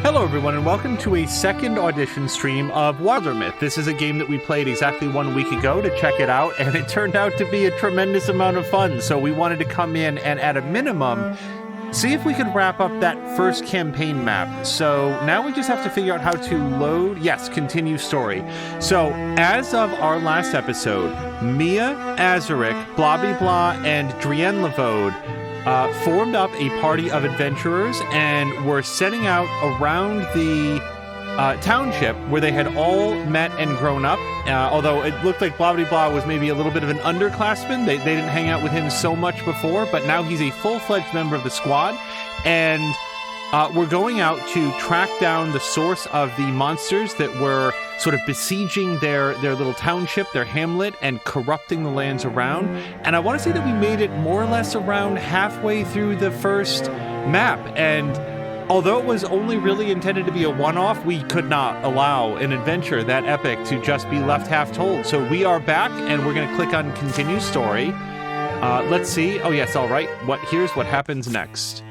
Hello everyone and welcome to a second audition stream of Wildermyth. This is a game that we played exactly 1 week ago to check it out, and it turned out to be a tremendous amount of fun. So we wanted to come in and at a minimum, see if we could wrap up that first campaign map. So now we just have to figure out how to load, yes, continue story. So as of our last episode, Mia, Azarick, Blah, and Drienne Levode formed up a party of adventurers and were setting out around the township where they had all met and grown up. Although it looked like Blah was maybe a little bit of an underclassman. They didn't hang out with him so much before, but now he's a full-fledged member of the squad. And we're going out to track down the source of the monsters that were sort of besieging their little township, their hamlet, and corrupting the lands around. And I want to say that we made it more or less around halfway through the first map. And although it was only really intended to be a one-off, we could not allow an adventure that epic to just be left half told. So we are back, and we're going to click on Continue Story. Let's see. Oh, yes, all right. Here's what happens next.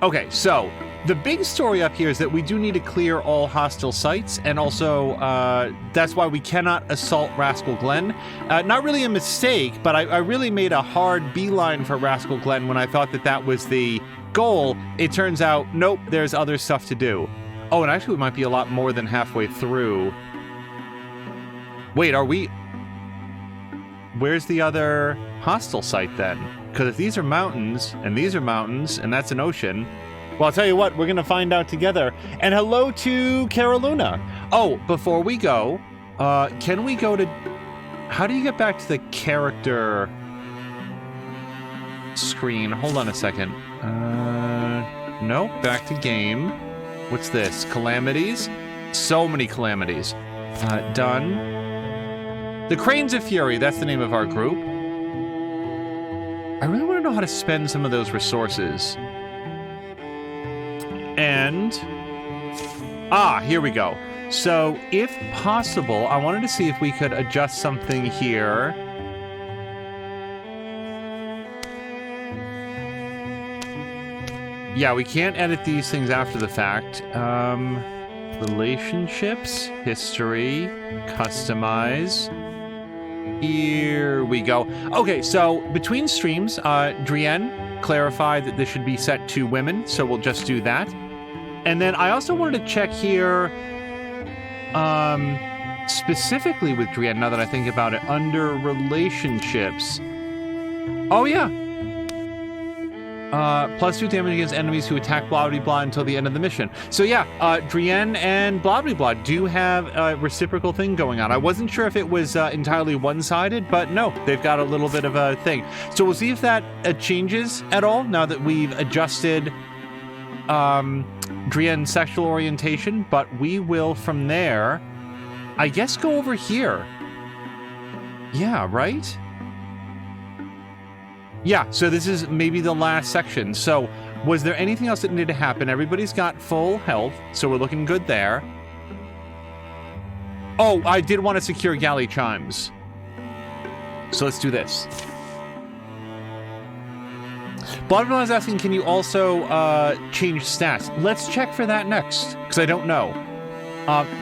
Okay, so the big story up here is that we do need to clear all hostile sites, and also that's why we cannot assault Rascal Glen. Not really a mistake, but I really made a hard beeline for Rascal Glen when I thought that was the goal. It turns out, nope, there's other stuff to do. Oh, and actually we might be a lot more than halfway through. Wait, are we... Where's the other hostile site then? Because if these are mountains, and that's an ocean... Well, I'll tell you what, we're going to find out together. And hello to Caroluna. Oh, before we go, can we go to... How do you get back to the character screen? Hold on a second. No, back to game. What's this? Calamities? So many calamities. Done. The Cranes of Fury, that's the name of our group. I really want to know how to spend some of those resources. And, here we go. So, if possible, I wanted to see if we could adjust something here. Yeah, we can't edit these things after the fact. Relationships, history, customize. Here we go. Okay, so between streams, Drienne clarified that this should be set to women, so we'll just do that. And then I also wanted to check here, specifically with Drienne, now that I think about it, under relationships. Oh, yeah. +2 damage against enemies who attack Blah until the end of the mission. So yeah, Drienne and Blah do have a reciprocal thing going on. I wasn't sure if it was entirely one-sided, but no, they've got a little bit of a thing. So we'll see if that changes at all now that we've adjusted Drienne's sexual orientation, but we will from there, I guess, go over here. Yeah, right? Yeah, so this is maybe the last section. So, was there anything else that needed to happen? Everybody's got full health, so we're looking good there. Oh, I did want to secure galley chimes. So let's do this. Blah is asking, can you also change stats? Let's check for that next, because I don't know.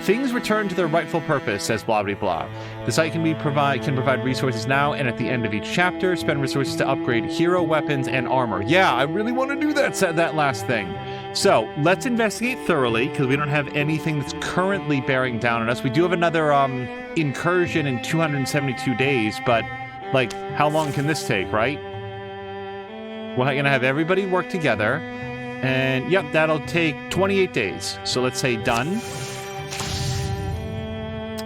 Things return to their rightful purpose, says Blah. The site can provide resources now and at the end of each chapter. Spend resources to upgrade hero weapons and armor. Yeah, I really want to do that last thing. So let's investigate thoroughly, because we don't have anything that's currently bearing down on us. We do have another incursion in 272 days, but like, how long can this take, right? We're going to have everybody work together, and yep, that'll take 28 days. So let's say done.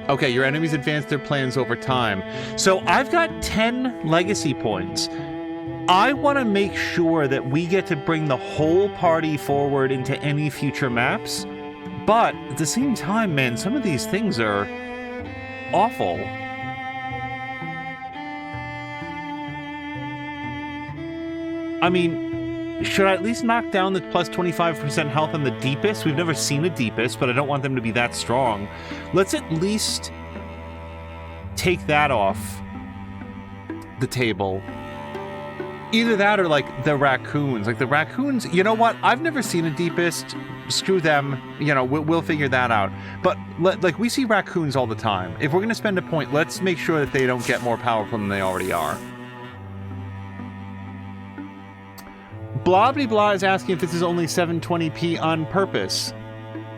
Okay, your enemies advance their plans over time. So I've got 10 legacy points. I want to make sure that we get to bring the whole party forward into any future maps. But at the same time, man, some of these things are awful. I mean, should I at least knock down the plus 25% health on the deepest? We've never seen a deepest, but I don't want them to be that strong. Let's at least take that off the table. Either that or like the raccoons. Like the raccoons, you know what? I've never seen a deepest. Screw them. You know, we'll figure that out. But like we see raccoons all the time. If we're going to spend a point, let's make sure that they don't get more powerful than they already are. Blah blah blah is asking if this is only 720p on purpose.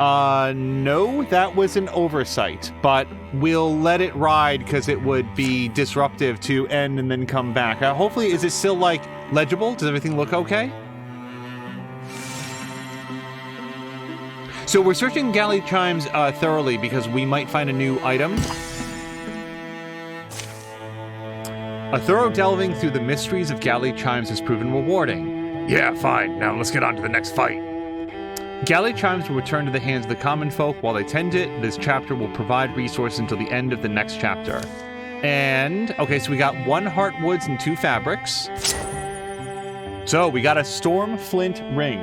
No, that was an oversight, but we'll let it ride because it would be disruptive to end and then come back. Hopefully, is it still, like, legible? Does everything look okay? So we're searching galley chimes thoroughly because we might find a new item. A thorough delving through the mysteries of galley chimes has proven rewarding. Yeah, fine. Now let's get on to the next fight. Galley chimes will return to the hands of the common folk while they tend it. This chapter will provide resources until the end of the next chapter. And, okay, so we got 1 heartwoods and 2 fabrics. So, we got a storm flint ring.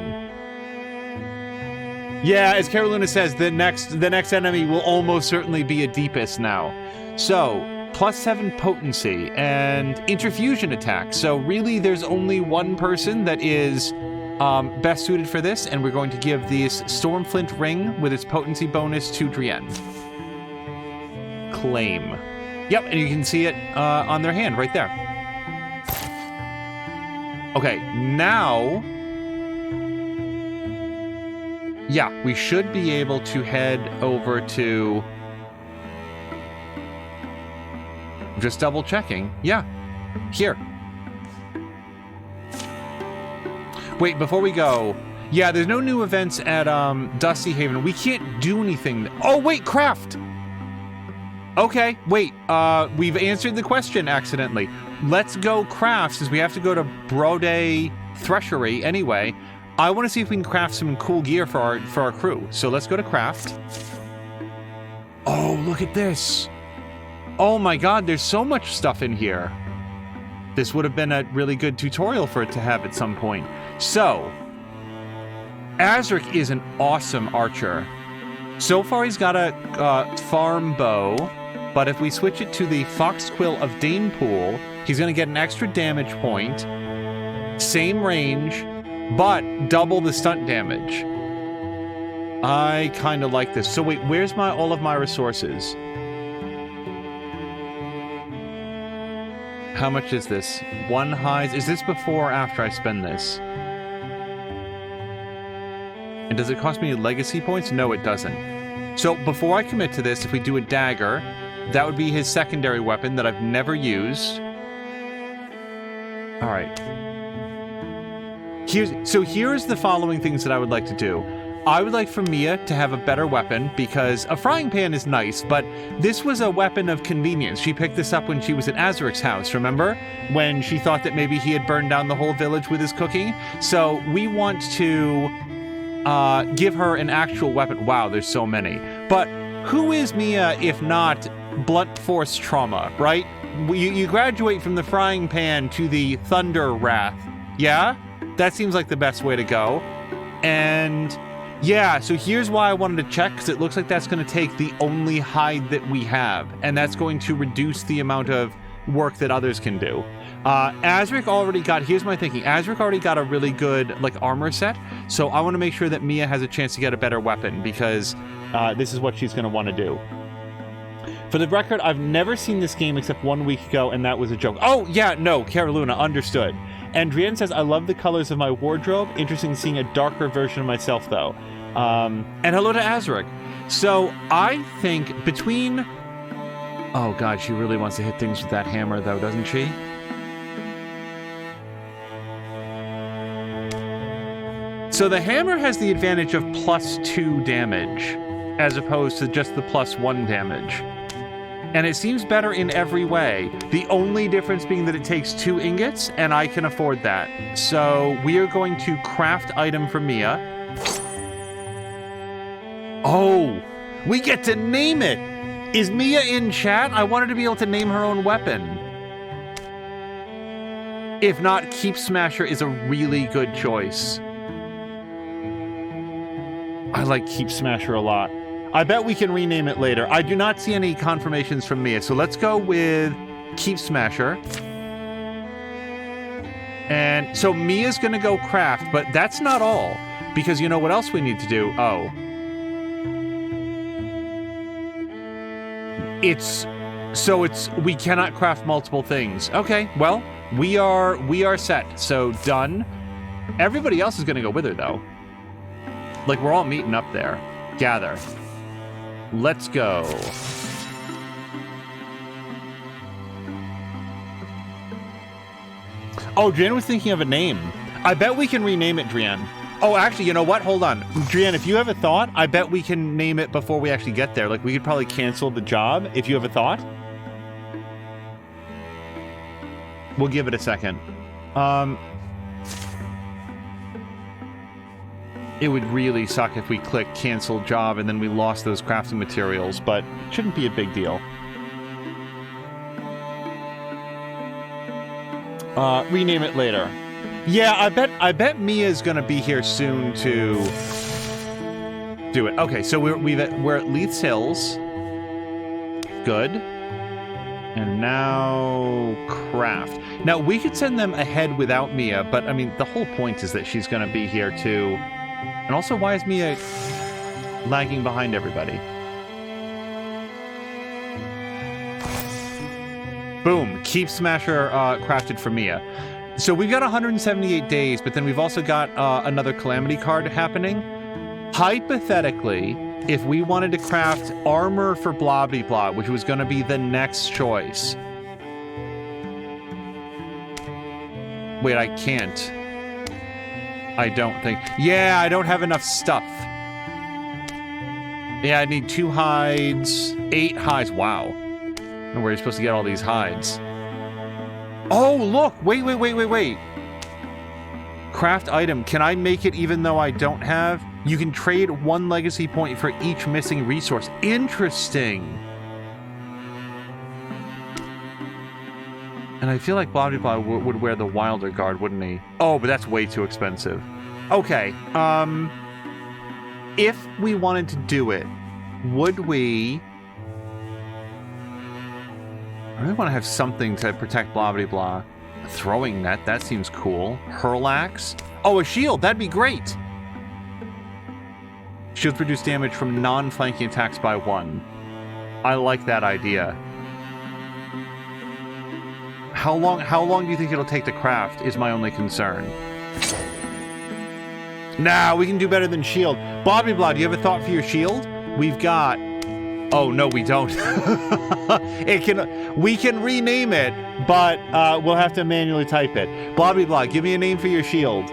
Yeah, as Carolina says, the next enemy will almost certainly be a deepest now. So, +7 potency and interfusion attack. So, really, there's only one person that is best suited for this, and we're going to give this Stormflint ring with its potency bonus to Drienne. Claim. Yep, and you can see it on their hand right there. Okay, now... yeah, we should be able to head over to... just double checking. Yeah, here. Wait, before we go, yeah, there's no new events at Dusty Haven. We can't do anything. Oh, wait, craft! Okay, wait, we've answered the question accidentally. Let's go craft, since we have to go to Brode Threshery anyway. I want to see if we can craft some cool gear for our crew. So let's go to craft. Oh, look at this. Oh my god, there's so much stuff in here. This would have been a really good tutorial for it to have at some point. So, Azarick is an awesome archer. So far he's got a farm bow, but if we switch it to the Foxquill of Danepool, he's going to get an extra damage point, same range, but double the stunt damage. I kind of like this. So wait, where's all of my resources? How much is this? 1 highs. Is this before or after I spend this? And does it cost me legacy points? No, it doesn't. So before I commit to this, if we do a dagger, that would be his secondary weapon that I've never used. All right. Here's the following things that I would like to do. I would like for Mia to have a better weapon, because a frying pan is nice, but this was a weapon of convenience. She picked this up when she was at Azarick's house, remember? When she thought that maybe he had burned down the whole village with his cooking. So we want to give her an actual weapon. Wow, there's so many. But who is Mia if not blunt force trauma, right? You graduate from the frying pan to the thunder wrath. Yeah? That seems like the best way to go. And... yeah, so here's why I wanted to check, because it looks like that's going to take the only hide that we have, and that's going to reduce the amount of work that others can do. Azarick already got, here's my thinking, Azarick already got a really good, like, armor set, so I want to make sure that Mia has a chance to get a better weapon, because this is what she's going to want to do. For the record, I've never seen this game except 1 week ago, and that was a joke. Oh, yeah, no, Carolina, understood. And Drienne says, I love the colors of my wardrobe. Interesting seeing a darker version of myself, though. And hello to Azarick. So I think between... oh, God, she really wants to hit things with that hammer, though, doesn't she? So the hammer has the advantage of +2 damage, as opposed to just the +1 damage. And it seems better in every way. The only difference being that it takes 2 ingots, and I can afford that. So we are going to craft item for Mia. Oh, we get to name it. Is Mia in chat? I wanted to be able to name her own weapon. If not, Keep Smasher is a really good choice. I like Keep Smasher a lot. I bet we can rename it later. I do not see any confirmations from Mia, so let's go with Keep Smasher. And so Mia's gonna go craft, but that's not all. Because you know what else we need to do? Oh. We cannot craft multiple things. Okay, well, we are set. So done. Everybody else is gonna go with her though. Like we're all meeting up there. Gather. Let's go. Oh, Drian was thinking of a name. I bet we can rename it, Drian. Oh, actually, you know what? Hold on. Drian, if you have a thought, I bet we can name it before we actually get there. Like, we could probably cancel the job if you have a thought. We'll give it a second. It would really suck if we clicked cancel job and then we lost those crafting materials, but it shouldn't be a big deal. Rename it later. Yeah, I bet Mia's gonna be here soon to do it. Okay, so we're at Leith's Hills. Good. And now craft. Now we could send them ahead without Mia, but I mean the whole point is that she's gonna be here too. And also, why is Mia lagging behind everybody? Boom, keep Smasher crafted for Mia. So we've got 178 days, but then we've also got another Calamity card happening. Hypothetically, if we wanted to craft armor for Blah, which was going to be the next choice. Wait, I can't. I don't think. Yeah, I don't have enough stuff. Yeah, I need 2 hides, 8 hides. Wow. And where are you supposed to get all these hides? Oh, look! Wait. Craft item. Can I make it even though I don't have? You can trade 1 legacy point for each missing resource. Interesting. And I feel like Blah would wear the Wilder guard, wouldn't he? Oh, but that's way too expensive. Okay. If we wanted to do it, would we... I really want to have something to protect blah. A throwing net, that seems cool. Hurl axe. Oh, a shield, that'd be great. Shields reduce damage from non-flanking attacks by 1. I like that idea. How long do you think it'll take to craft is my only concern. Nah, we can do better than shield. Blah, do you have a thought for your shield? We've got... Oh, no, we don't. We can rename it, but we'll have to manually type it. Blah, give me a name for your shield.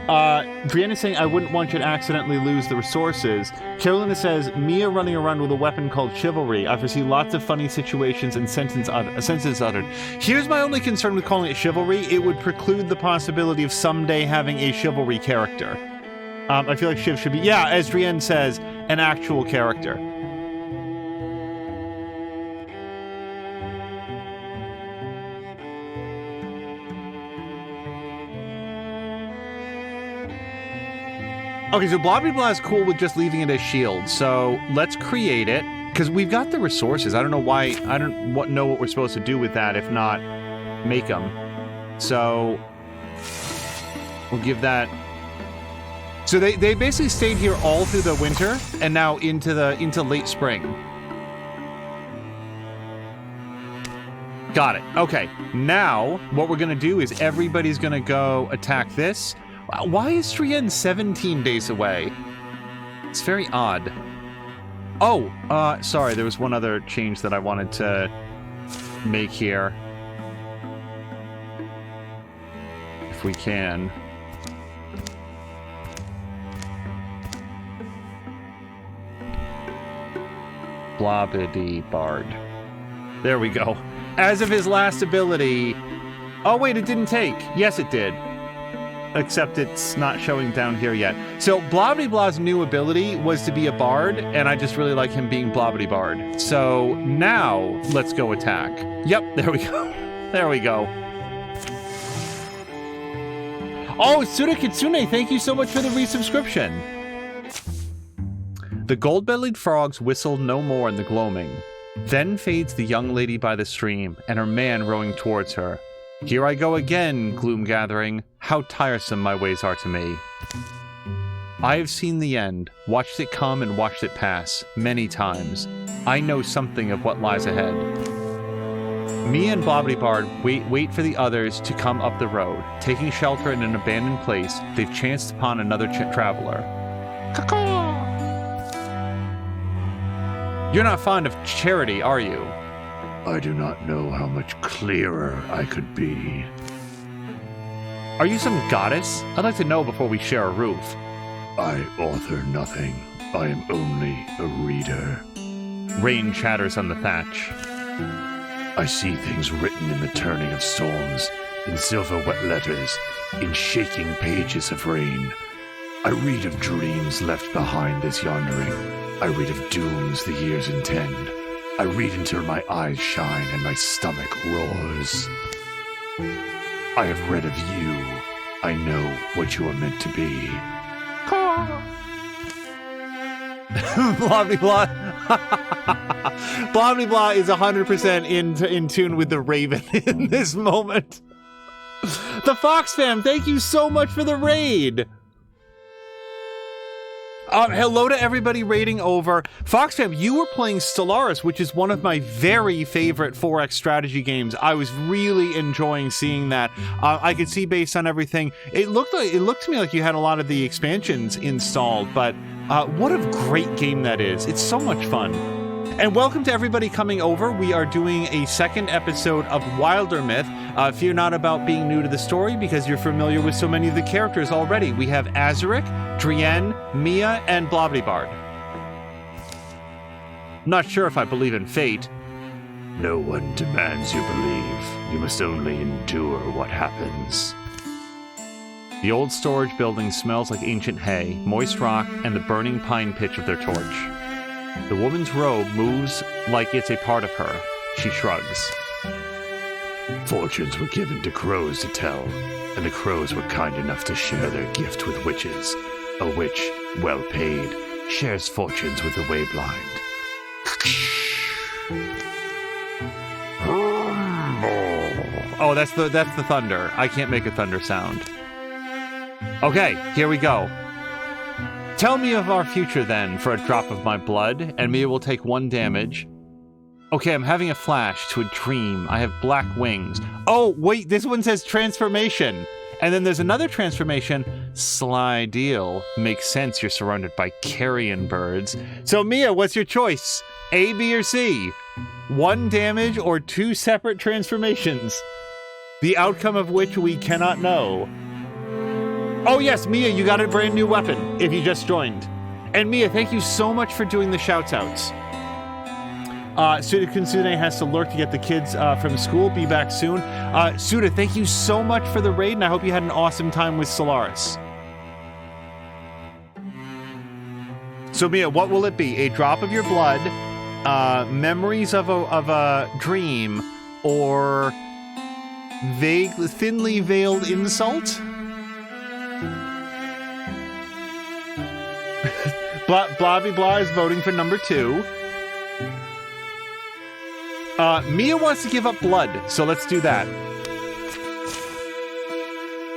Brianna's saying, I wouldn't want you to accidentally lose the resources. Carolina says, Mia running around with a weapon called chivalry. I foresee lots of funny situations and sentences uttered. Here's my only concern with calling it chivalry. It would preclude the possibility of someday having a chivalry character. I feel like Shiv should be, yeah, as Drian says, an actual character. Okay, so Blah is cool with just leaving it as shield. So let's create it because we've got the resources. I don't know why. I don't know what we're supposed to do with that if not make them. So we'll give that. So they basically stayed here all through the winter and now into late spring. Got it. Okay. Now what we're gonna do is everybody's gonna go attack this. Why is Trienne 17 days away? It's very odd. Oh, sorry, there was one other change that I wanted to make here. If we can. Blobbity Bard. There we go. As of his last ability... Oh, wait, it didn't take. Yes, it did. Except it's not showing down here yet. So Blah's new ability was to be a bard, and I just really like him being Blobbity Bard. So now let's go attack. Yep, there we go. There we go. Oh, Sura Kitsune, thank you so much for the resubscription. The gold-bellied frogs whistle no more in the gloaming. Then fades the young lady by the stream, and her man rowing towards her. Here I go again, gloom gathering. How tiresome my ways are to me. I have seen the end, watched it come and watched it pass, many times. I know something of what lies ahead. Me and Blobbity wait for the others to come up the road. Taking shelter in an abandoned place, they've chanced upon another traveler. Caw-caw! You're not fond of charity, are you? I do not know how much clearer I could be. Are you some goddess? I'd like to know before we share a roof. I author nothing. I am only a reader. Rain chatters on the thatch. I see things written in the turning of storms, in silver wet letters, in shaking pages of rain. I read of dreams left behind this yondering. I read of dooms the years intend. I read until my eyes shine and my stomach roars. I have read of you. I know what you are meant to be. Blobbity Blah. Blobbity Blah is 100% in tune with the Raven in this moment. The Fox fam, thank you so much for the raid. Hello to everybody raiding over. Fox fam, you were playing Stellaris, which is one of my very favorite 4X strategy games. I was really enjoying seeing that. I could see based on everything, it looked to me like you had a lot of the expansions installed, but what a great game that is. It's so much fun. And welcome to everybody coming over. We are doing a second episode of Wildermyth. Fear not about being new to the story because you're familiar with so many of the characters already. We have Azarick, Drienne, Mia, and Blobbity. Not sure if I believe in fate. No one demands you believe. You must only endure what happens. The old storage building smells like ancient hay, moist rock, and the burning pine pitch of their torch. The woman's robe moves like it's a part of her. She shrugs. Fortunes were given to crows to tell, and the crows were kind enough to share their gift with witches. A witch, well paid, shares fortunes with the wayblind. Oh, that's the thunder. I can't make a thunder sound. Okay, here we go. Tell me of our future then, for a drop of my blood, and Mia will take 1 damage. Okay, I'm having a flash to a dream. I have black wings. Oh, wait, this one says transformation. And then there's another transformation. Sly deal. Makes sense, you're surrounded by carrion birds. So Mia, what's your choice? A, B, or C? 1 damage or 2 separate transformations? The outcome of which we cannot know. Oh yes, Mia, you got a brand new weapon if you just joined. And Mia, thank you so much for doing the shouts-outs. Suda Kunsune has to lurk to get the kids from school. Be back soon. Suda, thank you so much for the raid, and I hope you had an awesome time with Stellaris. So Mia, what will it be? A drop of your blood, memories of a dream, or thinly veiled insult? Blobby Blah is voting for number 2. Mia wants to give up blood, so let's do that.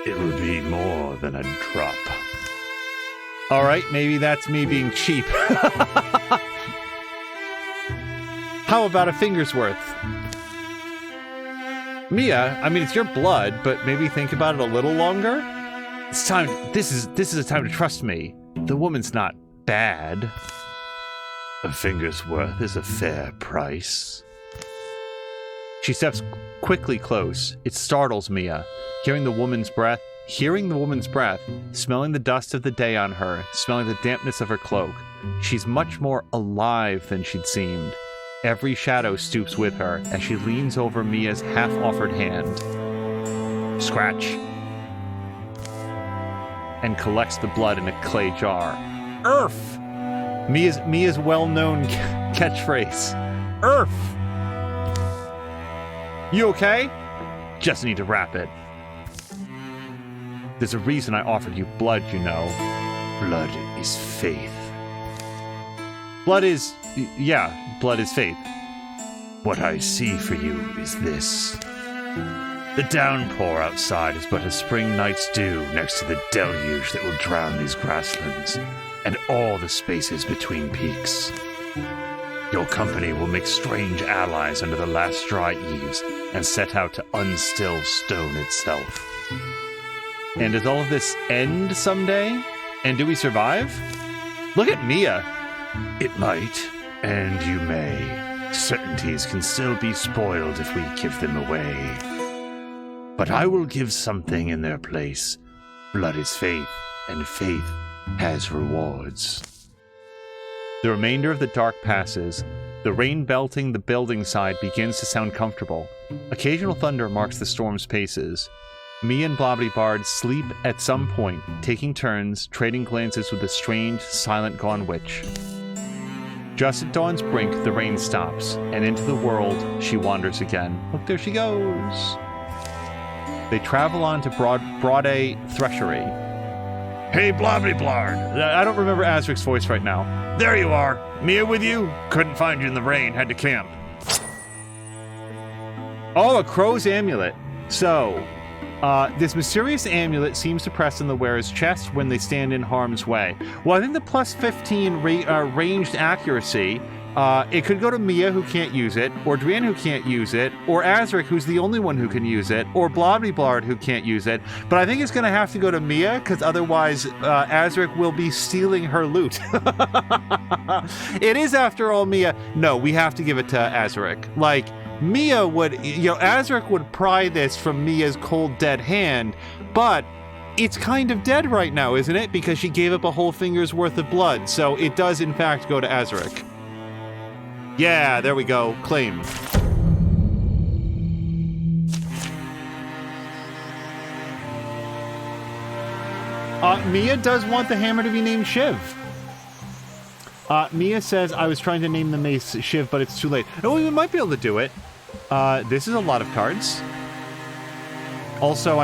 It would be more than a drop. All right, maybe that's me being cheap. How about a finger's worth? Mia, I mean, it's your blood, but maybe think about it a little longer. It's time. This is a time to trust me. The woman's not bad. A finger's worth is a fair price. She steps quickly close. It startles Mia. Hearing the woman's breath, smelling the dust of the day on her, smelling the dampness of her cloak. She's much more alive than she'd seemed. Every shadow stoops with her as she leans over Mia's half-offered hand. Scratch. And collects the blood in a clay jar. Earth! Mia's well-known catchphrase. Earth! You okay? Just need to wrap it. There's a reason I offered you blood, you know. Blood is faith. Blood is faith. What I see for you is this. The downpour outside is but a spring night's dew next to the deluge that will drown these grasslands and all the spaces between peaks. Your company will make strange allies under the last dry eaves and set out to unstill stone itself. And does all of this end someday? And do we survive? Look at Mia. It might, and you may. Certainties can still be spoiled if we give them away. But I will give something in their place. Blood is faith, and faith has rewards. The remainder of the dark passes. The rain belting the building side begins to sound comfortable. Occasional thunder marks the storm's paces. Me and Blobbity sleep at some point, taking turns, trading glances with the strange, silent gone witch. Just at dawn's brink, the rain stops, and into the world she wanders again. Look, there she goes. They travel on to Broaday Threshery. Hey, Blobbity-Blard! I don't remember Azarick's voice right now. There you are. Mia with you? Couldn't find you in the rain. Had to camp. Oh, a crow's amulet. So, this mysterious amulet seems to press on the wearer's chest when they stand in harm's way. Well, I think the plus 15 ranged accuracy, it could go to Mia, who can't use it, or Drienne, who can't use it, or Azarick, who's the only one who can use it, or Blobbity-Blard, who can't use it. But I think it's going to have to go to Mia, because otherwise Azarick will be stealing her loot. It is, after all, Mia. No, we have to give it to Azarick. Like, Mia would, Azarick would pry this from Mia's cold, dead hand, but it's kind of dead right now, isn't it? Because she gave up a whole finger's worth of blood. So it does, in fact, go to Azarick. Yeah, there we go. Claim. Mia does want the hammer to be named Shiv. Mia says, I was trying to name the mace Shiv, but it's too late. Oh, we might be able to do it. This is a lot of cards. Also,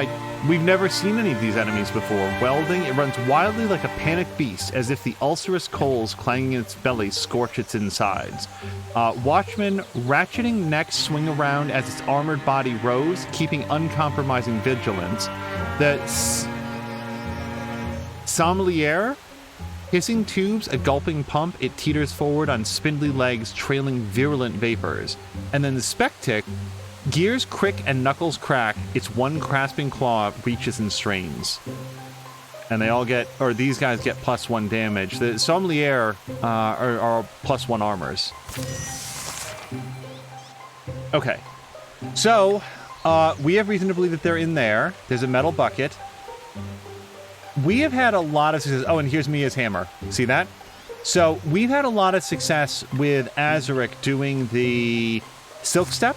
we've never seen any of these enemies before. Welding, it runs wildly like a panicked beast, as if the ulcerous coals clanging in its belly scorch its insides. Watchman, ratcheting necks swing around as its armored body rose, keeping uncompromising vigilance. The Samalander, hissing tubes, a gulping pump, it teeters forward on spindly legs, trailing virulent vapors. And then the Spectic, gears crick and knuckles crack, its one grasping claw reaches and strains. And they all get, or these guys get +1 damage. The Sommelier are +1 armors. Okay. So, we have reason to believe that they're in there. There's a metal bucket. We have had a lot of success. Oh, and here's Mia's hammer. See that? So, we've had a lot of success with Azarick doing the Silk Step.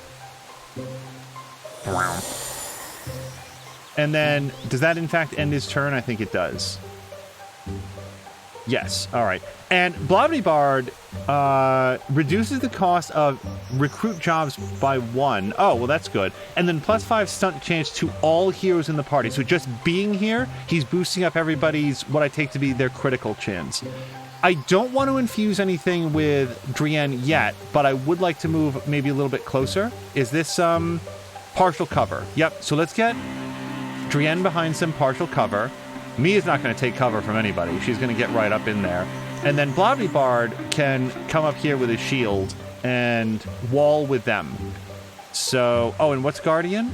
And then, does that in fact end his turn? I think it does. Yes, alright. And Blobbity-Blard reduces the cost of recruit jobs by 1. Oh, well that's good. And then +5 stunt chance to all heroes in the party. So just being here, he's boosting up everybody's, what I take to be their critical chance. I don't want to infuse anything with Drienne yet, but I would like to move maybe a little bit closer. Is this partial cover? Yep, so let's get Drienne behind some partial cover. Mia's not going to take cover from anybody. She's going to get right up in there. And then Blobbity-Blard can come up here with his shield and wall with them. So, oh, and what's Guardian?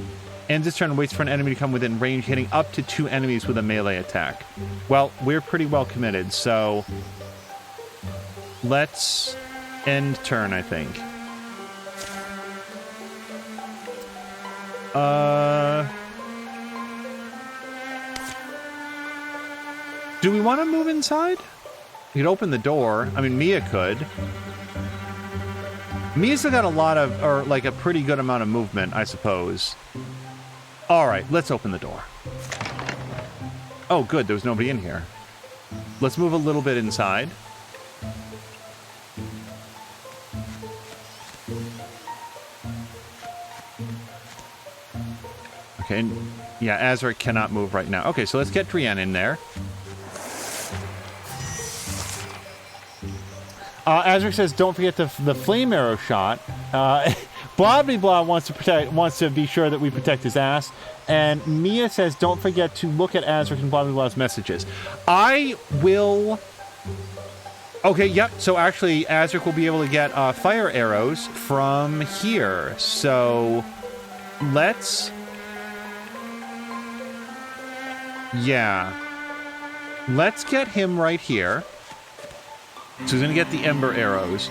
Ends his turn, waits for an enemy to come within range, hitting up to 2 enemies with a melee attack. Well, we're pretty well committed, so let's end turn, I think. Do we want to move inside? We could open the door. I mean, Mia could. Mia's still got a lot of, or like a pretty good amount of movement, I suppose. All right, let's open the door. Oh, good, there was nobody in here. Let's move a little bit inside. Okay, and yeah, Azarick cannot move right now. Okay, so let's get Drienne in there. Azarick says, don't forget the flame arrow shot. Blah wants to be sure that we protect his ass. And Mia says, don't forget to look at Azarick and Blah's messages. I will... Okay, yep. So actually, Azarick will be able to get fire arrows from here. So let's... Yeah. Let's get him right here. So he's going to get the ember arrows.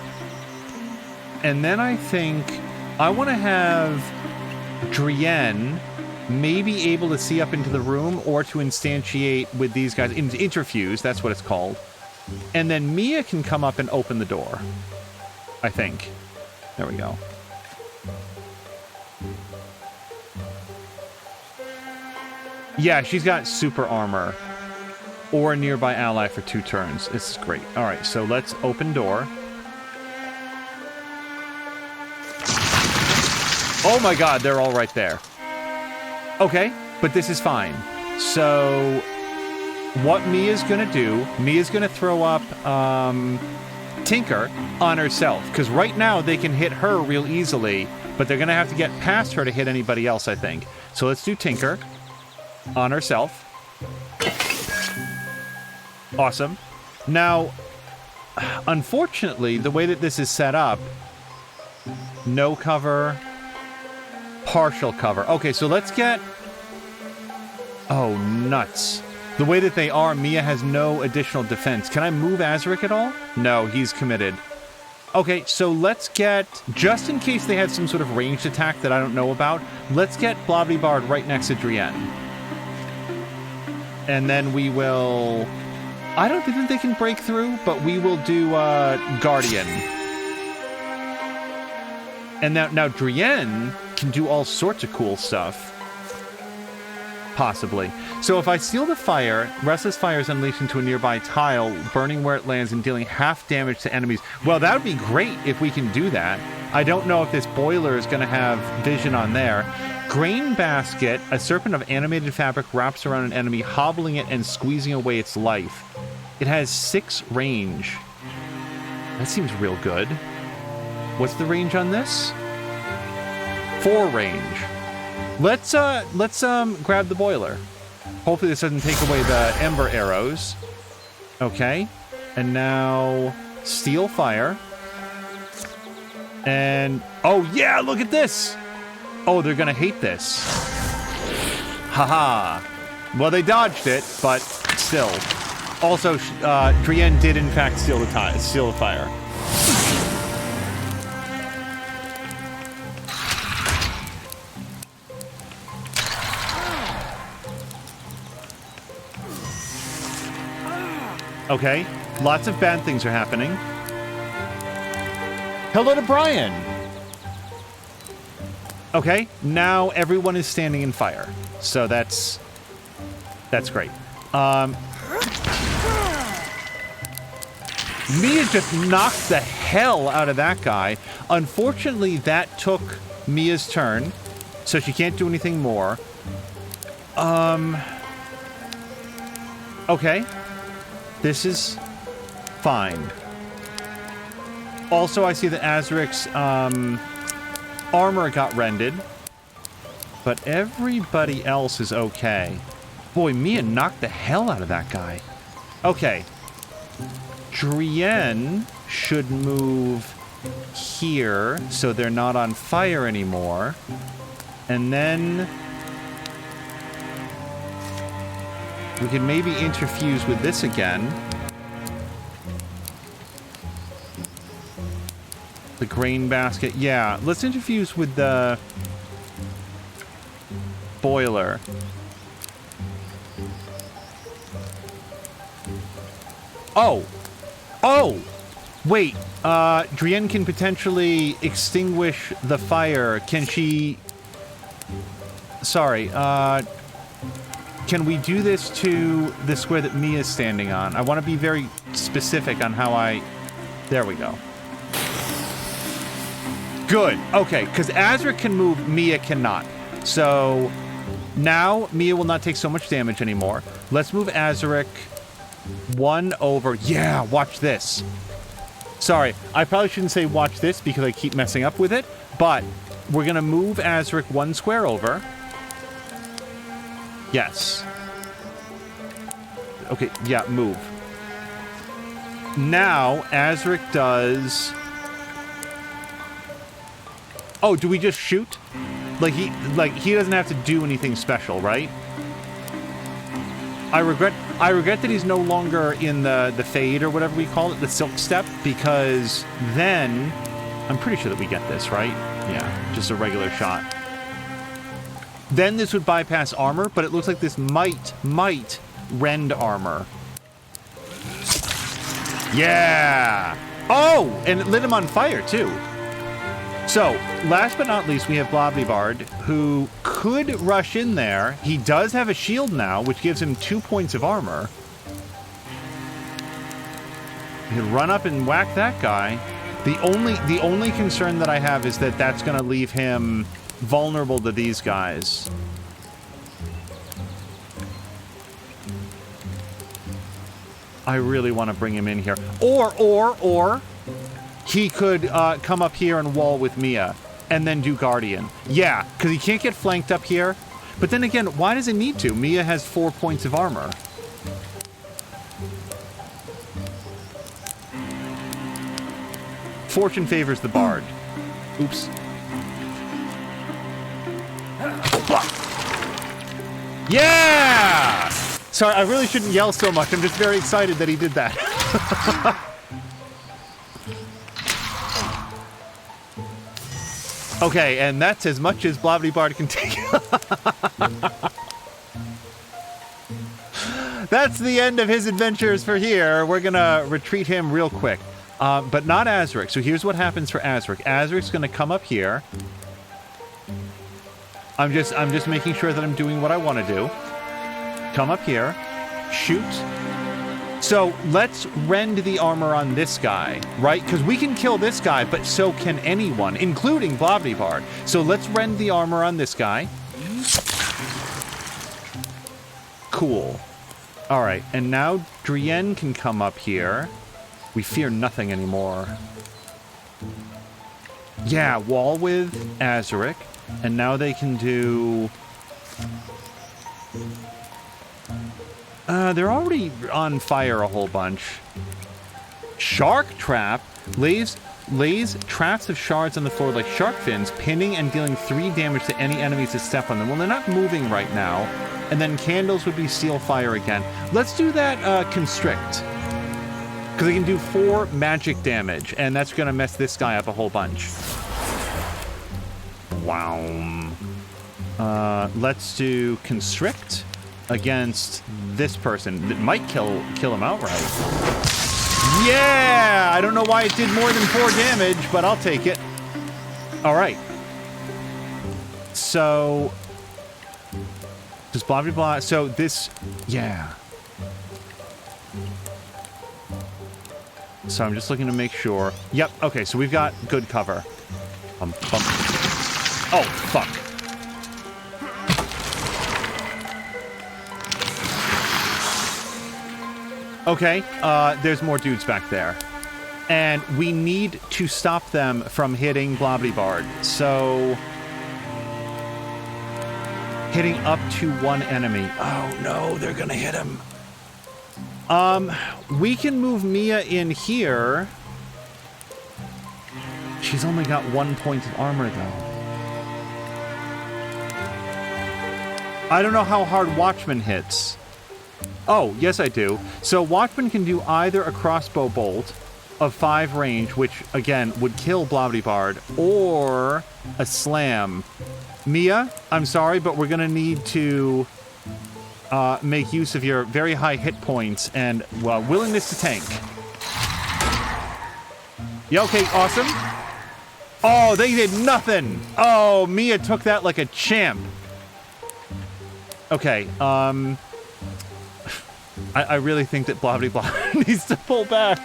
And then I think I want to have Drienne maybe able to see up into the room or to instantiate with these guys. Interfuse, that's what it's called. And then Mia can come up and open the door. I think. There we go. Yeah, she's got super armor. Or a nearby ally for 2 turns. This is great. Alright, so let's open door. Oh my god, they're all right there. Okay, but this is fine. So, what Mia's gonna do, Mia's gonna throw up Tinker on herself. Because right now they can hit her real easily, but they're gonna have to get past her to hit anybody else, I think. So let's do Tinker on herself. Awesome. Now, unfortunately, the way that this is set up, no cover, partial cover. Okay, so let's get... Oh, nuts. The way that they are, Mia has no additional defense. Can I move Azarick at all? No, he's committed. Okay, so let's get... Just in case they had some sort of ranged attack that I don't know about, let's get Bard right next to Drienne. And then we will... I don't think that they can break through, but we will do Guardian. And now Drienne can do all sorts of cool stuff. Possibly. So if I steal the fire, Restless Fire is unleashed into a nearby tile, burning where it lands and dealing half damage to enemies. Well, that would be great if we can do that. I don't know if this boiler is going to have vision on there. Grain Basket, a serpent of animated fabric wraps around an enemy, hobbling it and squeezing away its life. It has 6 range. That seems real good. What's the range on this? 4 range. Let's grab the boiler. Hopefully this doesn't take away the ember arrows. Okay. And now Steel Fire. And oh yeah, look at this. Oh, they're gonna hate this. Haha. Well, they dodged it, but still. Also, Drienne did in fact steal the fire. Okay, lots of bad things are happening. Hello to Brian! Okay, now everyone is standing in fire. So that's great. Mia just knocked the hell out of that guy. Unfortunately, that took Mia's turn, so she can't do anything more. Okay. This is fine. Also, I see that Azarick's armor got rended, but everybody else is okay. Boy, Mia knocked the hell out of that guy. Okay. Drienne should move here so they're not on fire anymore. And then we can maybe interfuse with this again. The grain basket. Yeah, let's interfuse with the boiler. Oh! Oh! Wait, Drienne can potentially extinguish the fire. Can she... Sorry, can we do this to the square that Mia's standing on? I want to be very specific on how I... There we go. Good. Okay, because Azarick can move, Mia cannot. So now Mia will not take so much damage anymore. Let's move Azarick 1 over... Yeah, watch this. Sorry, I probably shouldn't say watch this because I keep messing up with it, but We're going to move Azarick 1 square over. Yes. Okay, yeah, move. Now, Azarick does... Oh, do we just shoot? Like, he doesn't have to do anything special, right? I regret that he's no longer in the fade or whatever we call it, the silk step, because then I'm pretty sure that we get this, right? Yeah, just a regular shot. Then this would bypass armor, but it looks like this might rend armor. Yeah! Oh, and it lit him on fire too. So, last but not least, we have Blobbybard, who could rush in there. He does have a shield now, which gives him 2 points of armor. He can run up and whack that guy. The only concern that I have is that that's going to leave him vulnerable to these guys. I really want to bring him in here. Or he could come up here and wall with Mia and then do Guardian. Yeah, because he can't get flanked up here. But then again, why does it need to? Mia has 4 points of armor. Fortune favors the bard. Oops. Yeah! Sorry, I really shouldn't yell so much. I'm just very excited that he did that. Okay, and that's as much as Blobbybard can take. That's the end of his adventures for here. We're gonna retreat him real quick. But not Azarick. So here's what happens for Azarick. Azarick's gonna come up here. I'm just making sure that I'm doing what I want to do. Come up here. Shoot. So let's rend the armor on this guy, right? Because we can kill this guy, but so can anyone, including Blobbybard. So let's rend the armor on this guy. Cool. All right, and now Drienne can come up here. We fear nothing anymore. Yeah, wall with Azarick. And now they can do... they're already on fire a whole bunch. Shark Trap lays traps of shards on the floor like shark fins, pinning and dealing 3 damage to any enemies that step on them. Well, they're not moving right now. And then candles would be Seal Fire again. Let's do that Constrict. Because they can do 4 magic damage, and that's going to mess this guy up a whole bunch. Wow. Let's do Constrict against this person. That might kill him outright. Yeah! I don't know why it did more than 4 damage, but I'll take it. All right. So... Does blah, blah, blah. So this... Yeah. So I'm just looking to make sure. Yep, okay, so we've got good cover. Oh, fuck. Okay, there's more dudes back there. And we need to stop them from hitting Blobbybard. So... hitting up to 1 enemy. Oh, no, they're gonna hit him. We can move Mia in here. She's only got 1 point of armor, though. I don't know how hard Watchman hits. Oh, yes I do. So Watchman can do either a crossbow bolt of 5 range, which, again, would kill Blobbybard, or a slam. Mia, I'm sorry, but we're gonna need to... make use of your very high hit points and, well, willingness to tank. Yeah, okay, awesome. Oh, they did nothing. Oh, Mia took that like a champ. Okay, I really think that Blobbyblah needs to pull back.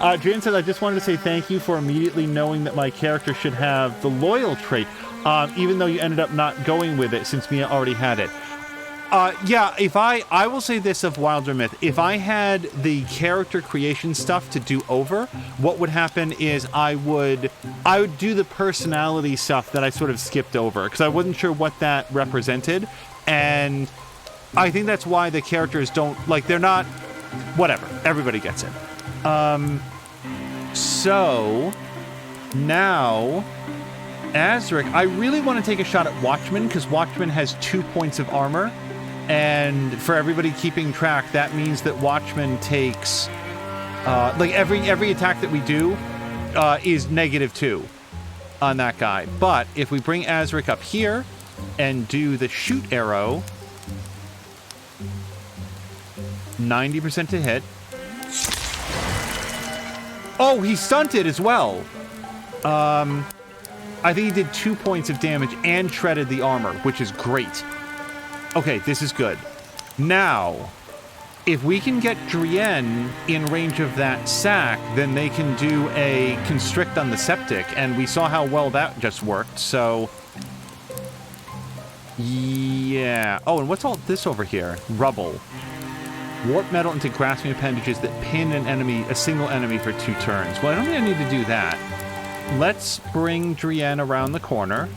Drienne says, I just wanted to say thank you for immediately knowing that my character should have the loyal trait, even though you ended up not going with it since Mia already had it. Yeah, if I will say this of Wildermyth, if I had the character creation stuff to do over, what would happen is I would do the personality stuff that I sort of skipped over, because I wasn't sure what that represented, and I think that's why the characters don't, like, they're not, whatever, everybody gets it. So, now, Azarick, I really want to take a shot at Watchman, because Watchman has 2 points of armor, and for everybody keeping track, that means that Watchman takes, like, every attack that we do is -2 on that guy. But if we bring Azarick up here and do the shoot arrow, 90% to hit. Oh, he stunted as well. I think he did 2 points of damage and shredded the armor, which is great. Okay, this is good. Now, if we can get Drienne in range of that sack, then they can do a constrict on the septic, and we saw how well that just worked, so... Yeah. Oh, and what's all this over here? Rubble. Warp metal into grasping appendages that pin an enemy, a single enemy for 2 turns. Well, I don't think I need to do that. Let's bring Drienne around the corner.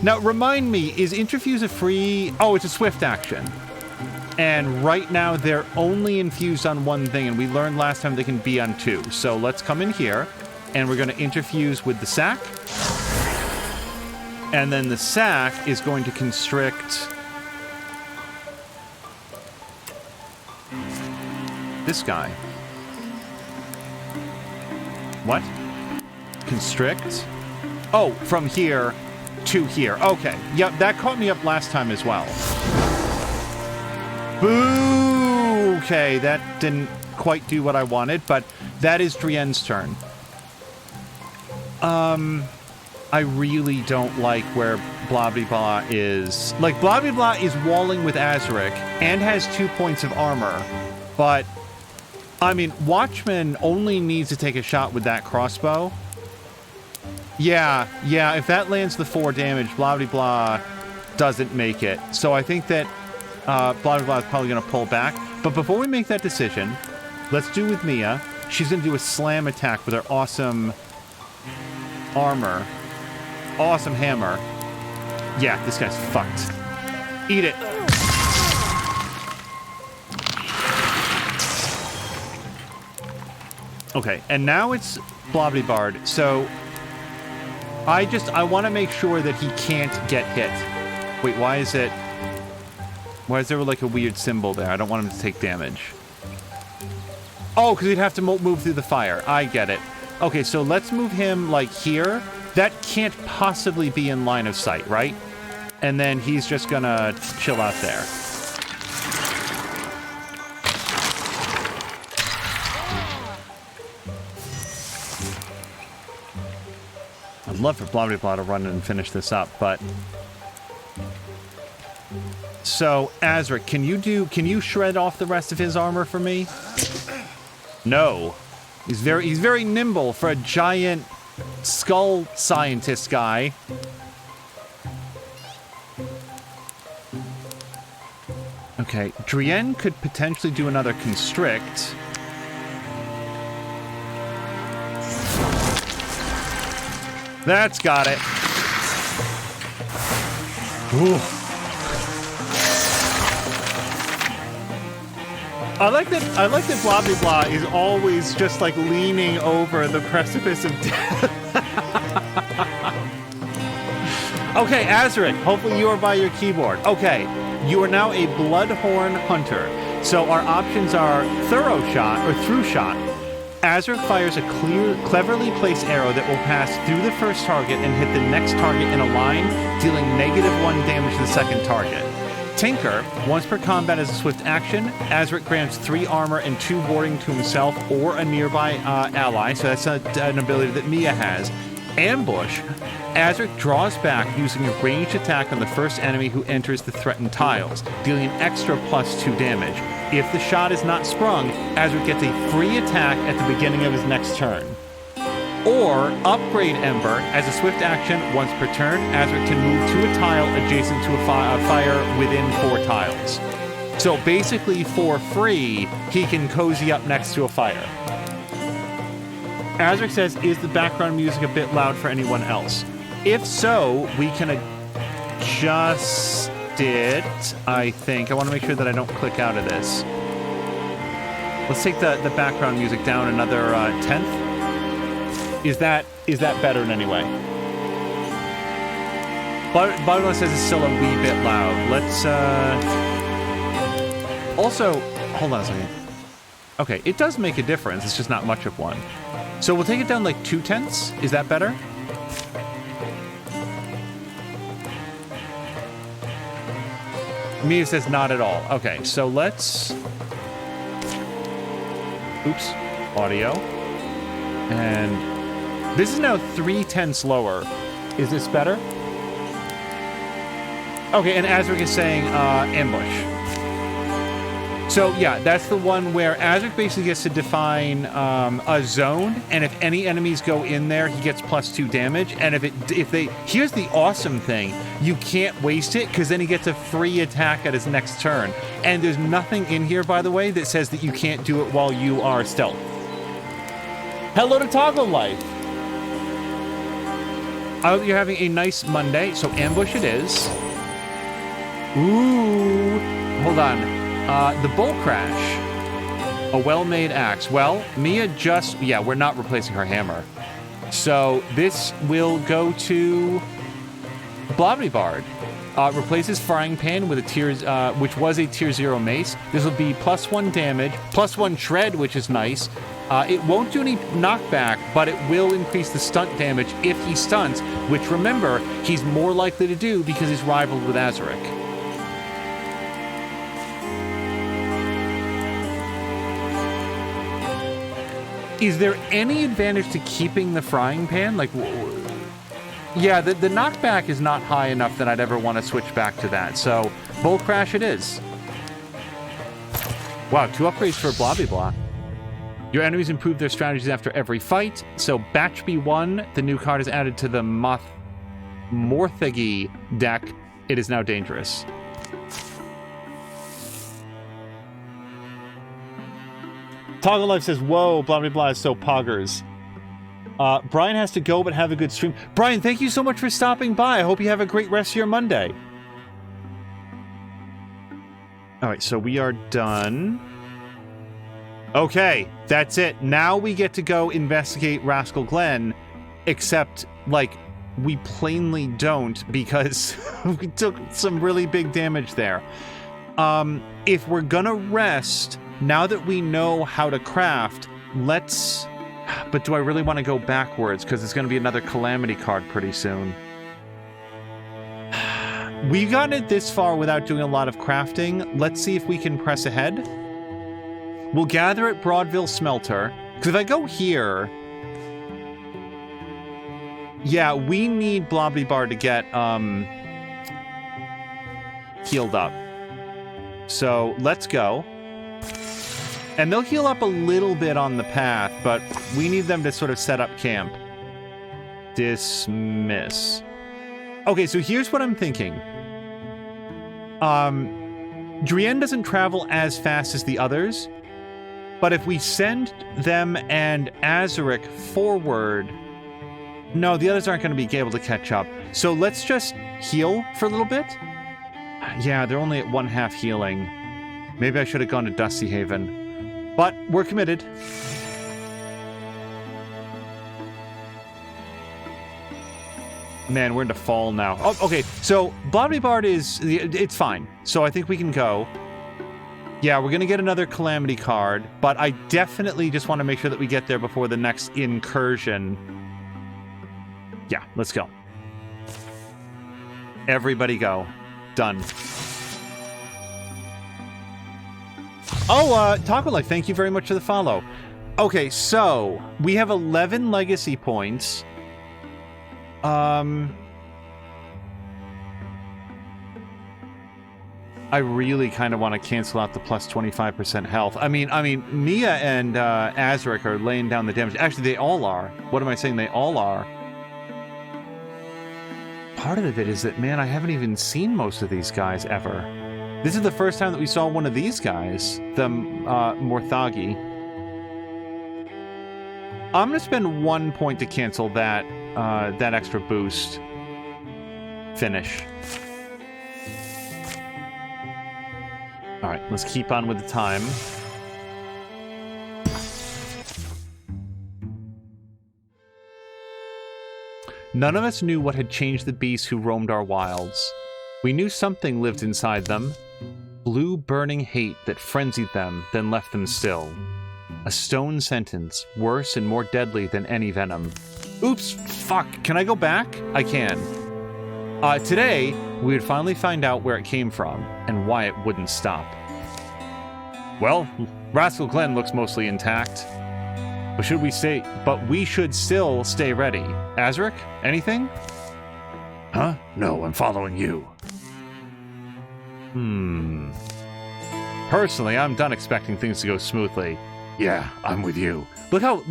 Now, remind me, is Interfuse a free... Oh, it's a swift action. And right now, they're only infused on 1 thing, and we learned last time they can be on 2. So let's come in here, and we're going to interfuse with the sack. And then the sack is going to constrict... this guy. What? Constrict? Oh, from here to here. Okay. Yep, that caught me up last time as well. Boo! Okay, that didn't quite do what I wanted, but that is Drienne's turn. I really don't like where Blah is. Like, Blah is walling with Azarick and has 2 points of armor, but I mean, Watchman only needs to take a shot with that crossbow. Yeah, if that lands the 4 damage, Blah doesn't make it. So I think that Blah is probably going to pull back. But before we make that decision, let's do with Mia. She's going to do a slam attack with her awesome armor. Awesome hammer. Yeah, this guy's fucked. Eat it. Okay, and now it's Blobbly-Bard, so I want to make sure that he can't get hit. Wait, why is there like a weird symbol there? I don't want him to take damage. Oh, because he'd have to move through the fire. I get it. Okay, so let's move him like here. That can't possibly be in line of sight, right? And then he's just gonna chill out there. I'd love for Blobbly to run in and finish this up, but... So, Azarick, can you shred off the rest of his armor for me? No. He's very nimble for a giant skull scientist guy. Okay, Drienne could potentially do another constrict. That's got it. Ooh. I like that Blobbly is always just like leaning over the precipice of death. Okay, Azarick, hopefully you are by your keyboard. Okay, you are now a Bloodhorn Hunter. So our options are Thorough Shot or Through Shot. Azarick fires a cleverly placed arrow that will pass through the first target and hit the next target in a line, dealing -1 damage to the second target. Tinker, once per combat as a swift action, Azarick grants 3 armor and 2 warding to himself or a nearby ally, so that's an ability that Mia has. Ambush, Azarick draws back using a ranged attack on the first enemy who enters the threatened tiles, dealing an extra +2 damage. If the shot is not sprung, Azarick gets a free attack at the beginning of his next turn. Or upgrade Ember. As a swift action, once per turn, Azarick can move to a tile adjacent to a fire within 4 tiles. So basically, for free, he can cozy up next to a fire. Azarick says, is the background music a bit loud for anyone else? If so, we can adjust it, I think. I want to make sure that I don't click out of this. Let's take the background music down another 10th. Is that better in any way? Butterless says it's still a wee bit loud. Let's also hold on a second. Okay, it does make a difference. It's just not much of one. So we'll take it down like 2/10. Is that better? Mia says not at all. Okay, so let's. Oops, audio, and. This is now 3/10 lower. Is this better? Okay, and Azarick is saying ambush. So yeah, that's the one where Azarick basically gets to define a zone, and if any enemies go in there, he gets +2 damage. And if they here's the awesome thing, you can't waste it because then he gets a free attack at his next turn. And there's nothing in here, by the way, that says that you can't do it while you are stealth. Hello to Toggle Life. I hope you're having a nice Monday. So ambush it is. Ooh, hold on. The Bull Crash. A well-made axe. Well, Mia just... Yeah, we're not replacing her hammer. So this will go to Blobbity-Bard. Replaces Frying Pan with a tier... which was a tier 0 mace. This will be +1 damage, +1 shred, which is nice. It won't do any knockback, but it will increase the stunt damage if he stunts, which, remember, he's more likely to do because he's rivaled with Azarick. Is there any advantage to keeping the Frying Pan? Like, yeah, the knockback is not high enough that I'd ever want to switch back to that, so Bull Crash it is. Wow, 2 upgrades for Blobby Blah. Your enemies improve their strategies after every fight. So Batch B1, the new card is added to the Morthagi deck. It is now dangerous. Toggle Life says, whoa, blah, blah, blah is so poggers. Brian has to go, but have a good stream. Brian, thank you so much for stopping by. I hope you have a great rest of your Monday. All right, so we are done. Okay, that's it. Now we get to go investigate Rascal Glen, except, like, we plainly don't because we took some really big damage there. If we're gonna rest, now that we know how to craft, let's... But do I really want to go backwards? Because it's going to be another Calamity card pretty soon. We've gotten it this far without doing a lot of crafting. Let's see if we can press ahead. We'll gather at Broadville Smelter. Because if I go here... Yeah, we need Blobbity Bar to get healed up. So, let's go. And they'll heal up a little bit on the path, but we need them to sort of set up camp. Dismiss. Okay, so here's what I'm thinking. Drienne doesn't travel as fast as the others, but if we send them and Azarick forward... No, the others aren't going to be able to catch up. So let's just heal for a little bit. Yeah, they're only at 1/2 healing. Maybe I should have gone to Dusty Haven. But we're committed. Man, we're into fall now. Oh, okay. So Blobbity Bard is... It's fine. So I think we can go. Yeah, we're going to get another Calamity card. But I definitely just want to make sure that we get there before the next incursion. Yeah, let's go. Everybody go. Done. Oh, Taco Life, thank you very much for the follow. Okay, so we have 11 legacy points. I really kind of want to cancel out the plus 25% health. I mean, Mia and Azarick are laying down the damage. Actually, they all are. What am I saying? They all are. Part of it is that, man, I haven't even seen most of these guys ever. This is the first time that we saw one of these guys, the Morthagi. I'm going to spend 1 point to cancel that that extra boost. Finish. All right, let's keep on with the time. None of us knew what had changed the beasts who roamed our wilds. We knew something lived inside them. Blue burning hate that frenzied them, then left them still. A stone sentence, worse and more deadly than any venom. Oops, fuck, can I go back? I can. Today, we would finally find out where it came from, and why it wouldn't stop. Well, Rascal Glen looks mostly intact. But we should still stay ready. Azarick, anything? Huh? No, I'm following you. Personally, I'm done expecting things to go smoothly. Yeah, I'm with you. Look how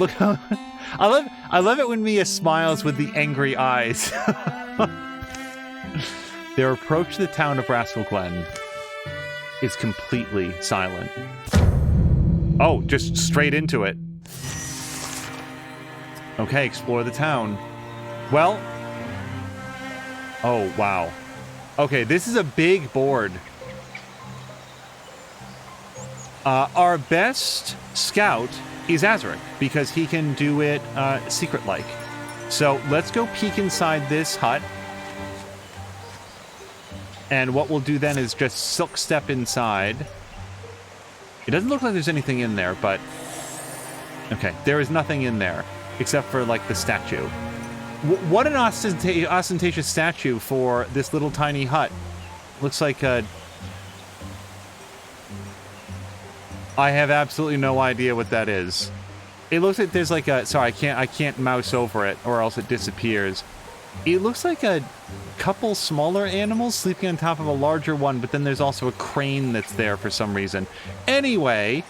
I love it when Mia smiles with the angry eyes. Their approach to the town of Rascal Glen is completely silent. Oh, just straight into it. Okay, explore the town. Well... Oh, wow. Okay, this is a big board. Our best scout is Azarick, because he can do it secret-like. So let's go peek inside this hut. And what we'll do then is just silk step inside. It doesn't look like there's anything in there, but... Okay, there is nothing in there, except for, like, the statue. What an ostentatious statue for this little tiny hut. Looks like a... I have absolutely no idea what that is. It looks like there's like a... Sorry, I can't mouse over it, or else it disappears. It looks like a couple smaller animals sleeping on top of a larger one, but then there's also a crane that's there for some reason. Anyway,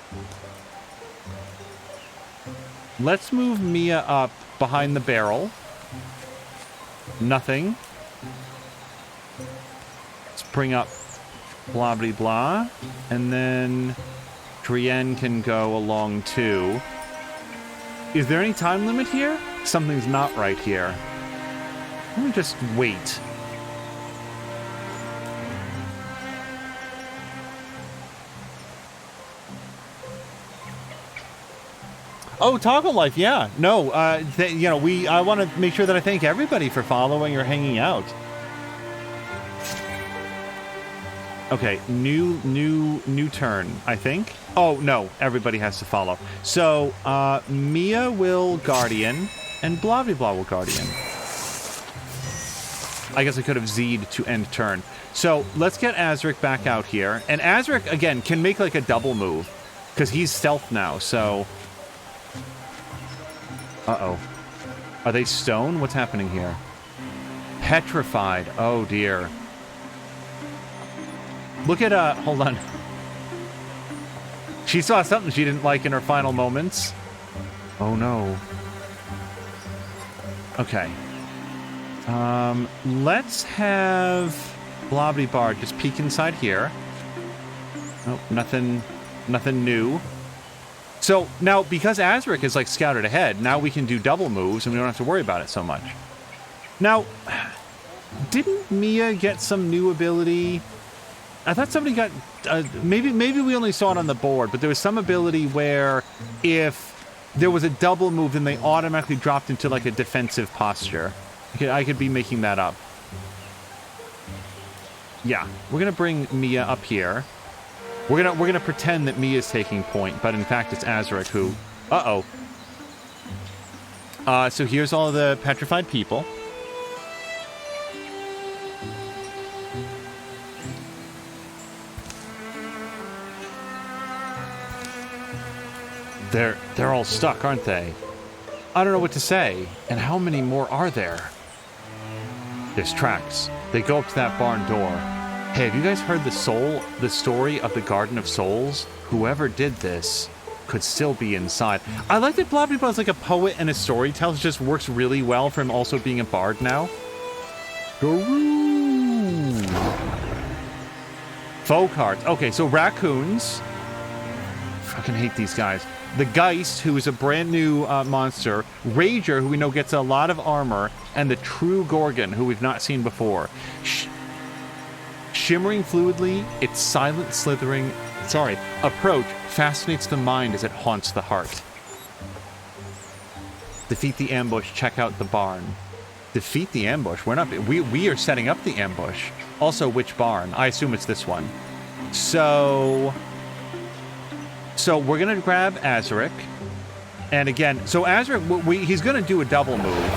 let's move Mia up behind the barrel. Nothing. Let's bring up blah blah blah, and then Drienne can go along too. Is there any time limit here? Something's not right here. Let me just wait. Oh, Toggle Life, yeah. No, you know, I want to make sure that I thank everybody for following or hanging out. Okay, new turn, I think. Oh, no, everybody has to follow. So, Mia will Guardian, and blah blah blah will Guardian. I guess I could have Z'd to end turn. So, let's get Azarick back out here. And Azarick, again, can make like a double move, because he's stealth now, so... Uh-oh. Are they stone? What's happening here? Petrified. Oh, dear. Look at, hold on. She saw something she didn't like in her final moments. Oh, no. Okay. Let's have Blobby Bar just peek inside here. Nope, nothing new. So, now, because Azarick is, like, scouted ahead, now we can do double moves, and we don't have to worry about it so much. Now, didn't Mia get some new ability? I thought somebody got... maybe we only saw it on the board, but there was some ability where if there was a double move, then they automatically dropped into, like, a defensive posture. I could be making that up. Yeah, we're going to bring Mia up here. We're gonna pretend that Mia's taking point, but in fact it's Azarick who... Uh-oh. So here's all the petrified people. They're all stuck, aren't they? I don't know what to say. And how many more are there? There's tracks. They go up to that barn door. Hey, have you guys heard the story of the Garden of Souls? Whoever did this could still be inside. I like that Blobby is like a poet and a storyteller. It just works really well for him also being a bard now. Garoo! Folk cards. Okay, so raccoons. Fucking hate these guys. The Geist, who is a brand new monster. Rager, who we know gets a lot of armor. And the True Gorgon, who we've not seen before. Shimmering fluidly, its silent slithering, approach fascinates the mind as it haunts the heart. Defeat the ambush, check out the barn. Defeat the ambush? We are setting up the ambush. Also, which barn? I assume it's this one. So we're going to grab Azarick. And again, so Azarick, he's going to do a double move.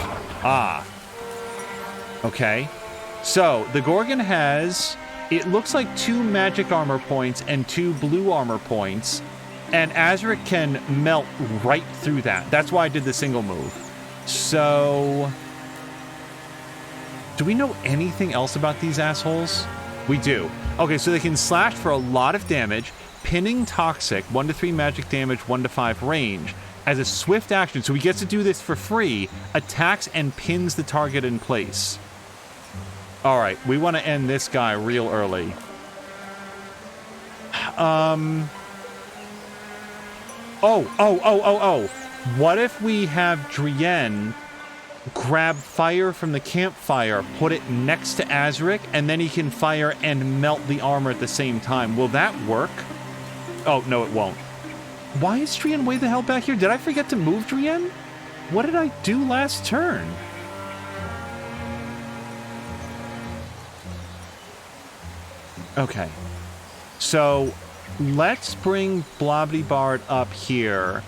Ah. Okay. So, the Gorgon has... It looks like 2 magic armor points and 2 blue armor points, and Azarick can melt right through that. That's why I did the single move. So, do we know anything else about these assholes? We do. Okay, so they can slash for a lot of damage, pinning toxic, 1 to 3 magic damage, 1 to 5 range. As a swift action, so he gets to do this for free, attacks and pins the target in place. All right, we want to end this guy real early. What if we have Drienne grab fire from the campfire, put it next to Azarick, and then he can fire and melt the armor at the same time? Will that work? Oh, no, it won't. Why is Drienne way the hell back here? Did I forget to move Drienne? What did I do last turn? Okay, so let's bring Blobbity up here.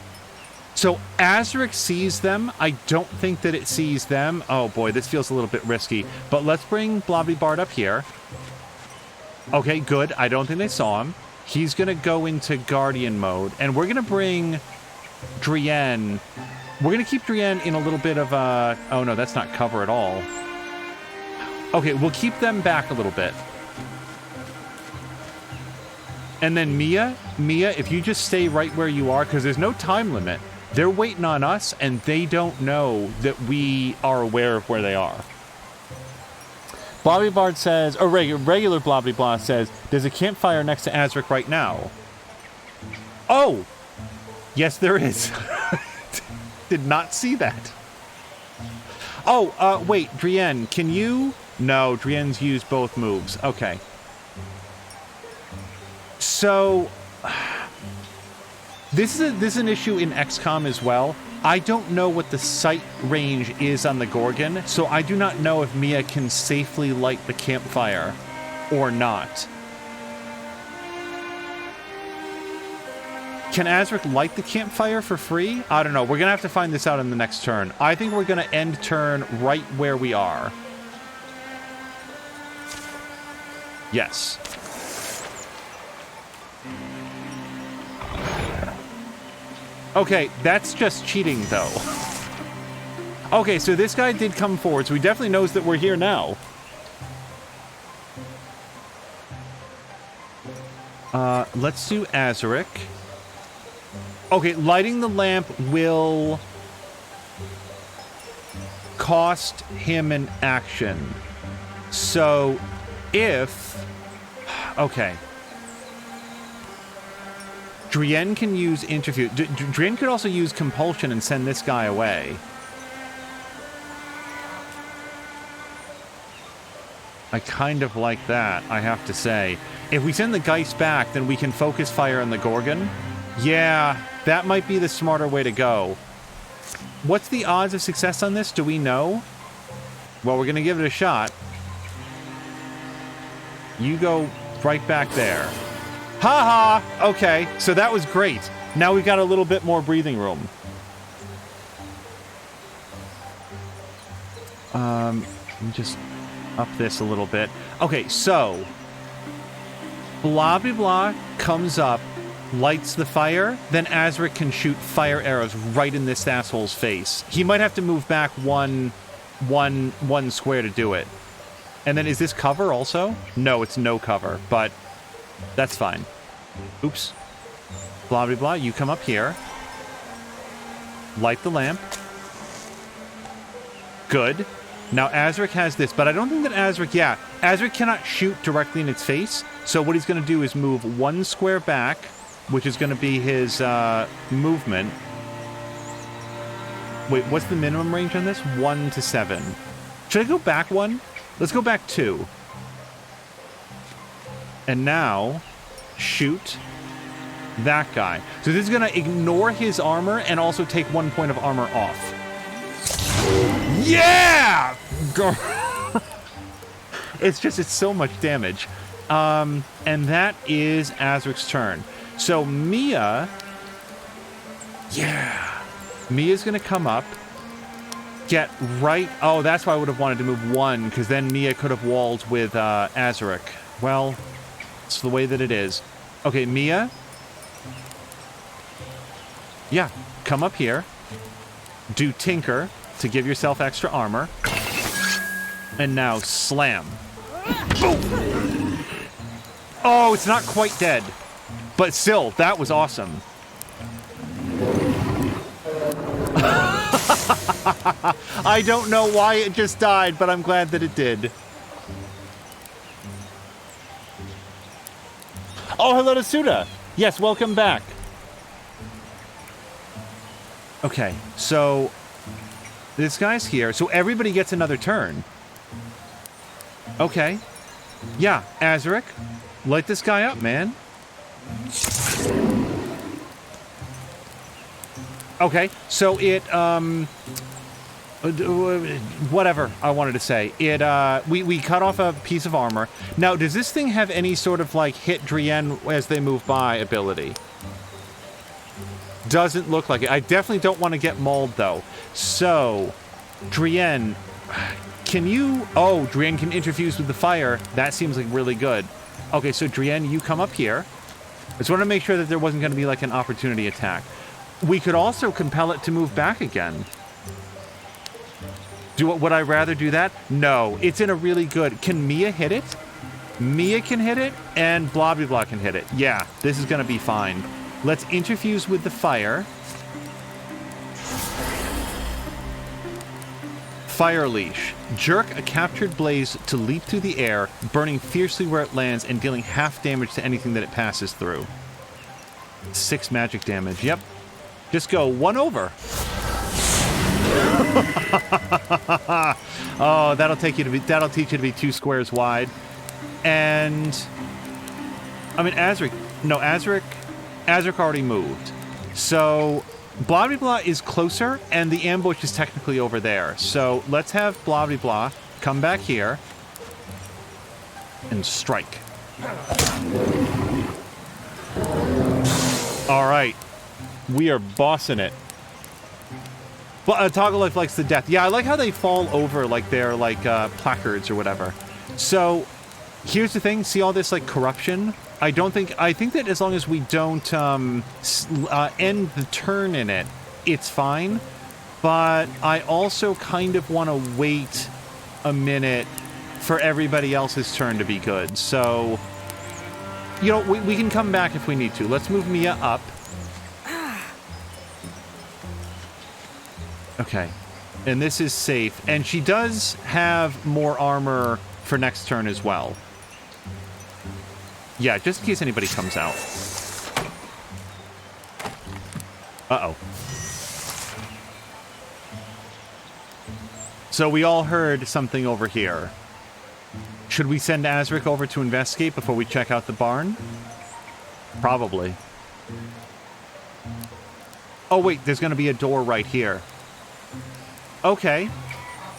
So Azarick sees them. I don't think that it sees them. Oh boy, this feels a little bit risky. But let's bring Blobbity up here. Okay, good. I don't think they saw him. He's going to go into Guardian mode. And we're going to bring Drienne. We're going to keep Drienne in a little bit of a... Oh no, that's not cover at all. Okay, we'll keep them back a little bit. And then Mia, if you just stay right where you are, because there's no time limit. They're waiting on us, and they don't know that we are aware of where they are. Blobby Bard says, or regular Blobby Blah says, there's a campfire next to Azarick right now. Oh! Yes, there is. Did not see that. Oh, wait, Drienne, can you... No, Drienne's used both moves. Okay. So, this is an issue in XCOM as well. I don't know what the sight range is on the Gorgon, so I do not know if Mia can safely light the campfire or not. Can Azarick light the campfire for free? I don't know. We're going to have to find this out in the next turn. I think we're going to end turn right where we are. Yes. Okay, that's just cheating, though. Okay, so this guy did come forward, so he definitely knows that we're here now. Let's do Azarick. Okay, lighting the lamp will cost him an action. So, if... Okay. Drienne can use interview. Drienne could also use compulsion and send this guy away. I kind of like that, I have to say. If we send the Geist back, then we can focus fire on the Gorgon. Yeah, that might be the smarter way to go. What's the odds of success on this? Do we know? Well, we're going to give it a shot. You go right back there. Ha ha! Okay, so that was great. Now we've got a little bit more breathing room. Let me just up this a little bit. Okay, so Blobby Blah comes up, lights the fire, then Azarick can shoot fire arrows right in this asshole's face. He might have to move back one square to do it. And then is this cover also? No, it's no cover, but that's fine. Oops. Blah, blah, blah. You come up here. Light the lamp. Good. Now, Azarick has this, but I don't think that Azarick... Yeah, Azarick cannot shoot directly in its face. So what he's going to do is move 1 square back, which is going to be his movement. Wait, what's the minimum range on this? 1 to 7. Should I go back 1? Let's go back 2. And now, shoot that guy. So this is going to ignore his armor and also take 1 point of armor off. Yeah! It's so much damage. And that is Azarick's turn. So Mia... Yeah. Mia's going to come up. Get right... Oh, that's why I would have wanted to move 1, because then Mia could have walled with Azarick. Well, it's the way that it is. Okay, Mia. Yeah, come up here. Do Tinker to give yourself extra armor. And now slam. Boom! Oh, it's not quite dead. But still, that was awesome. I don't know why it just died, but I'm glad that it did. Oh, hello to Suda. Yes, welcome back. Okay, so this guy's here. So everybody gets another turn. Okay. Yeah, Azarick, light this guy up, man. Okay, so it, whatever I wanted to say. It, we cut off a piece of armor. Now, does this thing have any sort of, like, hit Drienne as they move by ability? Doesn't look like it. I definitely don't want to get mauled, though. So, Drienne, can you... Oh, Drienne can interfuse with the fire. That seems like really good. Okay, so Drienne, you come up here. I just want to make sure that there wasn't going to be, like, an opportunity attack. We could also compel it to move back again. Would I rather do that? No. It's in a really good... Can Mia hit it? Mia can hit it, and Blobby Blah can hit it. Yeah, this is going to be fine. Let's interfuse with the fire. Fire Leash. Jerk a captured blaze to leap through the air, burning fiercely where it lands and dealing half damage to anything that it passes through. 6 magic damage. Yep. Just go 1 over. Oh, that'll teach you to be 2 squares wide. And I mean Azarick already moved. So Blobby Blah is closer and the ambush is technically over there. So let's have Blobby Blah come back here and strike. All right. We are bossing it. Well, Toggle Life likes the death. Yeah, I like how they fall over like they're like placards or whatever. So here's the thing. See all this like corruption? I think that as long as we don't end the turn in it, it's fine. But I also kind of want to wait a minute for everybody else's turn to be good. So, you know, we can come back if we need to. Let's move Mia up. Okay, and this is safe. And she does have more armor for next turn as well. Yeah, just in case anybody comes out. Uh-oh. So we all heard something over here. Should we send Azarick over to investigate before we check out the barn? Probably. Oh, wait, there's going to be a door right here. Okay.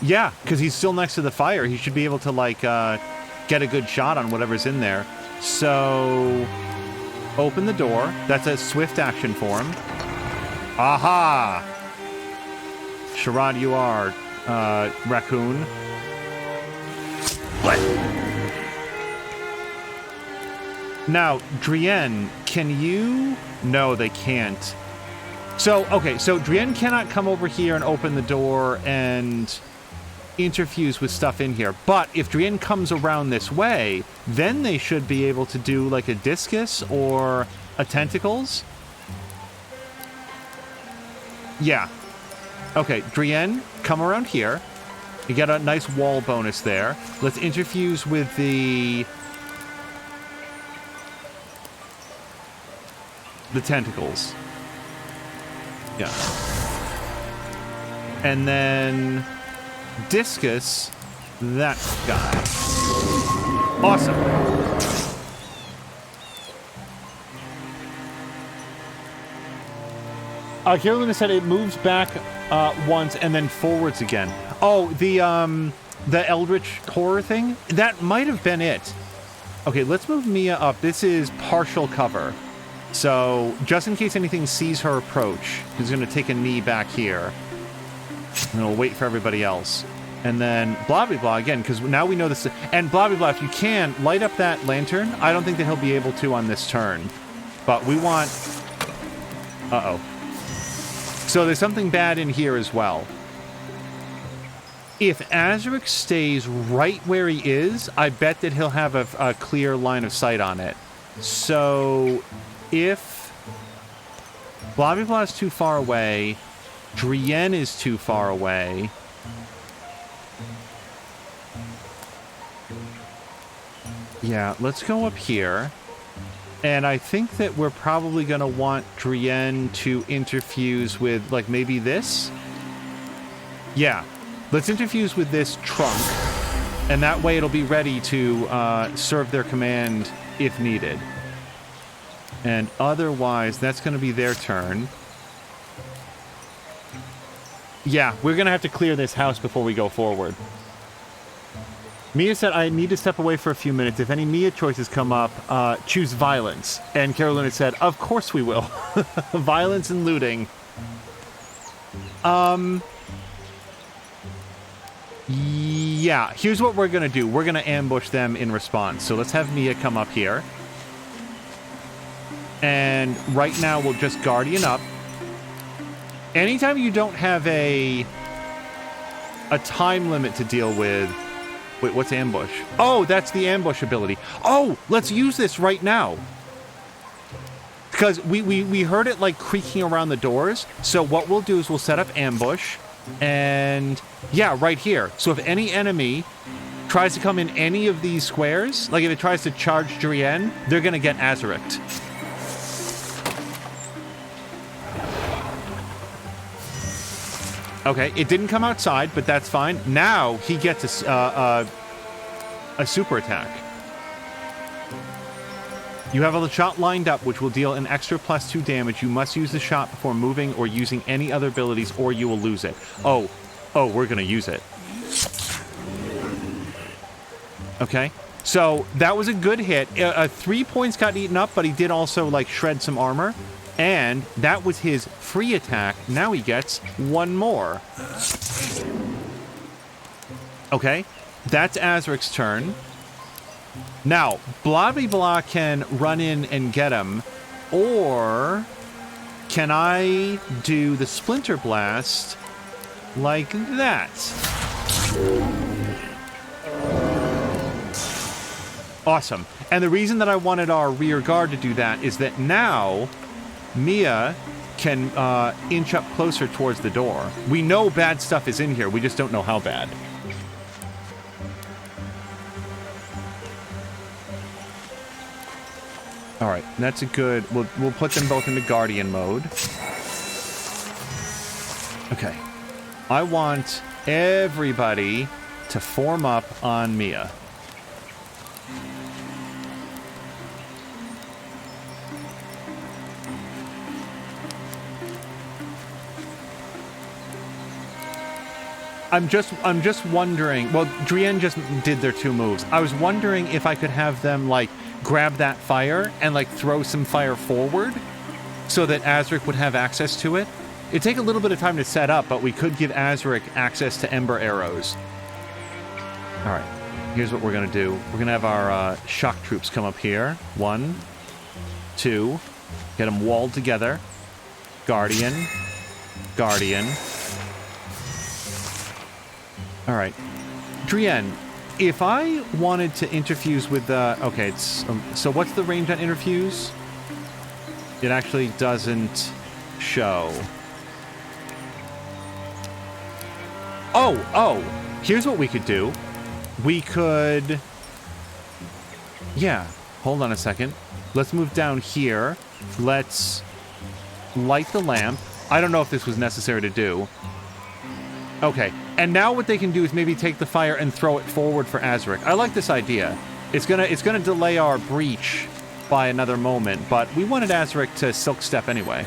Yeah, because he's still next to the fire. He should be able to, like, get a good shot on whatever's in there. So, open the door. That's a swift action for him. Aha! Sharad, you are, raccoon. What? Now, Drienne, can you... No, they can't. So, okay, so Drienne cannot come over here and open the door and interfuse with stuff in here. But if Drienne comes around this way, then they should be able to do like a discus or a tentacles. Yeah. Okay, Drienne, come around here. You get a nice wall bonus there. Let's interfuse with the tentacles. Yeah. And then discus that guy. Awesome. Carolina said it moves back once and then forwards again. Oh, the Eldritch horror thing? That might have been it. Okay, let's move Mia up. This is partial cover. So, just in case anything sees her approach, he's going to take a knee back here. And we'll wait for everybody else. And then blah, blah, blah again, because now we know this. And blah, blah, blah, if you can, light up that lantern. I don't think that he'll be able to on this turn. But we want... Uh-oh. So there's something bad in here as well. If Azarick stays right where he is, I bet that he'll have a clear line of sight on it. So if blah blah blah is too far away, Drienne is too far away. Yeah, let's go up here. And I think that we're probably going to want Drienne to interfuse with, like, maybe this? Yeah. Let's interfuse with this trunk. And that way it'll be ready to serve their command if needed. And otherwise, that's going to be their turn. Yeah, we're going to have to clear this house before we go forward. Mia said, I need to step away for a few minutes. If any Mia choices come up, choose violence. And Carolina said, of course we will. Violence and looting. Yeah, here's what we're going to do. We're going to ambush them in response. So let's have Mia come up here. And right now we'll just Guardian up. Anytime you don't have a time limit to deal with... Wait, what's ambush? Oh, that's the ambush ability. Oh, let's use this right now. Because we heard it like creaking around the doors. So what we'll do is we'll set up ambush. And yeah, right here. So if any enemy tries to come in any of these squares, like if it tries to charge Drienne, they're going to get Azaricked. Okay, it didn't come outside, but that's fine. Now he gets a super attack. You have a shot lined up, which will deal an extra +2 damage. You must use the shot before moving or using any other abilities, or you will lose it. Oh, we're going to use it. Okay, so that was a good hit. 3 points got eaten up, but he did also, like, shred some armor. And that was his free attack. Now he gets one more. Okay, that's Azarick's turn. Now, blah blah blah can run in and get him, or can I do the Splinter Blast like that? Awesome. And the reason that I wanted our rear guard to do that is that now Mia can inch up closer towards the door. We know bad stuff is in here. We just don't know how bad. All right, that's a good... We'll put them both into Guardian mode. Okay. I want everybody to form up on Mia. I'm just wondering... Well, Drienne just did their 2 moves. I was wondering if I could have them, like, grab that fire and, like, throw some fire forward so that Azarick would have access to it. It'd take a little bit of time to set up, but we could give Azarick access to Ember Arrows. All right. Here's what we're going to do. We're going to have our shock troops come up here. 1, 2. Get them walled together. Guardian. Guardian. All right. Drienne, if I wanted to interfuse with the... Okay, it's... so what's the range on interfuse? It actually doesn't show. Oh! Here's what we could do. We could... Yeah, hold on a second. Let's move down here. Let's light the lamp. I don't know if this was necessary to do. Okay, and now what they can do is maybe take the fire and throw it forward for Azarick. I like this idea. It's gonna delay our breach by another moment, but we wanted Azarick to silk step anyway.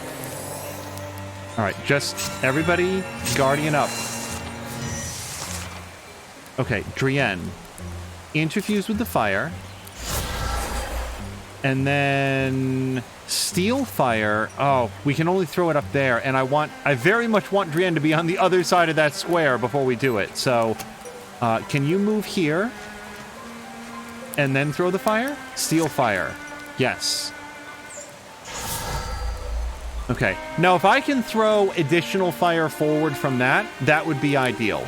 All right, just everybody guardian up. Okay, Drienne, interfuse with the fire. And then steel fire. Oh, we can only throw it up there. And I very much want Drienne to be on the other side of that square before we do it. So, can you move here? And then throw the fire? Steel fire. Yes. Okay. Now, if I can throw additional fire forward from that, that would be ideal.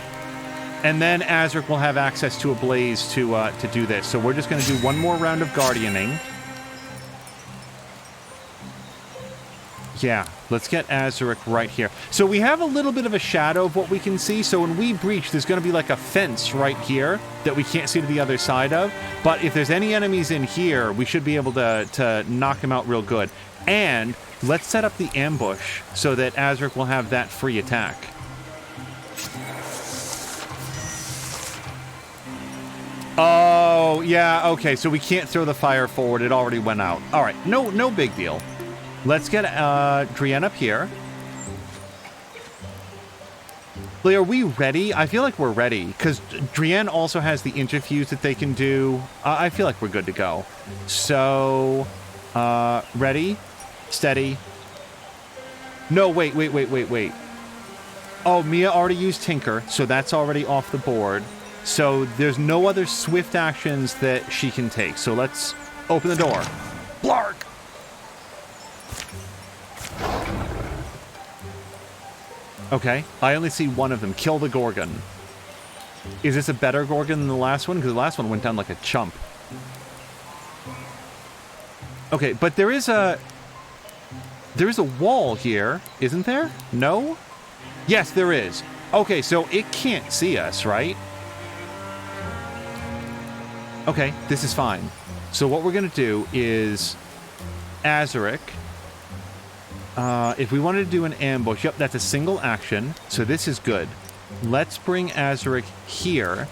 And then Azarick will have access to a blaze to do this. So we're just going to do one more round of guardianing. Yeah, let's get Azarick right here. So we have a little bit of a shadow of what we can see. So when we breach, there's going to be like a fence right here that we can't see to the other side of. But if there's any enemies in here, we should be able to knock them out real good. And let's set up the ambush so that Azarick will have that free attack. Oh, yeah, okay. So we can't throw the fire forward. It already went out. All right, no big deal. Let's get Drienne up here. Lee, are we ready? I feel like we're ready, because Drienne also has the interfuse that they can do. I feel like we're good to go. So, ready? Steady. No, wait. Oh, Mia already used Tinker, so that's already off the board. So there's no other swift actions that she can take. So let's open the door. Blark! Okay, I only see one of them. Kill the Gorgon. Is this a better Gorgon than the last one? Because the last one went down like a chump. Okay, but there is a wall here, isn't there? No? Yes, there is. Okay, so it can't see us, right? Okay, this is fine. So what we're going to do is Azarick. If we wanted to do an ambush, yep, that's a single action, so this is good. Let's bring Azarick here,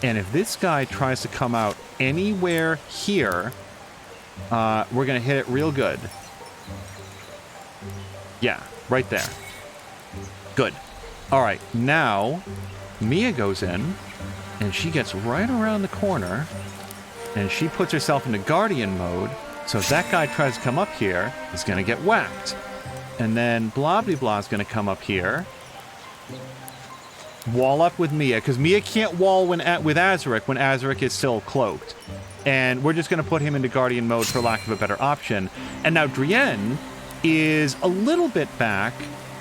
and if this guy tries to come out anywhere here, we're going to hit it real good. Yeah, right there. Good. All right, now Mia goes in, and she gets right around the corner, and she puts herself into Guardian mode. So if that guy tries to come up here, he's going to get whacked. And then Blah is going to come up here. Wall up with Mia, because Mia can't wall with Azarick when Azarick is still cloaked. And we're just going to put him into Guardian mode for lack of a better option. And now Drienne is a little bit back.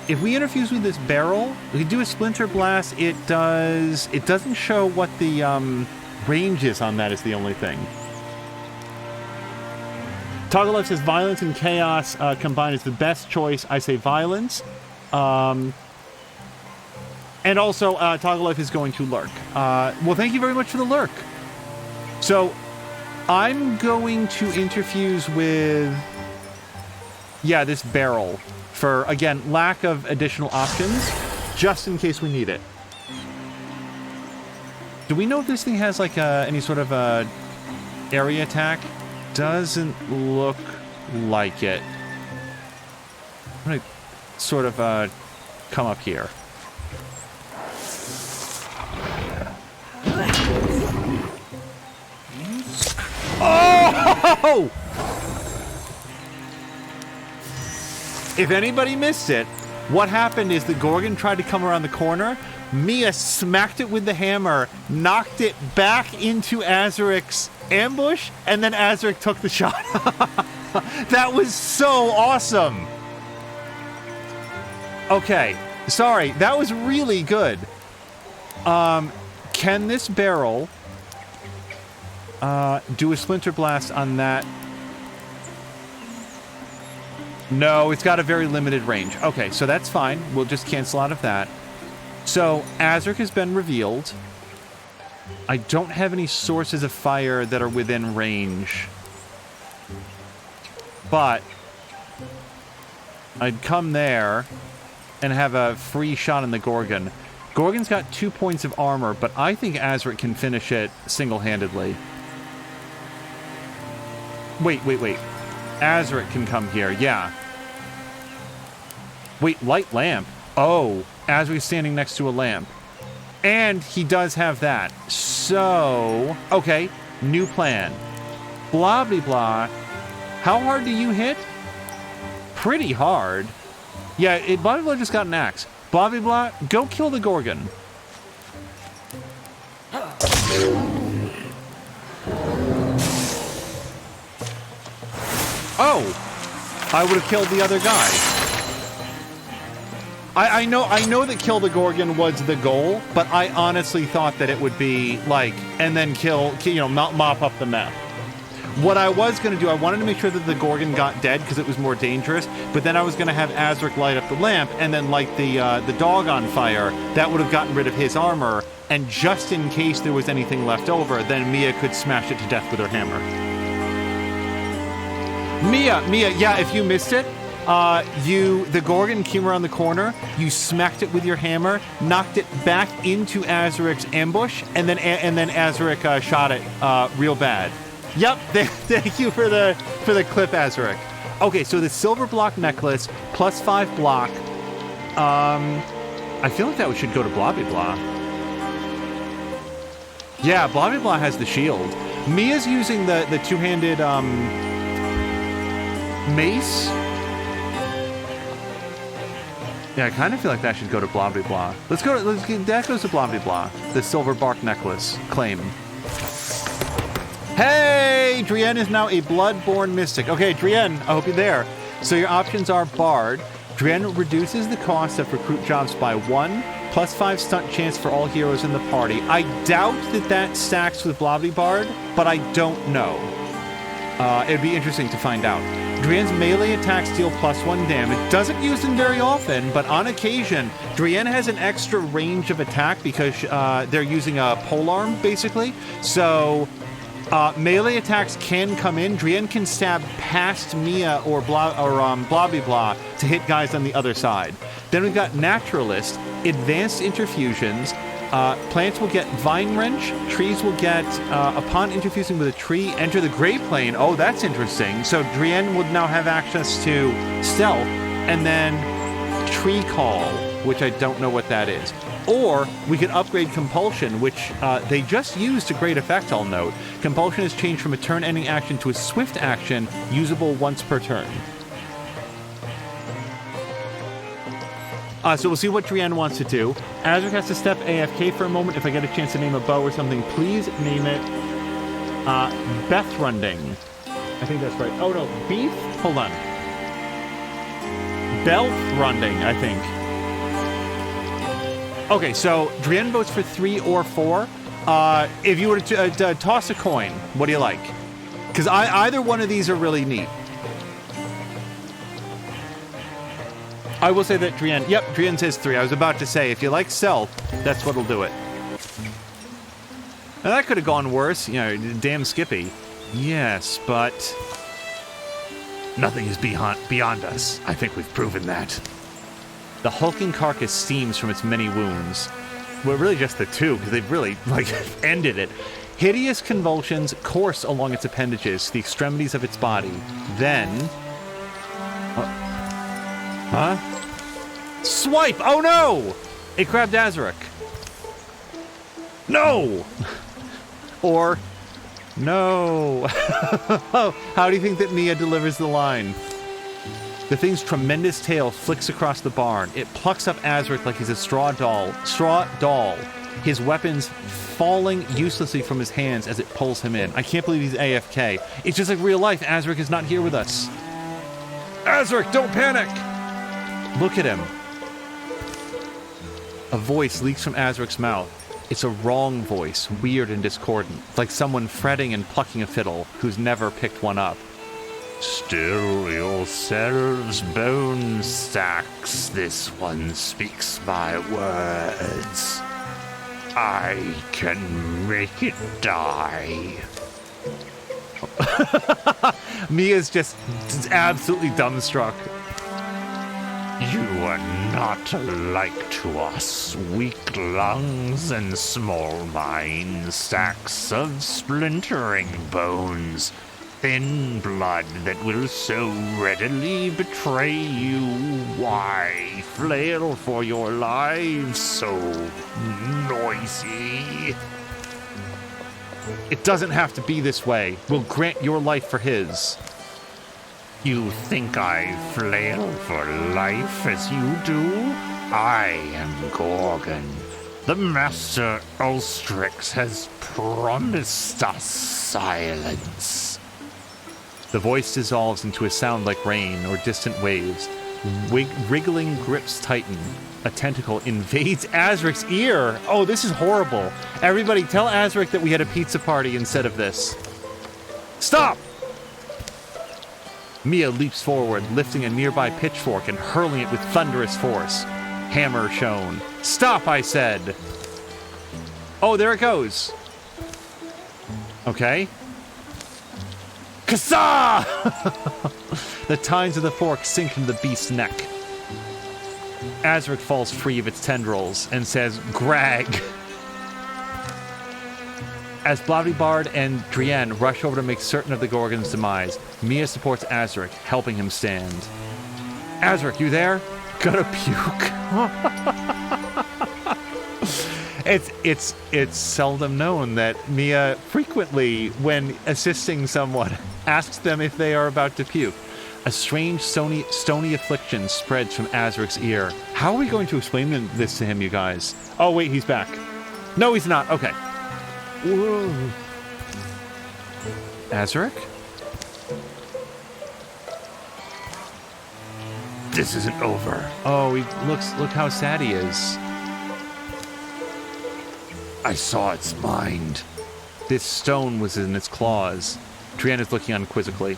If we interfuse with this barrel, we do a Splinter Blast. It doesn't show what the range is on that is the only thing. Toggleif says violence and chaos combined is the best choice. I say violence. And also, Toggleif is going to lurk. Well, thank you very much for the lurk. So, I'm going to interfuse with, yeah, this barrel for, again, lack of additional options, just in case we need it. Do we know if this thing has, like, any sort of area attack? Doesn't look like it. I'm going to sort of come up here. Oh! If anybody missed it, what happened is the Gorgon tried to come around the corner. Mia smacked it with the hammer, knocked it back into Azarick's ambush, and then Azarick took the shot. That was so awesome. Okay, sorry, that was really good. Can this barrel do a splinter blast on that? No, it's got a very limited range. Okay, so that's fine. We'll just cancel out of that. So, Azarick has been revealed. I don't have any sources of fire that are within range. But I'd come there and have a free shot on the Gorgon. Gorgon's got 2 points of armor, but I think Azarick can finish it single-handedly. Wait. Azarick can come here, yeah. Wait, light lamp. Oh, Azarick's standing next to a lamp. And he does have that. So, okay, new plan. Blah, blah, blah. How hard do you hit? Pretty hard. Yeah, blah, blah, blah just got an axe. Blah, blah, blah, go kill the Gorgon. Oh! I would have killed the other guy. I know that kill the Gorgon was the goal, but I honestly thought that it would be, like, and then mop up the map. What I was going to do, I wanted to make sure that the Gorgon got dead because it was more dangerous, but then I was going to have Azarick light up the lamp and then light the dog on fire. That would have gotten rid of his armor, and just in case there was anything left over, then Mia could smash it to death with her hammer. Mia, yeah, if you missed it, the Gorgon came around the corner, you smacked it with your hammer, knocked it back into Azarick's ambush, and then Azarick shot it real bad. Yep, thank you for the clip, Azarick. Okay, so the silver block necklace, +5 block. I feel like that should go to Blobby Blah. Yeah, Blobby Blah has the shield. Mia's using the two-handed mace. Yeah, I kind of feel like that should go to Blobby Blah. That goes to Blobby Blah. The silver bark necklace claim. Hey! Drienne is now a blood-born mystic. Okay, Drienne, I hope you're there. So your options are Bard. Drienne reduces the cost of recruit jobs by 1, +5 stunt chance for all heroes in the party. I doubt that stacks with Blobby Bard, but I don't know. It'd be interesting to find out. Drienne's melee attacks deal +1 damage. Doesn't use them very often, but on occasion, Drienne has an extra range of attack because they're using a polearm, basically. So melee attacks can come in. Drienne can stab past Mia or Blobby Blah to hit guys on the other side. Then we've got Naturalist, Advanced Interfusions. Plants will get Vine Wrench. Trees will get, upon interfusing with a tree, enter the Gray Plane. Oh, that's interesting. So Drienne would now have access to Stealth, and then Tree Call, which I don't know what that is. Or we could upgrade Compulsion, which they just used to great effect, I'll note. Compulsion is changed from a turn-ending action to a swift action, usable once per turn. So we'll see what Drienne wants to do. Azarick has to step AFK for a moment. If I get a chance to name a bow or something, please name it Bethrunding. I think that's right. Oh, no. Beef? Hold on. Belthrunding, I think. Okay, so Drienne votes for 3 or 4. If you were to toss a coin, what do you like? Because either one of these are really neat. I will say that Drienne... Yep, Drienne says 3. I was about to say, if you like Stealth, that's what'll do it. Now, that could have gone worse. Damn Skippy. Yes, but... Nothing is beyond us. I think we've proven that. The hulking carcass steams from its many wounds. Well, really just the 2, because they've really, ended it. Hideous convulsions course along its appendages, the extremities of its body. Then... Huh? Swipe! Oh no! It grabbed Azarick. No! Or, no. How do you think that Mia delivers the line? The thing's tremendous tail flicks across the barn. It plucks up Azarick like he's a straw doll. His weapons falling uselessly from his hands as it pulls him in. I can't believe he's AFK. It's just like real life. Azarick is not here with us. Azarick, don't panic! Look at him. A voice leaks from Azarick's mouth. It's a wrong voice, weird and discordant, like someone fretting and plucking a fiddle who's never picked one up. Still yourselves, bone sacks. This one speaks my words. I can make it die. Mia's just absolutely dumbstruck. You are not alike to us, weak lungs and small minds, sacks of splintering bones, thin blood that will so readily betray you. Why flail for your lives so noisy? It doesn't have to be this way. We'll grant your life for his. You think I flail for life as you do? I am Gorgon. The Master Ulstrix has promised us silence. The voice dissolves into a sound like rain or distant waves. Wriggling grips tighten. A tentacle invades Azarick's ear. Oh, this is horrible. Everybody tell Azarick that we had a pizza party instead of this. Stop! Mia leaps forward, lifting a nearby pitchfork and hurling it with thunderous force. Hammer shown. Stop, I said! Oh, there it goes. Okay. Kassa! The tines of the fork sink into the beast's neck. Azarick falls free of its tendrils and says, Grag! As Blavibard and Drienne rush over to make certain of the Gorgon's demise, Mia supports Azarick, helping him stand. Azarick, you there? Gotta puke. It's seldom known that Mia frequently, when assisting someone, asks them if they are about to puke. A strange stony affliction spreads from Azarick's ear. How are we going to explain this to him, you guys? Oh, wait, he's back. No, he's not. Okay. Whoa. Azarick? This isn't over. Oh, look how sad he is. I saw its mind. This stone was in its claws. Drienne is looking unquizzically.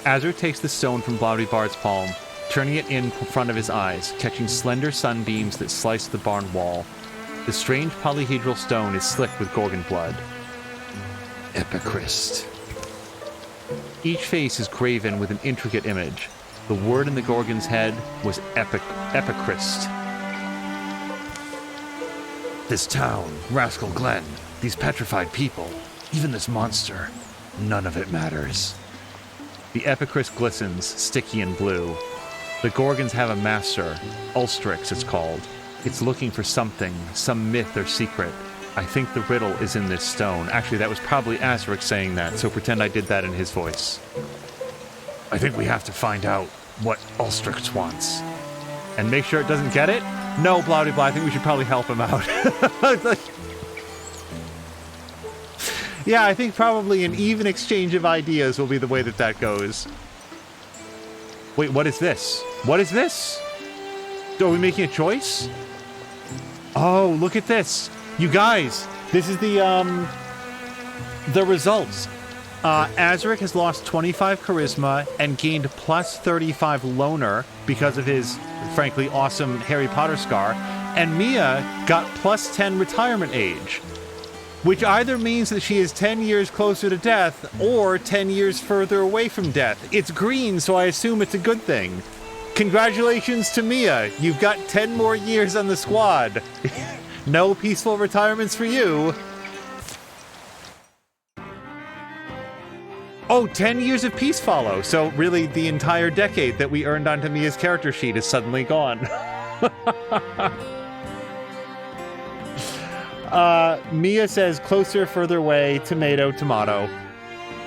Azarick takes the stone from Blavibard's palm, turning it in front of his eyes, catching slender sunbeams that slice the barn wall. The strange polyhedral stone is slick with Gorgon blood. Epichrist. Each face is graven with an intricate image. The word in the Gorgon's head was Epichrist. This town, Rascal Glen, these petrified people, even this monster, none of it matters. The Epichrist glistens, sticky and blue. The Gorgons have a master, Ulstrix it's called. It's looking for something, some myth or secret. I think the riddle is in this stone. Actually, that was probably Azarick saying that, so pretend I did that in his voice. I think we have to find out what Ulstrix wants. And make sure it doesn't get it? No, blah, blah, blah. I think we should probably help him out. Yeah, I think probably an even exchange of ideas will be the way that goes. Wait, what is this? What is this? Are we making a choice? Oh, look at this. You guys, this is the results. Azarick has lost 25 charisma and gained plus 35 loner because of his, frankly, awesome Harry Potter scar. And Mia got plus 10 retirement age, which either means that she is 10 years closer to death or 10 years further away from death. It's green, so I assume it's a good thing. Congratulations to Mia. You've got 10 more years on the squad. No peaceful retirements for you. Oh, 10 years of peace follow. So really the entire decade that we earned onto Mia's character sheet is suddenly gone. Mia says closer, further away, tomato, tomato.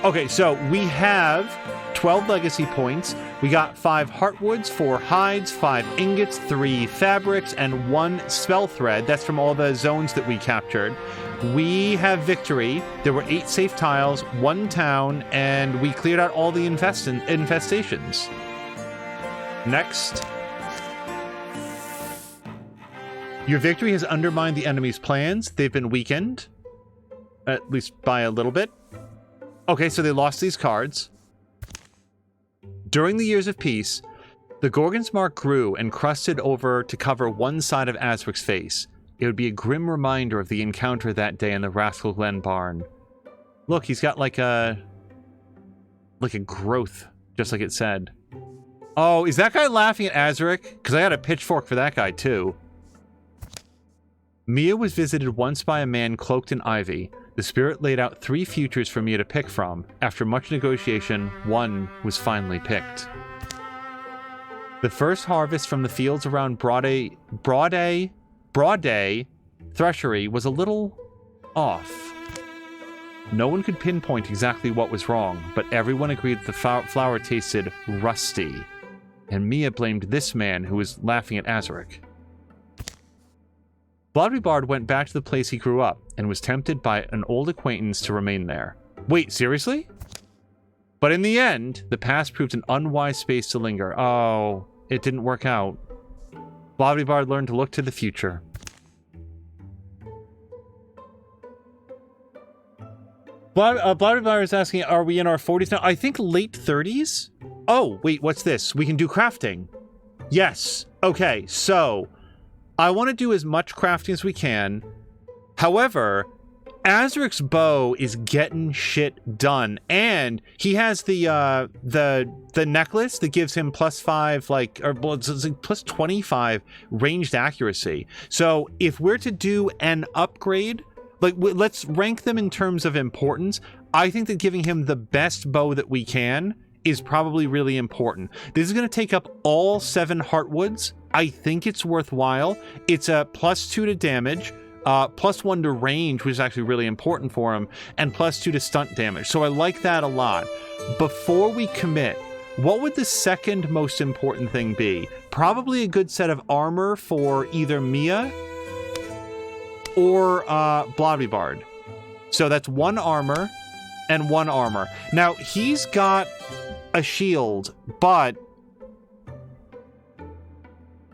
Okay, so we have 12 legacy points. We got 5 heartwoods, 4 hides, 5 ingots, 3 fabrics, and 1 spell thread. That's from all the zones that we captured. We have victory. There were 8 safe tiles, 1 town, and we cleared out all the infestations. Next. Your victory has undermined the enemy's plans. They've been weakened. At least by a little bit. Okay, so they lost these cards. During the years of peace, the Gorgon's mark grew and crusted over to cover one side of Azarick's face. It would be a grim reminder of the encounter that day in the Rascal Glen barn. Look, he's got like a growth, just like it said. Oh, is that guy laughing at Azarick? Because I had a pitchfork for that guy too. Mia was visited once by a man cloaked in ivy. The spirit laid out 3 futures for Mia to pick from. After much negotiation, one was finally picked. The first harvest from the fields around Broaday Threshery was a little off. No one could pinpoint exactly what was wrong, but everyone agreed that the flour tasted rusty. And Mia blamed this man who was laughing at Azarick. Blodby went back to the place he grew up and was tempted by an old acquaintance to remain there. Wait, seriously? But in the end, the past proved an unwise space to linger. Oh, it didn't work out. Blodby learned to look to the future. Blodby is asking, are we in our 40s now? I think late 30s? Oh, wait, what's this? We can do crafting. Yes. Okay, so I want to do as much crafting as we can. However, Azarick's bow is getting shit done, and he has the necklace that gives him +5, like, or it's like +25 ranged accuracy. So if we're to do an upgrade, like, let's rank them in terms of importance. I think that giving him the best bow that we can is probably really important. This is going to take up all 7 heartwoods. I think it's worthwhile. It's a +2 to damage, +1 to range, which is actually really important for him, and +2 to stunt damage. So I like that a lot. Before we commit, what would the second most important thing be? Probably a good set of armor for either Mia or Blodby. So that's 1 armor and 1 armor. Now, he's got a shield, but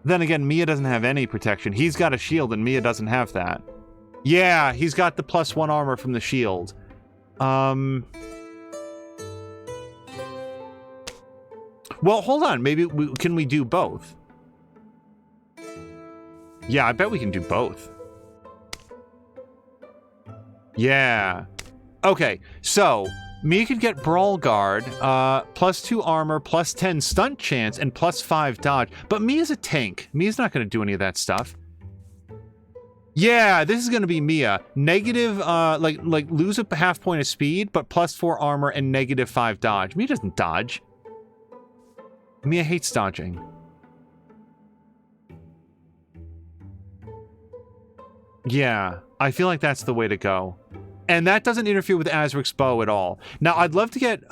then again, Mia doesn't have any protection. He's got a shield and Mia doesn't have that. Yeah, he's got the +1 armor from the shield. Well, hold on. Maybe can we do both? Yeah, I bet we can do both. Yeah. Okay, so Mia could get Brawl Guard, +2 armor, +10 stunt chance, and +5 dodge. But Mia's a tank. Mia's not going to do any of that stuff. Yeah, this is going to be Mia. Negative, like lose a half point of speed, but +4 armor and -5 dodge. Mia doesn't dodge. Mia hates dodging. Yeah, I feel like that's the way to go. And that doesn't interfere with Azarick's bow at all. Now, I'd love to get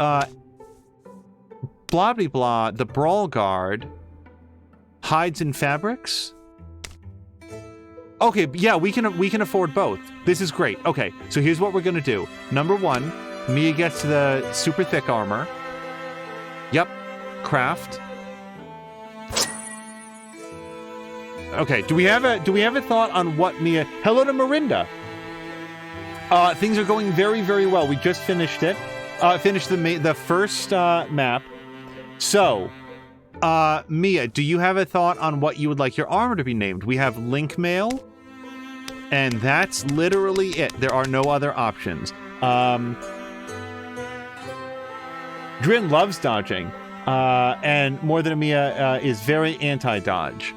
Blodby, the Brawl Guard, hides and fabrics. Okay, yeah, we can afford both. This is great. Okay, so here's what we're gonna do. Number 1, Mia gets the super thick armor. Yep, craft. Okay, do we have a thought on what Mia? Hello to Marinda. Things are going very, very well. We just finished it. Finished the first map. So, Mia, do you have a thought on what you would like your armor to be named? We have Link Mail, and that's literally it. There are no other options. Drin loves dodging, and more than Mia is very anti-dodge.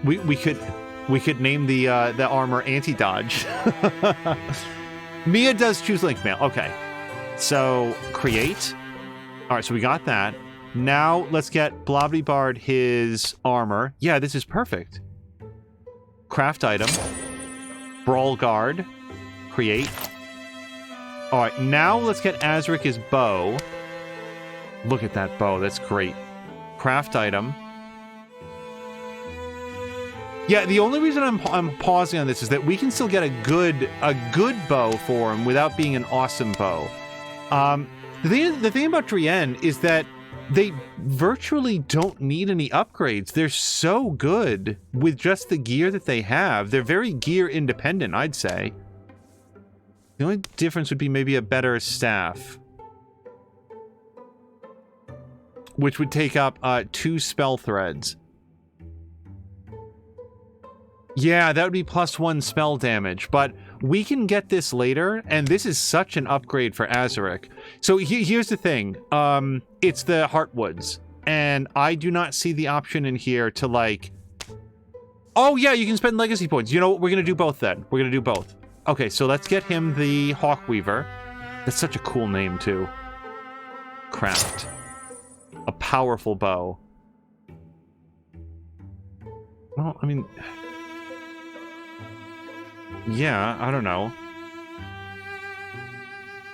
We could name the armor anti-dodge. Mia does choose Link Mail. Okay. So, create. All right, so we got that. Now, let's get Blodby his armor. Yeah, this is perfect. Craft item. Brawl Guard. Create. All right, now let's get Azarick his bow. Look at that bow. That's great. Craft item. Yeah, the only reason I'm pausing on this is that we can still get a good bow for him without being an awesome bow. The thing about Drienne is that they virtually don't need any upgrades. They're so good with just the gear that they have. They're very gear independent, I'd say. The only difference would be maybe a better staff, which would take up 2 spell threads. Yeah, that would be +1 spell damage, but we can get this later, and this is such an upgrade for Azarick. So here's the thing. It's the Heartwoods, and I do not see the option in here to, like... Oh, yeah, you can spend legacy points. You know what? We're going to do both then. We're going to do both. Okay, so let's get him the Hawkweaver. That's such a cool name, too. Craft. A powerful bow. Well, I mean... Yeah, I don't know.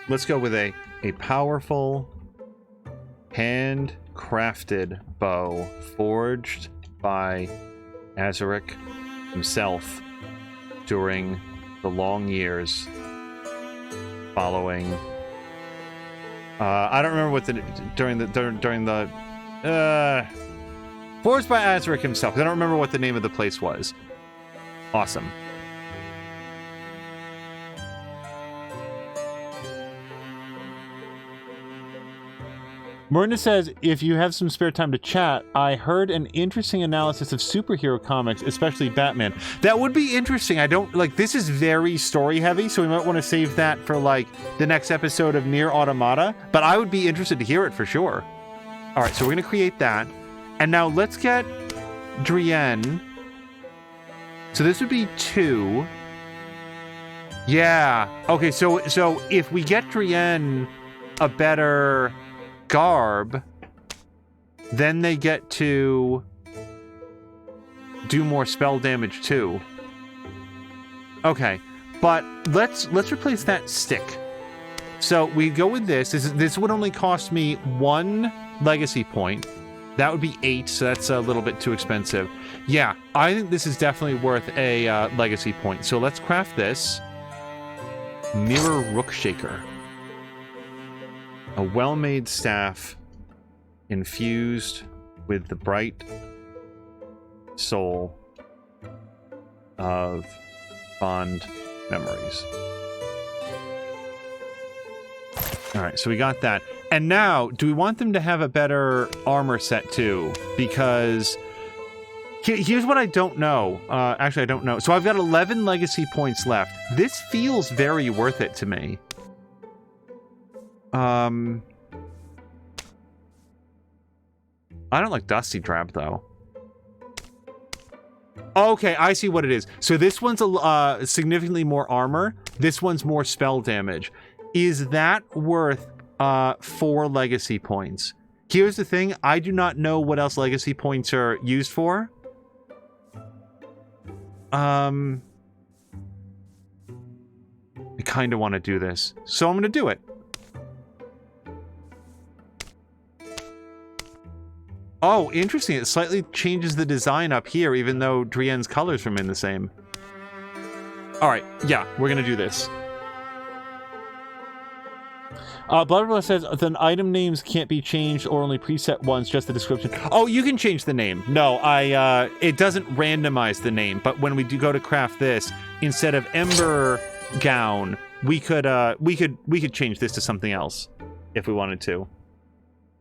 Let's go with a powerful, handcrafted bow forged by Azarick himself during the long years following. I don't remember what the during the forged by Azarick himself. I don't remember what the name of the place was. Awesome. Marina says, if you have some spare time to chat, I heard an interesting analysis of superhero comics, especially Batman. That would be interesting. I don't, like, this is very story heavy, so we might want to save that for, like, the next episode of Nier Automata, but I would be interested to hear it for sure. All right, so we're going to create that. And now let's get Drienne. So this would be 2. Yeah. Okay, so if we get Drienne a better... garb, then they get to do more spell damage too. Okay, but let's replace that stick. So we go with this. This would only cost me 1 legacy point. That would be 8, so that's a little bit too expensive. Yeah, I think this is definitely worth a legacy point. So let's craft this. Mirror Rookshaker. A well-made staff infused with the bright soul of fond memories. All right, so we got that. And now, do we want them to have a better armor set too? Because here's what I don't know. Actually, I don't know. So I've got 11 legacy points left. This feels very worth it to me. I don't like Dusty Drab, though. Okay, I see what it is. So this one's significantly more armor. This one's more spell damage. Is that worth 4 legacy points? Here's the thing. I do not know what else legacy points are used for. I kind of want to do this. So I'm going to do it. Oh, interesting. It slightly changes the design up here, even though Drienne's colors remain the same. Alright, yeah, we're gonna do this. Bloodblood says, then item names can't be changed or only preset ones, just the description. Oh, you can change the name. No, it doesn't randomize the name, but when we do go to craft this, instead of Ember Gown, we could change this to something else, if we wanted to.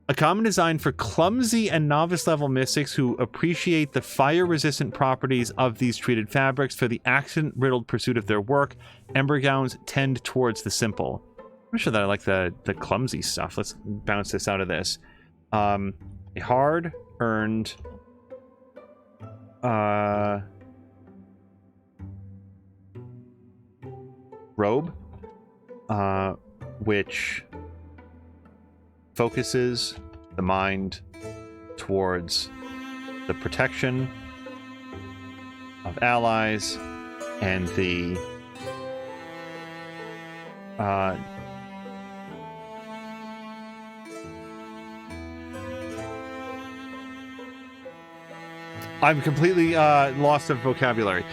A common design for clumsy and novice-level mystics who appreciate the fire-resistant properties of these treated fabrics for the accident-riddled pursuit of their work. Ember gowns tend towards the simple. I'm sure that I like the clumsy stuff. Let's bounce this out of this. A hard-earned... robe, which focuses the mind towards the protection of allies and the I'm completely lost of vocabulary.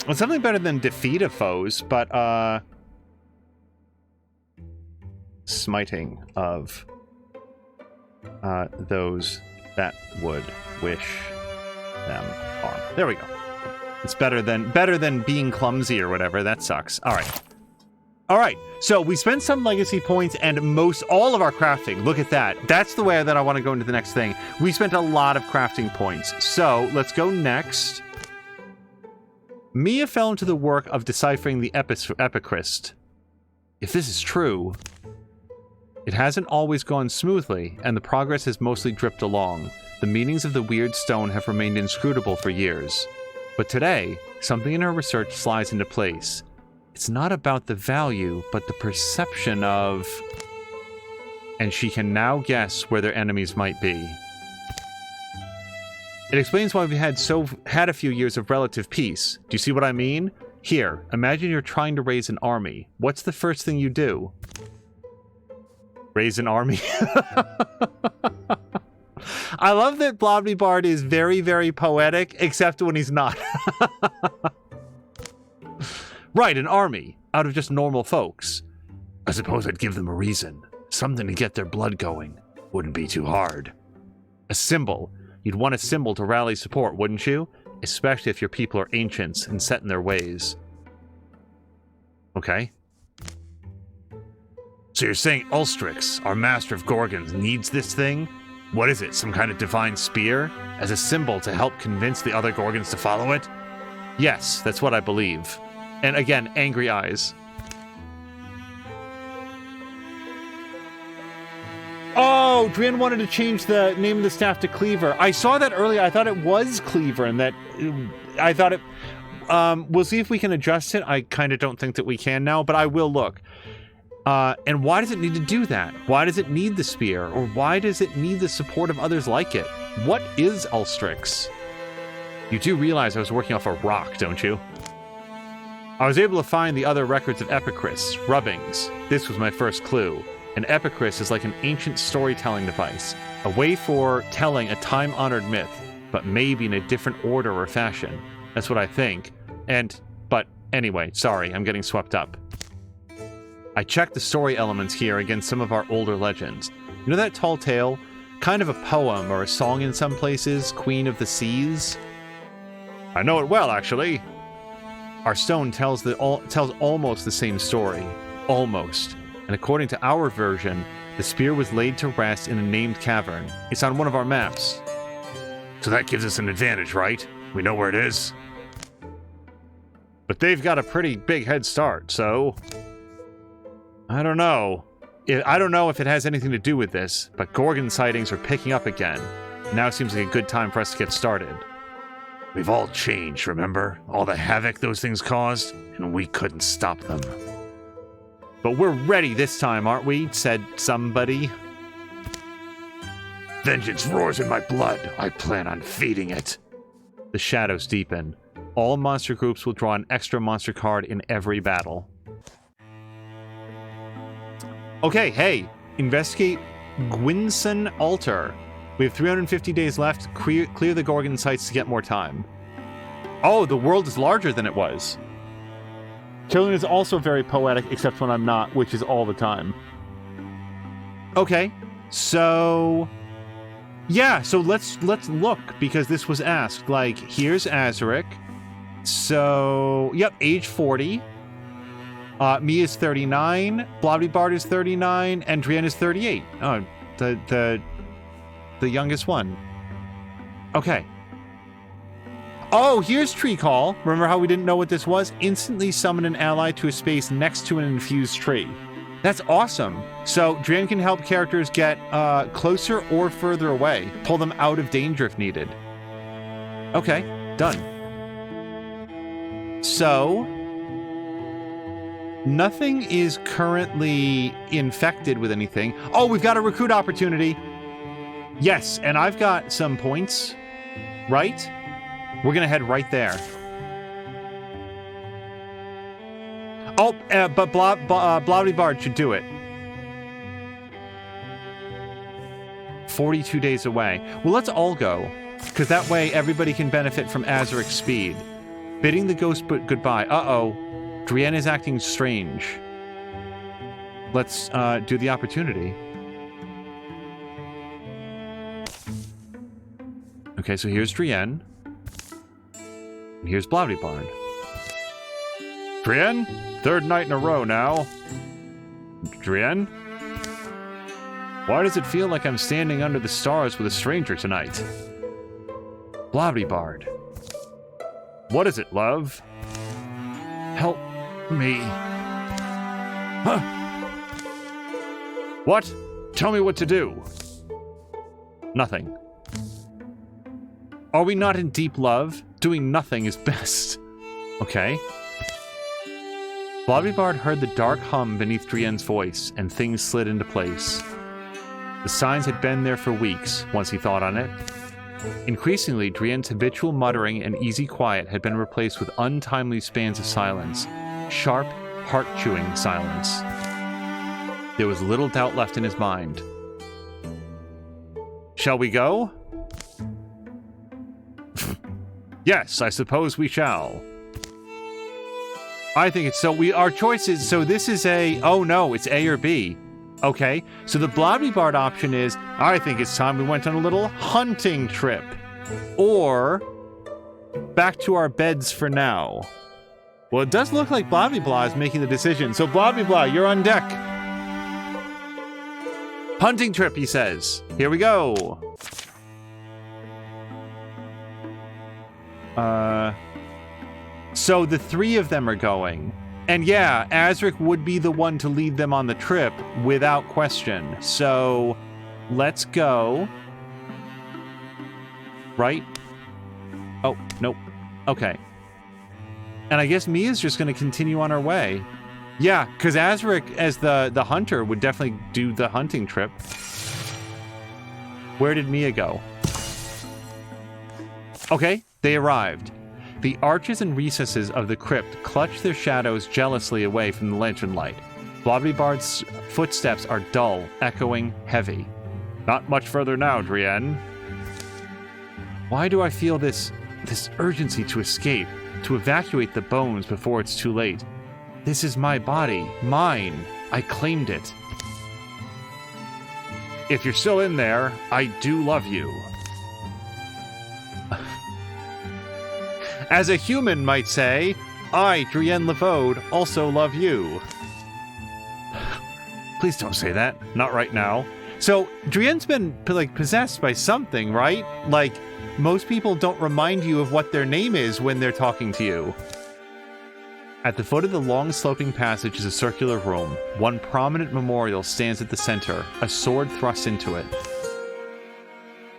It's something better than defeat of foes, but smiting of those that would wish them harm. There we go. It's better than being clumsy or whatever. That sucks. All right. All right. So we spent some legacy points and most all of our crafting. Look at that. That's the way that I want to go into the next thing. We spent a lot of crafting points. So let's go next. Mia fell into the work of deciphering the epicryst. If this is true, it hasn't always gone smoothly, and the progress has mostly dripped along. The meanings of the weird stone have remained inscrutable for years. But today, something in her research slides into place. It's not about the value, but the perception of... And she can now guess where their enemies might be. It explains why we've had a few years of relative peace. Do you see what I mean? Here, imagine you're trying to raise an army. What's the first thing you do? Raise an army? I love that Blobby Bard is very, very poetic, except when he's not. Right, an army, out of just normal folks. I suppose I'd give them a reason. Something to get their blood going. Wouldn't be too hard. A symbol. You'd want a symbol to rally support, wouldn't you? Especially if your people are ancients and set in their ways. Okay. So you're saying Ulstrix, our master of Gorgons, needs this thing? What is it, some kind of divine spear? As a symbol to help convince the other Gorgons to follow it? Yes, that's what I believe. And again, angry eyes. Oh, Drian wanted to change the name of the staff to Cleaver. I saw that earlier. I thought it was Cleaver, and that... I thought it... we'll see if we can adjust it. I kind of don't think that we can now, but I will look. And why does it need to do that? Why does it need the spear? Or why does it need the support of others like it? What is Ulstrix? You do realize I was working off a rock, don't you? I was able to find the other records of epicrysts, rubbings. This was my first clue. An epicryst is like an ancient storytelling device, a way for telling a time-honored myth, but maybe in a different order or fashion. That's what I think. But anyway, sorry, I'm getting swept up. I checked the story elements here against some of our older legends. You know that tall tale? Kind of a poem or a song in some places, Queen of the Seas? I know it well, actually. Our stone tells almost the same story. Almost. And according to our version, the spear was laid to rest in a named cavern. It's on one of our maps. So that gives us an advantage, right? We know where it is. But they've got a pretty big head start, so... I don't know. I don't know if it has anything to do with this, but Gorgon sightings are picking up again. Now seems like a good time for us to get started. We've all changed, remember? All the havoc those things caused, and we couldn't stop them. But we're ready this time, aren't we? Said somebody. Vengeance roars in my blood. I plan on feeding it. The shadows deepen. All monster groups will draw an extra monster card in every battle. Okay, hey. Investigate Gwynson Altar. We have 350 days left. Clear the Gorgon sites to get more time. Oh, the world is larger than it was. Killing is also very poetic, except when I'm not, which is all the time. Okay, so... Yeah, so let's look, because this was asked. Like, here's Azarick. So, yep, age 40. Mia's 39. Blobby Bard is 39. And Drian is 38. Oh, the youngest one. Okay. Oh, here's Tree Call. Remember how we didn't know what this was? Instantly summon an ally to a space next to an infused tree. That's awesome. So Drian can help characters get closer or further away. Pull them out of danger if needed. Okay, done. So, nothing is currently infected with anything. Oh, we've got a recruit opportunity. Yes, and I've got some points, right? We're going to head right there. Oh, but Blobby Bard should do it. 42 days away. Well, let's all go, because that way everybody can benefit from Azarick's speed. Bidding the ghost goodbye. Uh-oh. Drian is acting strange. Let's do the opportunity. Okay, so here's Drienne. And here's Blarney. Drienne? Third night in a row now. Drienne? Why does it feel like I'm standing under the stars with a stranger tonight? Blarney. What is it, love? Help me. Huh? What? Tell me what to do. Nothing. Are we not in deep love? Doing nothing is best. Okay. Blarney heard the dark hum beneath Drienne's voice, and things slid into place. The signs had been there for weeks, once he thought on it. Increasingly, Drienne's habitual muttering and easy quiet had been replaced with untimely spans of silence. Sharp, heart-chewing silence. There was little doubt left in his mind. Shall we go? Yes, I suppose we shall. I think it's so. Our choices. So this is a. Oh no, it's A or B. Okay. So the Blarney option is. I think it's time we went on a little hunting trip, or back to our beds for now. Well, it does look like Blarney is making the decision. So Blarney, you're on deck. Hunting trip, he says. Here we go. So the three of them are going. And yeah, Azarick would be the one to lead them on the trip without question. So let's go. Right? Oh, nope. Okay. And I guess Mia's just going to continue on her way. Yeah, because Azarick, as the hunter, would definitely do the hunting trip. Where did Mia go? Okay, they arrived. The arches and recesses of the crypt clutch their shadows jealously away from the lantern light. Blarney footsteps are dull, echoing, heavy. Not much further now, Drienne. Why do I feel this urgency to escape, to evacuate the bones before it's too late? This is my body, mine. I claimed it. If you're still in there, I do love you. As a human might say, I, Drienne Levode, also love you. Please don't say that. Not right now. So, Drienne's been, possessed by something, right? Like, most people don't remind you of what their name is when they're talking to you. At the foot of the long sloping passage is a circular room. One prominent memorial stands at the center, a sword thrust into it.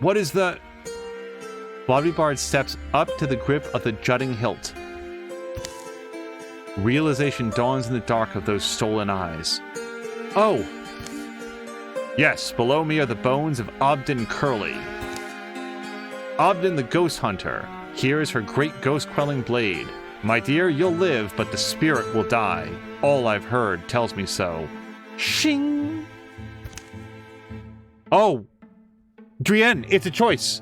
What is the... Blarney steps up to the grip of the jutting hilt. Realization dawns in the dark of those stolen eyes. Oh! Yes, below me are the bones of Obden Curly. Obden the ghost hunter. Here is her great ghost-quelling blade. My dear, you'll live, but the spirit will die. All I've heard tells me so. Shing! Oh! Drienne, it's a choice.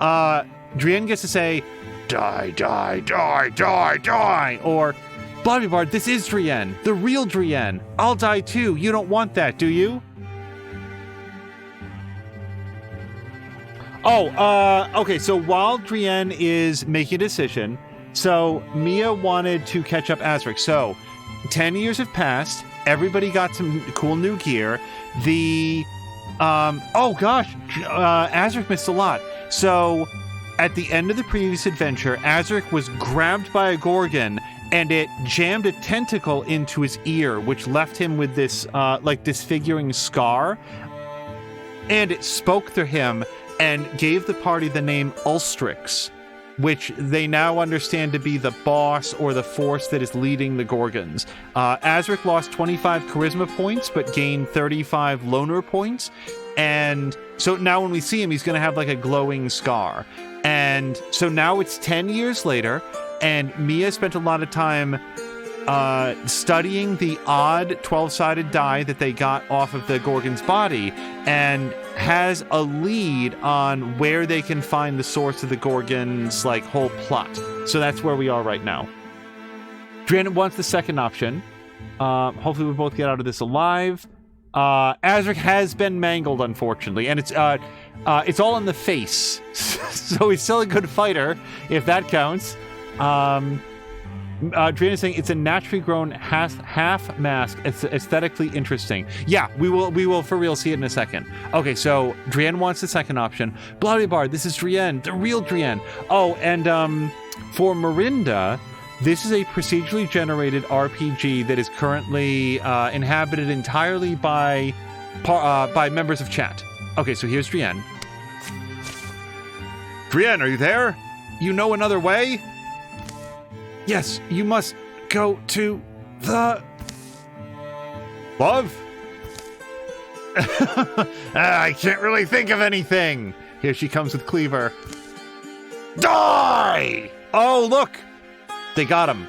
Drienne gets to say, die, die, die, die, die, or, Blarney, this is Drienne, the real Drienne. I'll die too. You don't want that, do you? Oh, okay, so while Drienne is making a decision, so Mia wanted to catch up Azarick. So, 10 years have passed. Everybody got some cool new gear. Azarick missed a lot. So, at the end of the previous adventure, Azarick was grabbed by a Gorgon, and it jammed a tentacle into his ear, which left him with this, disfiguring scar. And it spoke to him and gave the party the name Ulstrix, which they now understand to be the boss or the force that is leading the Gorgons. Azarick lost 25 charisma points, but gained 35 loner points. And so now when we see him, he's going to have like a glowing scar. And so now it's 10 years later, and Mia spent a lot of time studying the odd 12-sided die that they got off of the Gorgon's body, and has a lead on where they can find the source of the Gorgon's whole plot. So that's where we are right now. Drienne wants the second option. Hopefully we both get out of this alive. Azarick has been mangled, unfortunately, and it's all in the face. So he's still a good fighter, if that counts. Drian is saying it's a naturally grown half mask. It's aesthetically interesting. Yeah, we will for real see it in a second. Okay, so Drian wants the second option. Blardy this is Drian, the real Drian. Oh, and for Marinda, this is a procedurally generated RPG that is currently inhabited entirely by members of chat. Okay, so here's Drian. Drian, are you there? You know another way? Yes, you must go to the... Love? I can't really think of anything. Here she comes with Cleaver. Die! Oh, look! They got him.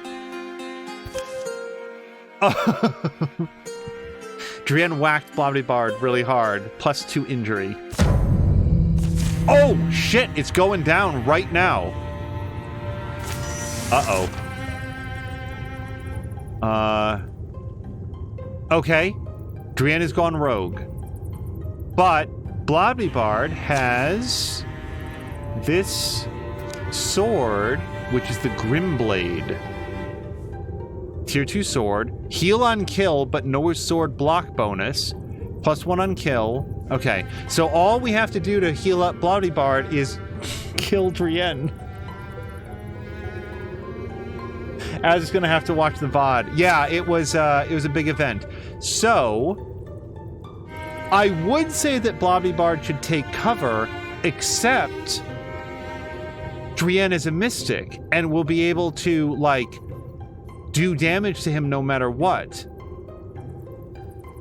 Drian whacked Blardy really hard, +2 injury. Oh, shit, it's going down right now. Uh-oh. Okay. Drian has gone rogue. But Blardy has this sword, which is the Grimblade. Tier 2 sword. Heal on kill, but no sword block bonus. +1 on kill. Okay, so all we have to do to heal up Blardy is kill Drian. I was gonna have to watch the VOD. Yeah, it was a big event. So I would say that Blardy should take cover, except Drian is a mystic and will be able to like do damage to him no matter what.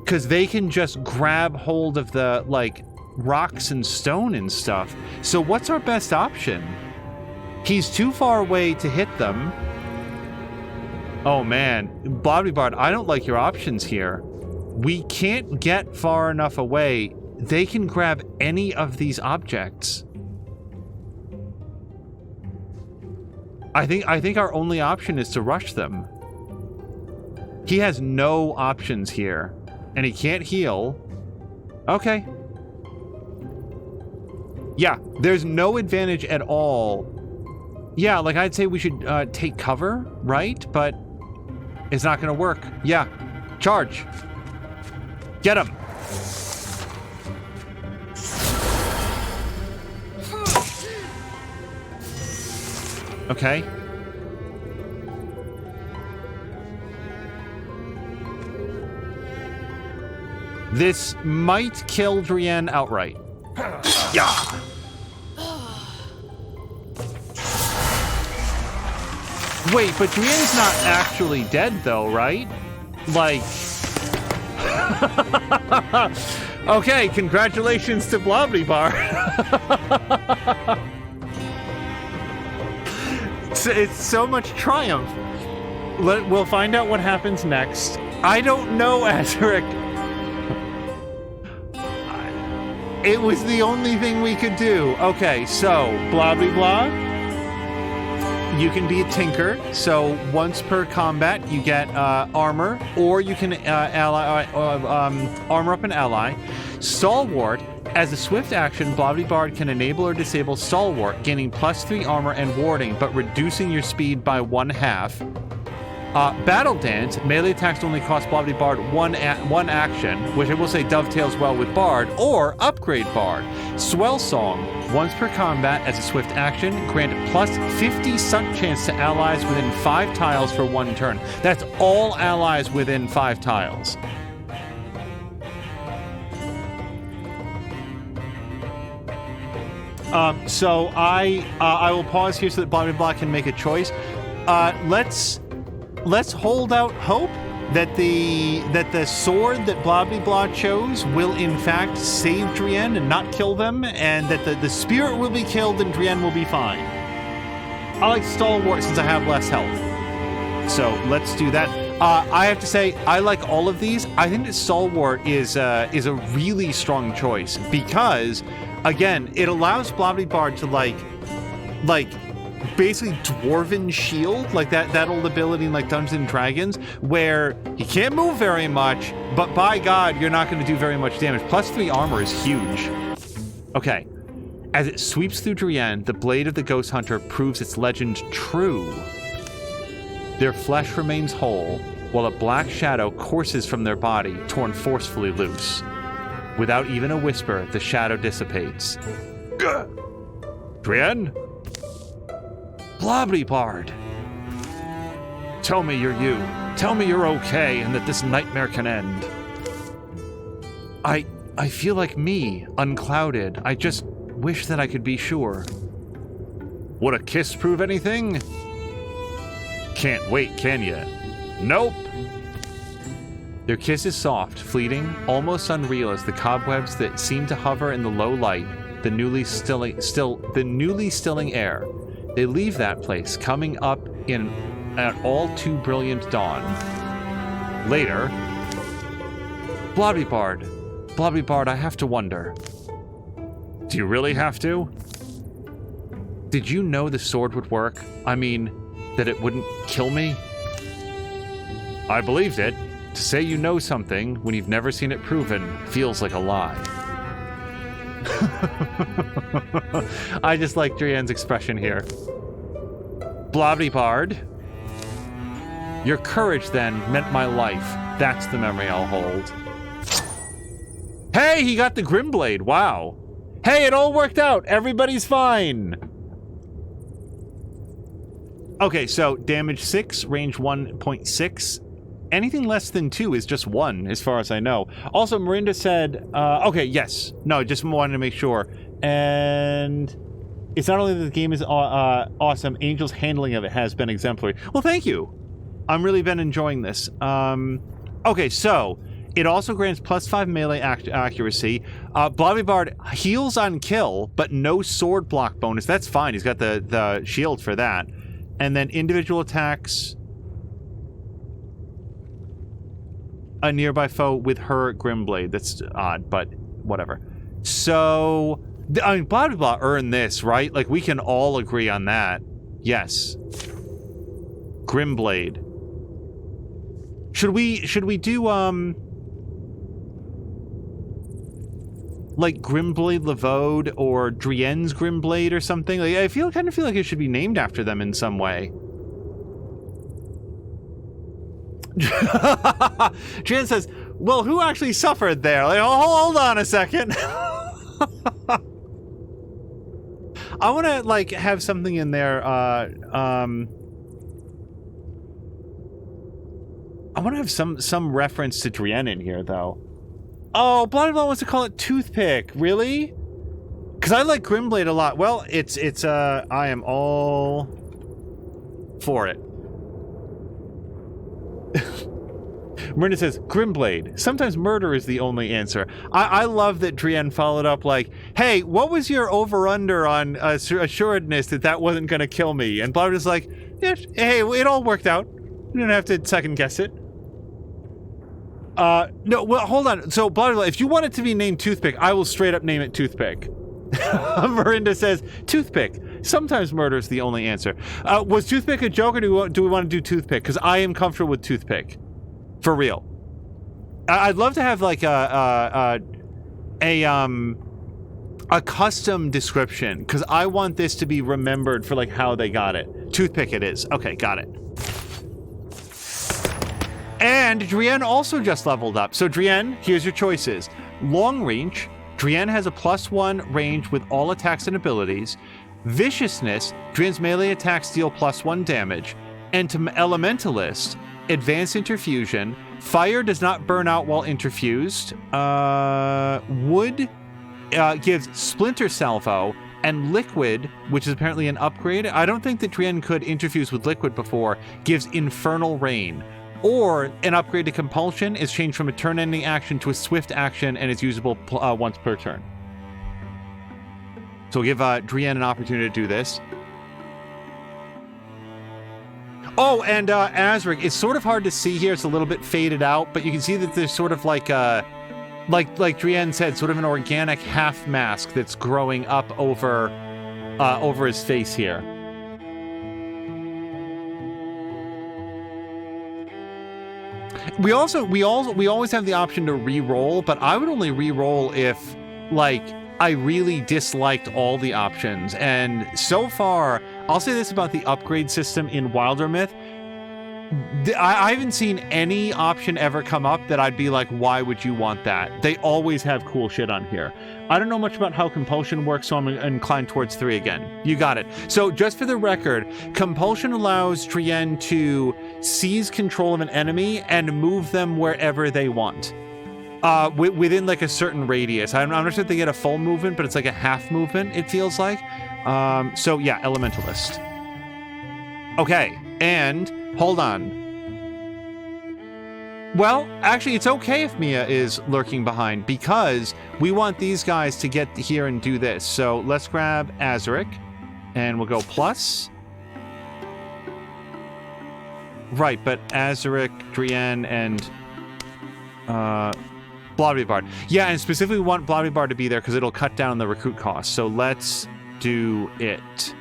Because they can just grab hold of the like rocks and stone and stuff. So what's our best option? He's too far away to hit them. Oh man, Blardy, I don't like your options here. We can't get far enough away. They can grab any of these objects. I think our only option is to rush them. He has no options here, and he can't heal. Okay. Yeah, there's no advantage at all. Yeah, like I'd say we should take cover, right? But it's not gonna work. Yeah, charge. Get him. Okay. This might kill Drian outright. Yeah. Wait, but Drian's not actually dead though, right? Like... Okay, congratulations to Blardy. It's so much triumph. We'll find out what happens next. I don't know, Azarick. It was the only thing we could do. Okay, so, Blardy. You can be a tinker, so once per combat you get armor, or you can armor up an ally. Stalwart, as a swift action, Blardy can enable or disable Stalwart, gaining +3 armor and warding, but reducing your speed by 1/2. Battle Dance, melee attacks only cost Blardy one action, which I will say dovetails well with Bard, or Upgrade Bard. Swell Song, once per combat as a swift action, grant +50 suck chance to allies within 5 tiles for 1 turn. That's all allies within 5 tiles. So I will pause here so that Blardy can make a choice. Let's hold out hope that the sword that Blardy chose will in fact save Drian and not kill them, and that the spirit will be killed and Drian will be fine. I like Stalwart since I have less health. So let's do that. I have to say, I like all of these. I think that Stalwart is a really strong choice because, again, it allows Blardy to like basically dwarven shield, like that old ability in like Dungeons and Dragons, where he can't move very much, but by God, you're not going to do very much damage. +3 armor is huge. Okay. As it sweeps through Drienne, the blade of the Ghost Hunter proves its legend true. Their flesh remains whole, while a black shadow courses from their body, torn forcefully loose. Without even a whisper, the shadow dissipates. Drienne? Blobberbard. Tell me you're you. Tell me you're okay and that this nightmare can end. I feel like me, unclouded. I just wish that I could be sure. Would a kiss prove anything? Can't wait, can ya? Nope. Their kiss is soft, fleeting, almost unreal as the cobwebs that seem to hover in the low light, the newly stilling air. They leave that place, coming up in an all too brilliant dawn. Later, Blobberbard, I have to wonder. Do you really have to? Did you know the sword would work? I mean, that it wouldn't kill me? I believed it. To say you know something when you've never seen it proven feels like a lie. I just like Drienne's expression here. Blobberbard. Your courage then meant my life. That's the memory I'll hold. Hey, he got the Grimblade. Wow. Hey, it all worked out. Everybody's fine. Okay, so damage 6, range 1.6. Anything less than 2 is just 1, as far as I know. Also, Mirinda said, okay, yes. No, just wanted to make sure. And it's not only that the game is awesome, Angel's handling of it has been exemplary. Well, thank you. I've really been enjoying this. Okay, so it also grants +5 melee accuracy. Blobberbard heals on kill, but no sword block bonus. That's fine. He's got the shield for that. And then individual attacks a nearby foe with her Grimblade. That's odd, but whatever. So, I mean, Blobberbard earned this, right? Like, we can all agree on that. Yes. Grimblade. Should we do, like Grimblade Levode or Drienne's Grimblade or something? Like, I kind of feel like it should be named after them in some way. Drienne says, well, who actually suffered there? Like, oh, hold on a second. I want to, like, have something in there, I want to have some reference to Drienne in here, though. Oh, Blobberbard wants to call it Toothpick. Really? Because I like Grimblade a lot. Well, it's I am all for it. Mirinda says, Grimblade. Sometimes murder is the only answer. I love that Drienne followed up like, hey, what was your over-under on assuredness that wasn't going to kill me? And Blobber's like, yeah, hey, it all worked out. You didn't have to second-guess it. No, well, hold on. So, Blobberbard, if you want it to be named Toothpick, I will straight up name it Toothpick. Mirinda says, Toothpick. Sometimes murder is the only answer. Was Toothpick a joke, or do we want to do Toothpick? Because I am comfortable with Toothpick. For real. I'd love to have, like, a custom description, because I want this to be remembered for, like, how they got it. Toothpick it is. Okay, got it. And Drienne also just leveled up. So Drienne, here's your choices. Long range. Drienne has a +1 range with all attacks and abilities. Viciousness. Drienne's melee attacks deal +1 damage. And to Elementalist, advanced interfusion. Fire does not burn out while interfused. Wood gives splinter salvo. And liquid, which is apparently an upgrade. I don't think that Drienne could interfuse with liquid before. Gives infernal rain. Or an upgrade to Compulsion is changed from a turn-ending action to a swift action and is usable once per turn. So we'll give Drienne an opportunity to do this. Oh, and Azarick, it's sort of hard to see here. It's a little bit faded out, but you can see that there's sort of like Drienne said, sort of an organic half mask that's growing up over his face here. We always have the option to re-roll, but I would only re-roll if, like, I really disliked all the options. And so far, I'll say this about the upgrade system in Wildermyth. I haven't seen any option ever come up that I'd be like, why would you want that? They always have cool shit on here. I don't know much about how compulsion works, so I'm inclined towards 3 again. You got it. So just for the record, compulsion allows Drienne to seize control of an enemy and move them wherever they want. Within like a certain radius. I'm not sure if they get a full movement, but it's like a half movement, it feels like. So yeah, Elementalist. Okay, and hold on. Well, actually, it's okay if Mia is lurking behind because we want these guys to get here and do this. So let's grab Azarick and we'll go plus. Right, but Azarick, Drienne, and Blobby-Bard. Yeah, and specifically we want Blobby-Bard to be there because it'll cut down the recruit cost. So let's do it.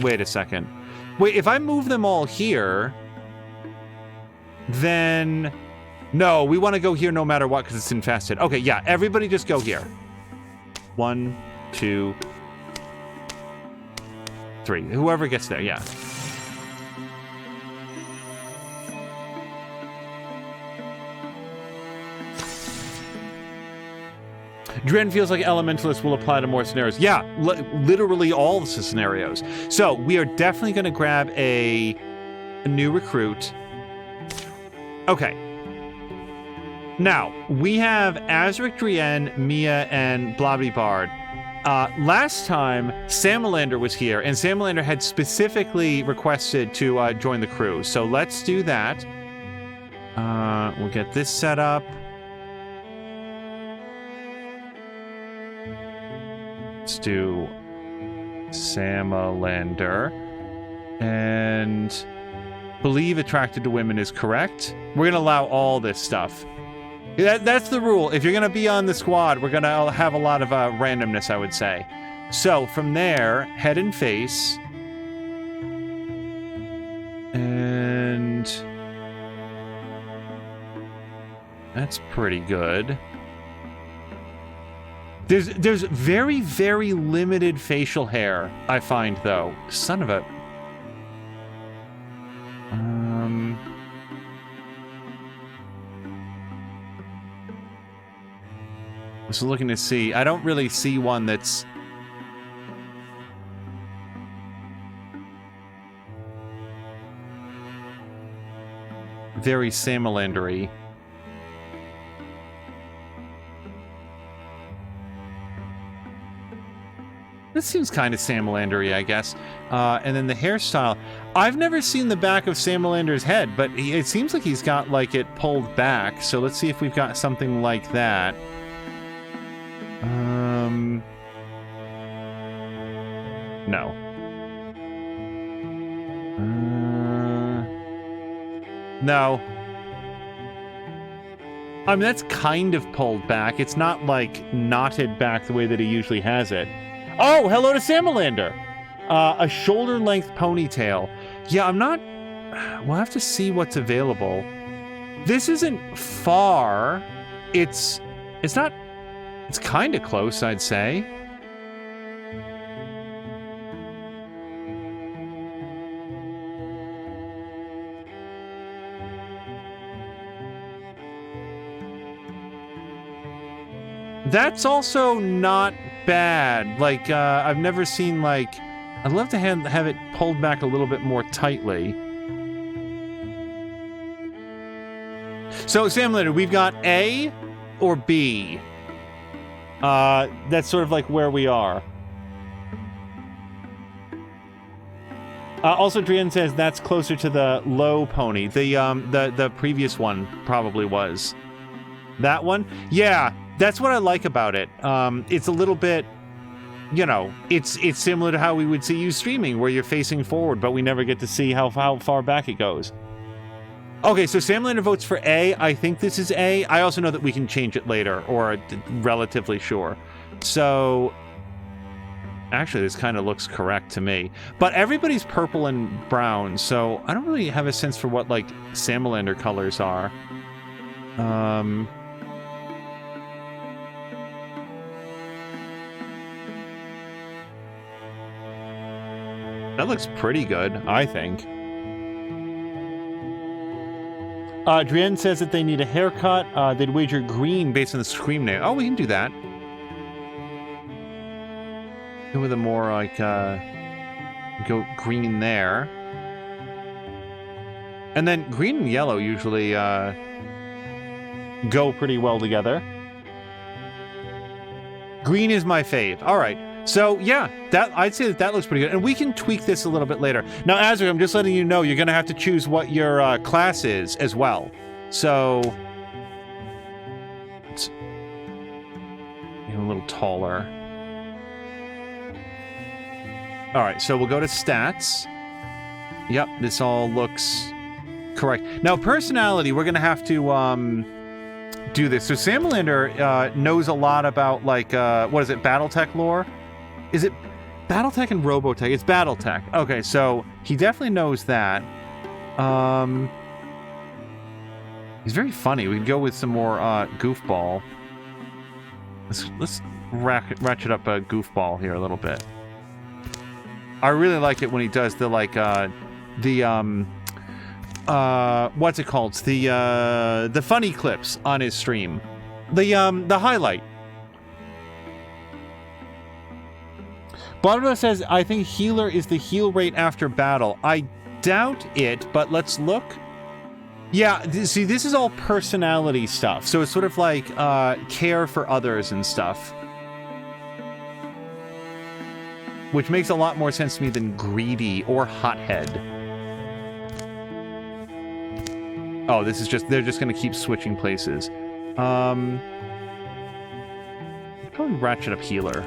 Wait a second. Wait, if I move them all here, then... No, we want to go here no matter what because it's infested. Okay, yeah, everybody just go here. 1, 2, 3. Whoever gets there, yeah. Drienne feels like Elementalist will apply to more scenarios. Yeah, literally all the scenarios. So we are definitely going to grab a new recruit. Okay. Now, we have Azarick, Drienne, Mia, and Blobby-Bard. Last time, Samalander was here, and Samalander had specifically requested to join the crew. So let's do that. We'll get this set up. Let's do Samalander. And believe attracted to women is correct. We're going to allow all this stuff. That's the rule. If you're going to be on the squad, we're going to have a lot of randomness, I would say. So from there, head and face. And that's pretty good. There's very, very limited facial hair, I find, though. Son of a... Just looking to see. I don't really see one that's... very Samalander-y. This seems kind of Samalander-y, I guess. And then the hairstyle. I've never seen the back of Samalander's head, but it seems like he's got, like, it pulled back. So let's see if we've got something like that. No. No. I mean, that's kind of pulled back. It's not, like, knotted back the way that he usually has it. Oh, hello to Samalander! A shoulder-length ponytail. Yeah, I'm not... We'll have to see what's available. This isn't far. It's not... It's kind of close, I'd say. That's also not bad. Like, I've never seen, like... I'd love to have it pulled back a little bit more tightly. So, Samalander, we've got A or B. That's sort of like where we are. Also, Drienne says that's closer to the low pony. The previous one probably was. That one? Yeah, that's what I like about it. It's a little bit, you know, it's similar to how we would see you streaming, where you're facing forward, but we never get to see how far back it goes. Okay, so Samalander votes for A. I think this is A. I also know that we can change it later, or relatively sure. So, Actually, this kind of looks correct to me. But everybody's purple and brown, so I don't really have a sense for what, like, Samalander colors are. That looks pretty good, I think. Drienne says that they need a haircut. They'd wager green based on the scream name. Oh, we can do that. Go with a more, like, go green there. And then green and yellow usually go pretty well together. Green is my fave. All right. So, yeah, I'd say that looks pretty good. And we can tweak this a little bit later. Now, Azarick, I'm just letting you know you're going to have to choose what your class is as well. So, let's get a little taller. All right, so we'll go to stats. Yep, this all looks correct. Now, personality, we're going to have to do this. So Samalander knows a lot about, like, what is it, Battletech lore? Is it Battletech and Robotech? It's Battletech. Okay, so he definitely knows that. He's very funny. We can go with some more goofball. Let's ratchet up a goofball here a little bit. I really like it when he does the, like, what's it called? The funny clips on his stream. The highlight. Barbara says, I think healer is the heal rate after battle. I doubt it, but let's look. Yeah, see, this is all personality stuff. So it's sort of like care for others and stuff. Which makes a lot more sense to me than greedy or hothead. Oh, this is just, they're just going to keep switching places. Probably ratchet up healer.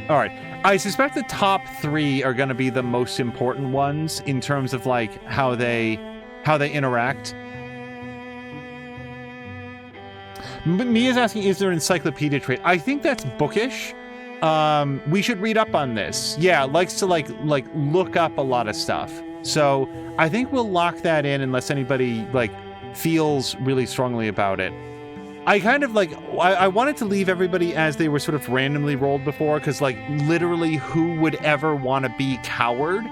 All right. I suspect the top 3 are going to be the most important ones in terms of, like, how they interact. Mia's asking, is there an encyclopedia trait? I think that's bookish. We should read up on this. Yeah, likes to like look up a lot of stuff. So I think we'll lock that in unless anybody, like, feels really strongly about it. I kind of, like, I wanted to leave everybody as they were sort of randomly rolled before, because, like, literally who would ever want to be coward?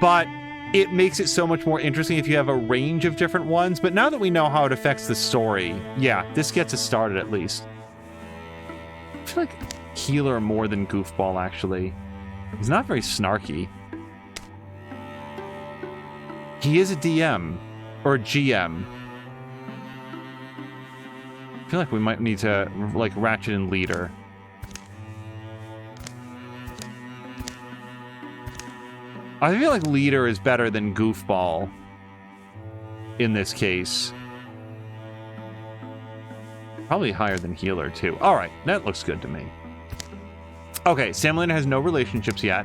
But it makes it so much more interesting if you have a range of different ones. But now that we know how it affects the story, yeah, this gets us started at least. I feel like healer more than goofball, actually. He's not very snarky. He is a DM or a GM. I feel like we might need to, like, ratchet in leader. I feel like leader is better than goofball in this case. Probably higher than healer, too. All right, that looks good to me. Okay, Samalander has no relationships yet.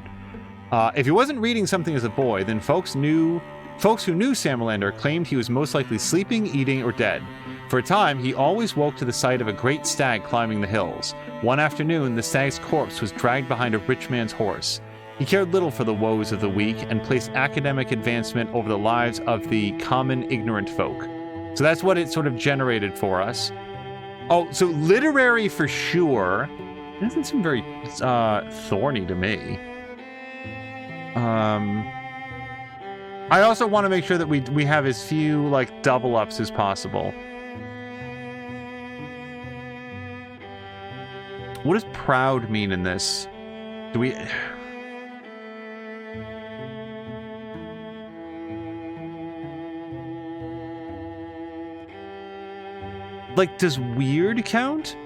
If he wasn't reading something as a boy, then folks who knew Samalander claimed he was most likely sleeping, eating, or dead. For a time, he always woke to the sight of a great stag climbing the hills. One afternoon, the stag's corpse was dragged behind a rich man's horse. He cared little for the woes of the weak and placed academic advancement over the lives of the common ignorant folk. So that's what it sort of generated for us. Oh, so literary for sure. It doesn't seem very thorny to me. I also want to make sure that we have as few, like, double ups as possible. What does proud mean in this? Do we... Like, does weird count?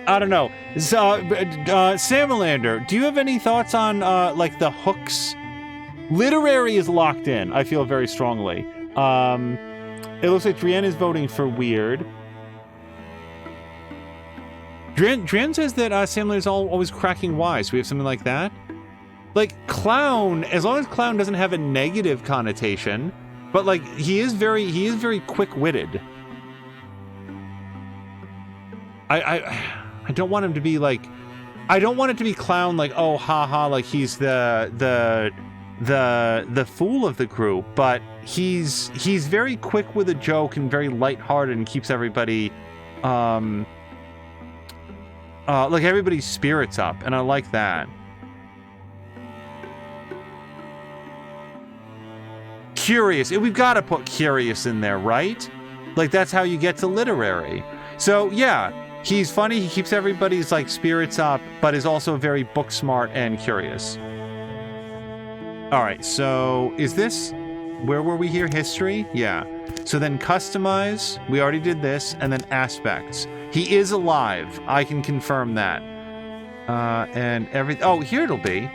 I don't know. Samalander, do you have any thoughts on, like, the hooks? Literary is locked in, I feel very strongly. It looks like Drienne is voting for weird. Drienne says that Samalander is always cracking wise. We have something like that. Like, clown, as long as clown doesn't have a negative connotation, but, like, he is very quick-witted. I don't want him to be like, I don't want it to be Clown like, oh, haha, like he's the fool of the group, but he's very quick with a joke and very lighthearted and keeps everybody like everybody's spirits up, and I like that. Curious. We've got to put curious in there, right? Like that's how you get to literary. So yeah, he's funny, he keeps everybody's like spirits up, but is also very book smart and curious. All right, so is this, where were we here? History? Yeah. So then customize, we already did this, and then aspects. He is alive, I can confirm that. And oh, here it'll be.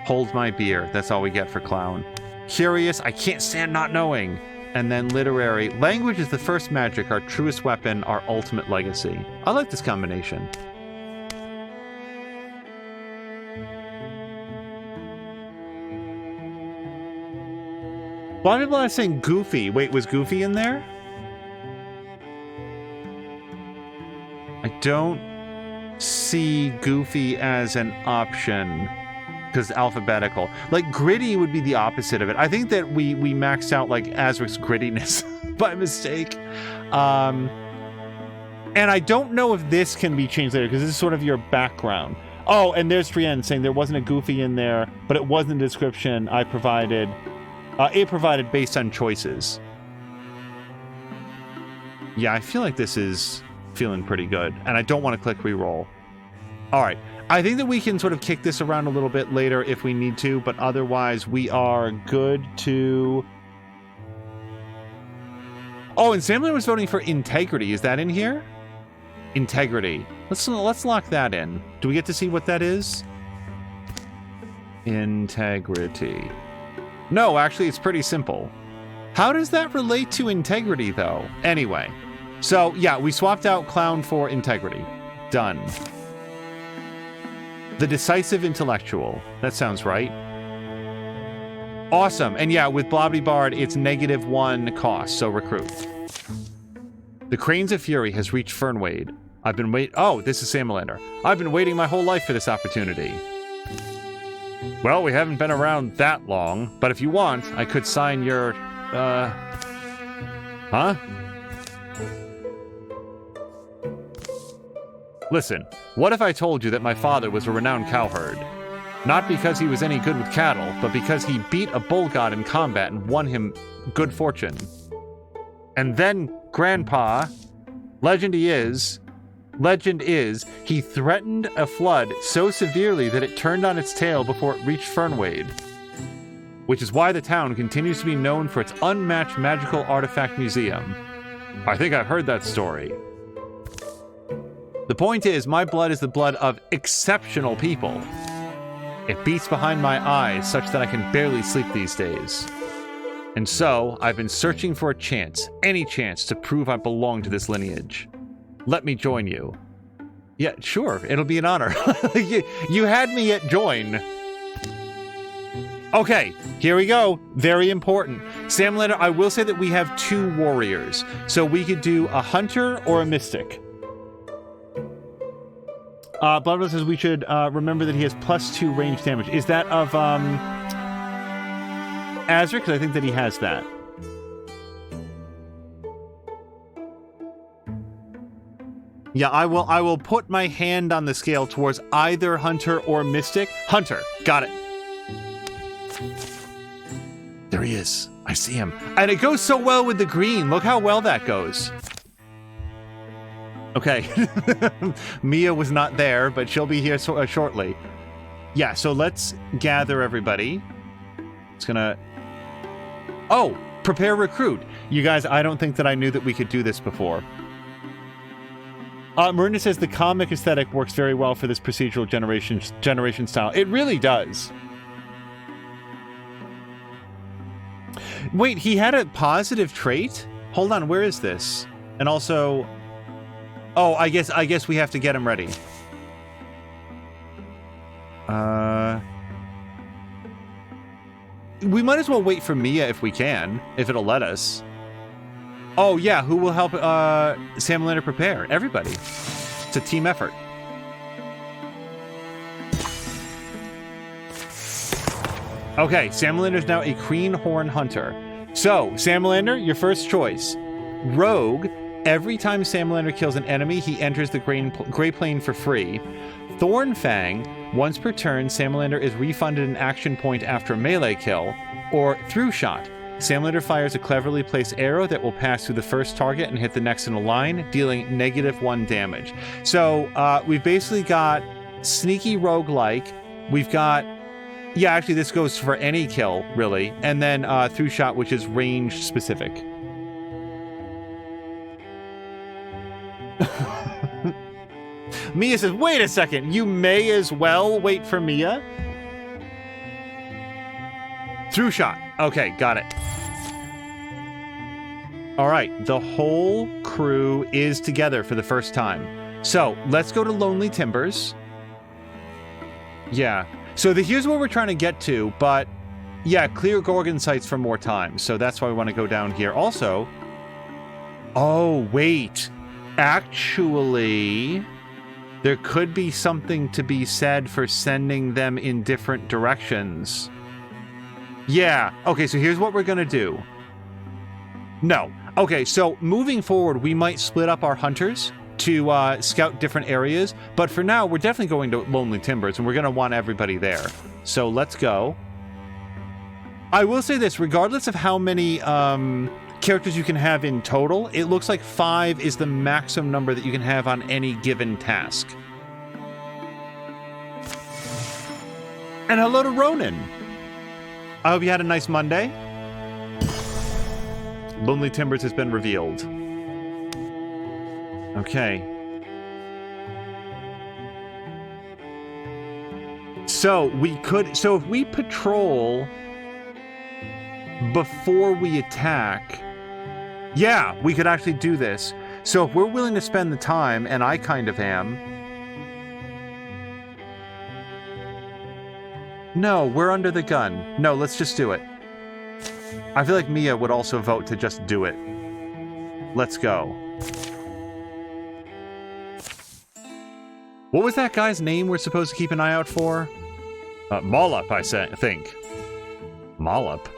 Hold my beer, that's all we get for Clown. Curious, I can't stand not knowing. And then literary. Language is the first magic, our truest weapon, our ultimate legacy. I like this combination. A lot of people are saying Goofy. Wait, was Goofy in there? I don't see Goofy as an option. Because alphabetical. Like, gritty would be the opposite of it. I think that we maxed out, like, Azarick's grittiness by mistake. And I don't know if this can be changed later, because this is sort of your background. Oh, and there's Trienne saying there wasn't a Goofy in there, but it wasn't a description I provided. It provided based on choices. Yeah, I feel like this is feeling pretty good, and I don't want to click reroll. All right. I think that we can sort of kick this around a little bit later if we need to, but otherwise we are good to... Oh, and Samalander was voting for integrity. Is that in here? Integrity. Let's lock that in. Do we get to see what that is? Integrity. No, actually, it's pretty simple. How does that relate to integrity, though? Anyway. So, yeah, we swapped out Clown for integrity. Done. The decisive intellectual. That sounds right. Awesome. And yeah, with Blobbity Bard, it's -1 cost, so recruit. The Cranes of Fury has reached Fernwade. I've been Oh, this is Samalander. I've been waiting my whole life for this opportunity. Well, we haven't been around that long, but if you want, I could sign your, Huh? Listen, what if I told you that my father was a renowned cowherd? Not because he was any good with cattle, but because he beat a bull god in combat and won him good fortune. And then, Grandpa, legend is, he threatened a flood so severely that it turned on its tail before it reached Fernwade. Which is why the town continues to be known for its unmatched magical artifact museum. I think I've heard that story. The point is, my blood is the blood of exceptional people. It beats behind my eyes such that I can barely sleep these days. And so, I've been searching for a chance, any chance, to prove I belong to this lineage. Let me join you. Yeah, sure, it'll be an honor. You had me at join. Okay, here we go. Very important. Samalander, I will say that we have 2 warriors. So we could do a hunter or a mystic. Bloodrunner says we should remember that he has +2 range damage. Is that of Azarick? Because I think that he has that. Yeah, I will put my hand on the scale towards either hunter or mystic. Hunter, got it. There he is. I see him. And it goes so well with the green. Look how well that goes. Okay. Mia was not there, but she'll be here shortly. Yeah, so let's gather everybody. It's gonna... Oh! Prepare recruit. You guys, I don't think that I knew that we could do this before. Marina says the comic aesthetic works very well for this procedural generation style. It really does. Wait, he had a positive trait? Hold on, where is this? And also... Oh, I guess we have to get him ready. We might as well wait for Mia if we can, if it'll let us. Oh, yeah, who will help Samalander prepare? Everybody. It's a team effort. Okay, Samalander's now a greenhorn hunter. So, Samalander, your first choice. Rogue, every time Samalander kills an enemy, he enters the gray plane for free. Thornfang, once per turn, Samalander is refunded an action point after a melee kill. Or Through Shot. Samalander fires a cleverly placed arrow that will pass through the first target and hit the next in a line, dealing -1 damage. So we've basically got Sneaky Roguelike. We've got, yeah, actually this goes for any kill, really. And then Through Shot, which is range specific. Mia says, wait a second, you may as well wait for Mia? Through Shot. Okay, got it. All right, the whole crew is together for the first time. So let's go to Lonely Timbers. Yeah. So here's where we're trying to get to, but yeah, clear Gorgon sites for more time. So that's why we want to go down here. Also, oh, wait. Actually, there could be something to be said for sending them in different directions. Yeah. Okay, so here's what we're going to do. No. Okay, so moving forward, we might split up our hunters to scout different areas. But for now, we're definitely going to Lonely Timbers, and we're going to want everybody there. So let's go. I will say this, regardless of how many characters you can have in total, it looks like 5 is the maximum number that you can have on any given task. And hello to Ronan. I hope you had a nice Monday. Lonely Timbers has been revealed. Okay. So if we patrol before we attack, yeah, we could actually do this. So if we're willing to spend the time, and I kind of am. No, we're under the gun. No, let's just do it. I feel like Mia would also vote to just do it. Let's go. What was that guy's name we're supposed to keep an eye out for? Mollop, I think. Mollop?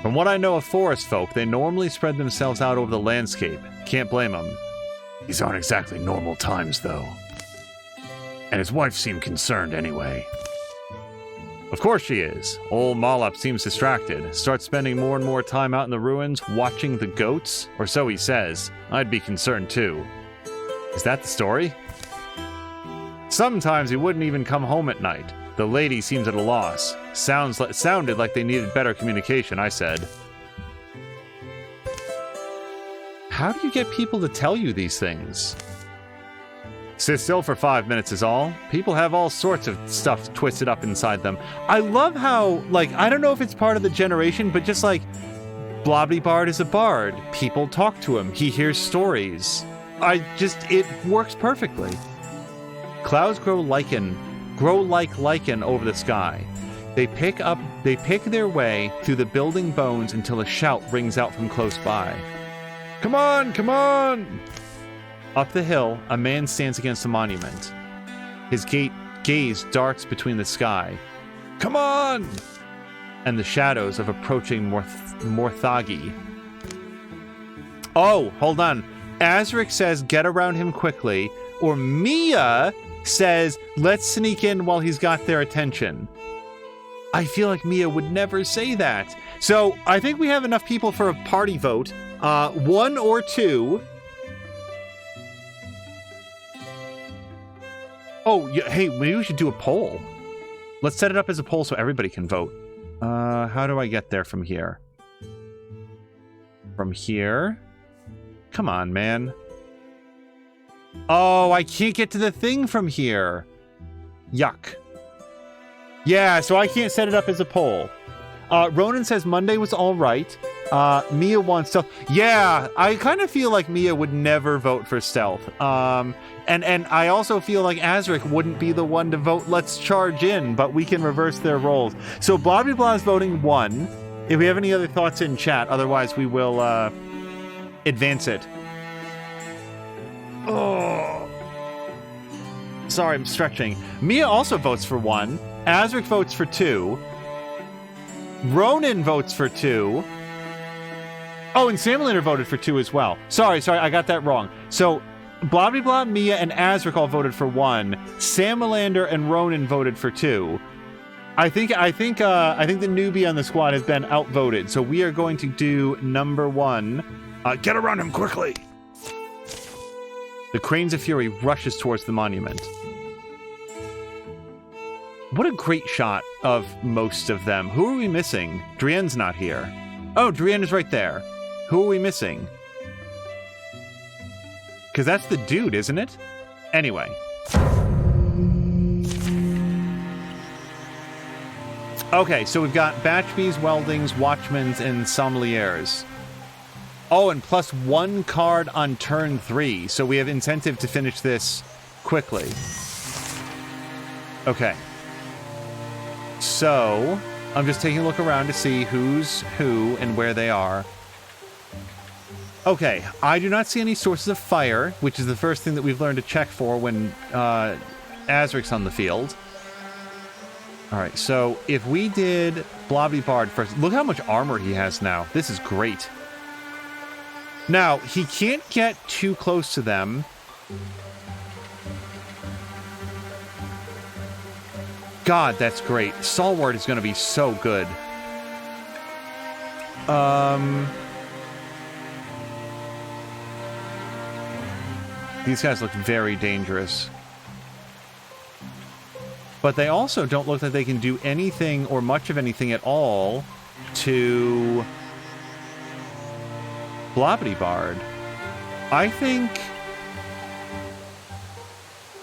From what I know of forest folk, they normally spread themselves out over the landscape. Can't blame them. These aren't exactly normal times, though. And his wife seemed concerned anyway. Of course she is. Old Mollop seems distracted. Starts spending more and more time out in the ruins, watching the goats, or so he says. I'd be concerned too. Is that the story? Sometimes he wouldn't even come home at night. The lady seems at a loss. Sounded like they needed better communication, I said. How do you get people to tell you these things? Sit still for 5 minutes is all. People have all sorts of stuff twisted up inside them. I love how, like, I don't know if it's part of the generation, but just like, Blobbity Bard is a bard. People talk to him. He hears stories. It works perfectly. Clouds grow like lichen over the sky. They pick their way through the building bones until a shout rings out from close by. Come on, come on! Up the hill, a man stands against a monument. His gaze darts between the sky. Come on! And the shadows of approaching Morthagi. Oh, hold on. Azarick says, get around him quickly. Or Mia says, let's sneak in while he's got their attention. I feel like Mia would never say that. So I think we have enough people for a party vote. 1 or 2. Oh, yeah, hey, maybe we should do a poll. Let's set it up as a poll so everybody can vote. How do I get there from here? From here? Come on, man. Oh, I can't get to the thing from here. Yuck. Yeah, so I can't set it up as a poll. Ronan says Monday was all right. Mia wants stealth. Yeah, I kind of feel like Mia would never vote for stealth. And I also feel like Azarick wouldn't be the one to vote let's charge in, but we can reverse their roles. So Blah Blah Blah is voting 1. If we have any other thoughts in chat, otherwise we will advance it. Oh. Sorry, I'm stretching. Mia also votes for 1. Azarick votes for 2. Ronan votes for 2. Oh, and Samalander voted for 2 as well. Sorry, I got that wrong. So, blah blah blah, Mia and Azarick all voted for 1. Samalander and Ronan voted for 2. I think the newbie on the squad has been outvoted. So we are going to do number 1. Get around him quickly. The Cranes of Fury rushes towards the monument. What a great shot of most of them. Who are we missing? Drienne's not here. Oh, Drienne is right there. Who are we missing? Because that's the dude, isn't it? Anyway. Okay, so we've got Batchbees, Weldings, Watchmans, and Sommeliers. Oh, and plus 1 card on turn 3. So we have incentive to finish this quickly. Okay. So, I'm just taking a look around to see who's who and where they are. Okay, I do not see any sources of fire, which is the first thing that we've learned to check for when Azarick's on the field. Alright, so if we did Blobby Bard first, look how much armor he has now. This is great. Now, he can't get too close to them. God, that's great. Stalwart is going to be so good. These guys look very dangerous. But they also don't look like they can do anything or much of anything at all to Blobbity Bard. I think...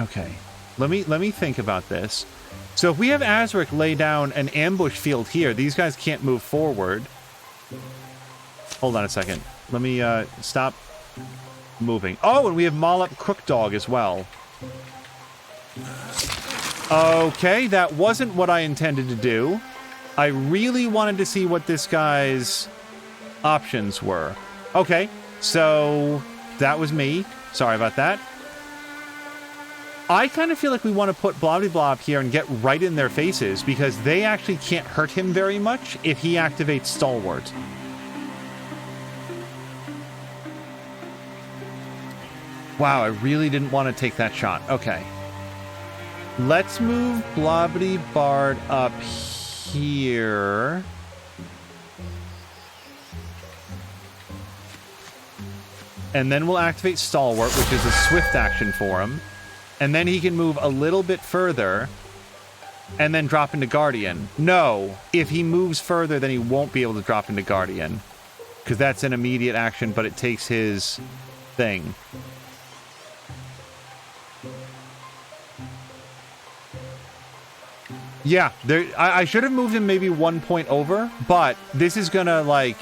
Okay. Let me think about this. So if we have Azarick lay down an ambush field here, these guys can't move forward. Hold on a second. Let me stop moving. Oh, and we have Mollop Crookdog as well. Okay, that wasn't what I intended to do. I really wanted to see what this guy's options were. Okay, so that was me. Sorry about that. I kind of feel like we want to put Blobby Blob here and get right in their faces because they actually can't hurt him very much if he activates Stalwart. Wow, I really didn't want to take that shot. Okay. Let's move Blobbity Bard up here. And then we'll activate Stalwart, which is a swift action for him. And then he can move a little bit further and then drop into Guardian. No, if he moves further, then he won't be able to drop into Guardian because that's an immediate action, but it takes his thing. Yeah, I should have moved him maybe 1 point over, but this is going to, like...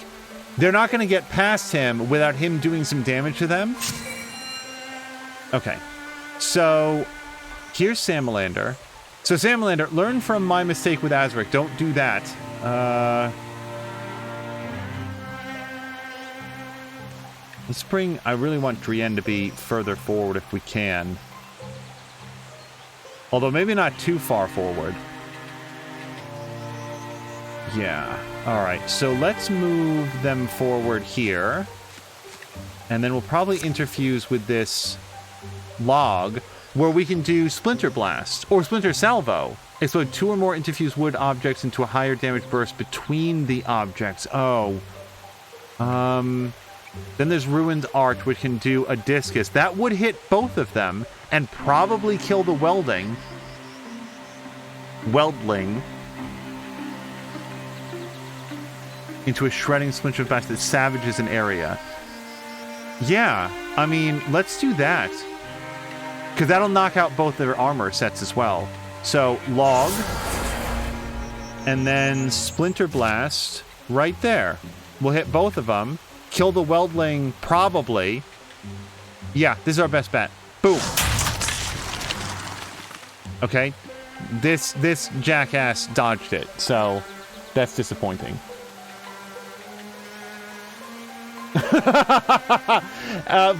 They're not going to get past him without him doing some damage to them. Okay. So, here's Samalander. So, Samalander, learn from my mistake with Azarick. Don't do that. Let's bring... I really want Drienne to be further forward if we can. Although, maybe not too far forward. Yeah. Alright, so let's move them forward here. And then we'll probably interfuse with this log, where we can do Splinter Blast, or Splinter Salvo. Explode 2 or more interfused wood objects into a higher damage burst between the objects. Oh. Then there's Ruined Arch, which can do a Discus. That would hit both of them, and probably kill the Weldling. Into a shredding splinter blast that savages an area. Yeah, I mean, let's do that. Because that'll knock out both their armor sets as well. So, log. And then Splinter Blast right there. We'll hit both of them. Kill the Weldling, probably. Yeah, this is our best bet. Boom. Okay. This jackass dodged it, so that's disappointing.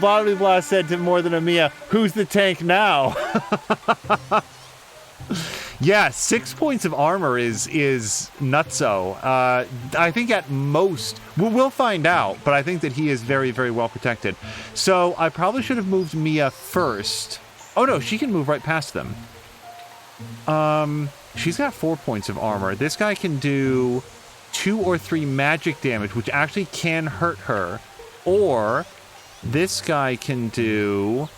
Bobby Blast said to more than a Mia, who's the tank now? Yeah, 6 points of armor is nutso. I think at most, we'll find out, but I think that he is very, very well protected. So I probably should have moved Mia first. Oh no, she can move right past them. She's got 4 points of armor. This guy can do 2 or 3 magic damage, which actually can hurt her. Or this guy can do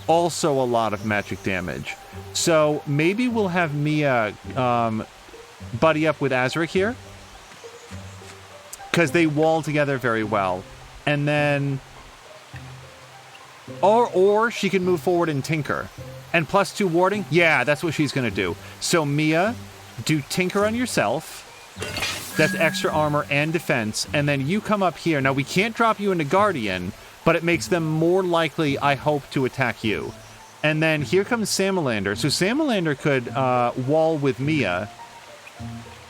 also a lot of magic damage. So maybe we'll have Mia buddy up with Azarick here, because they wall together very well. And then or she can move forward and tinker. And +2 warding? Yeah, that's what she's going to do. So Mia, do tinker on yourself. That's extra armor and defense. And then you come up here. Now, we can't drop you into Guardian, but it makes them more likely, I hope, to attack you. And then here comes Samalander. So Samalander could wall with Mia.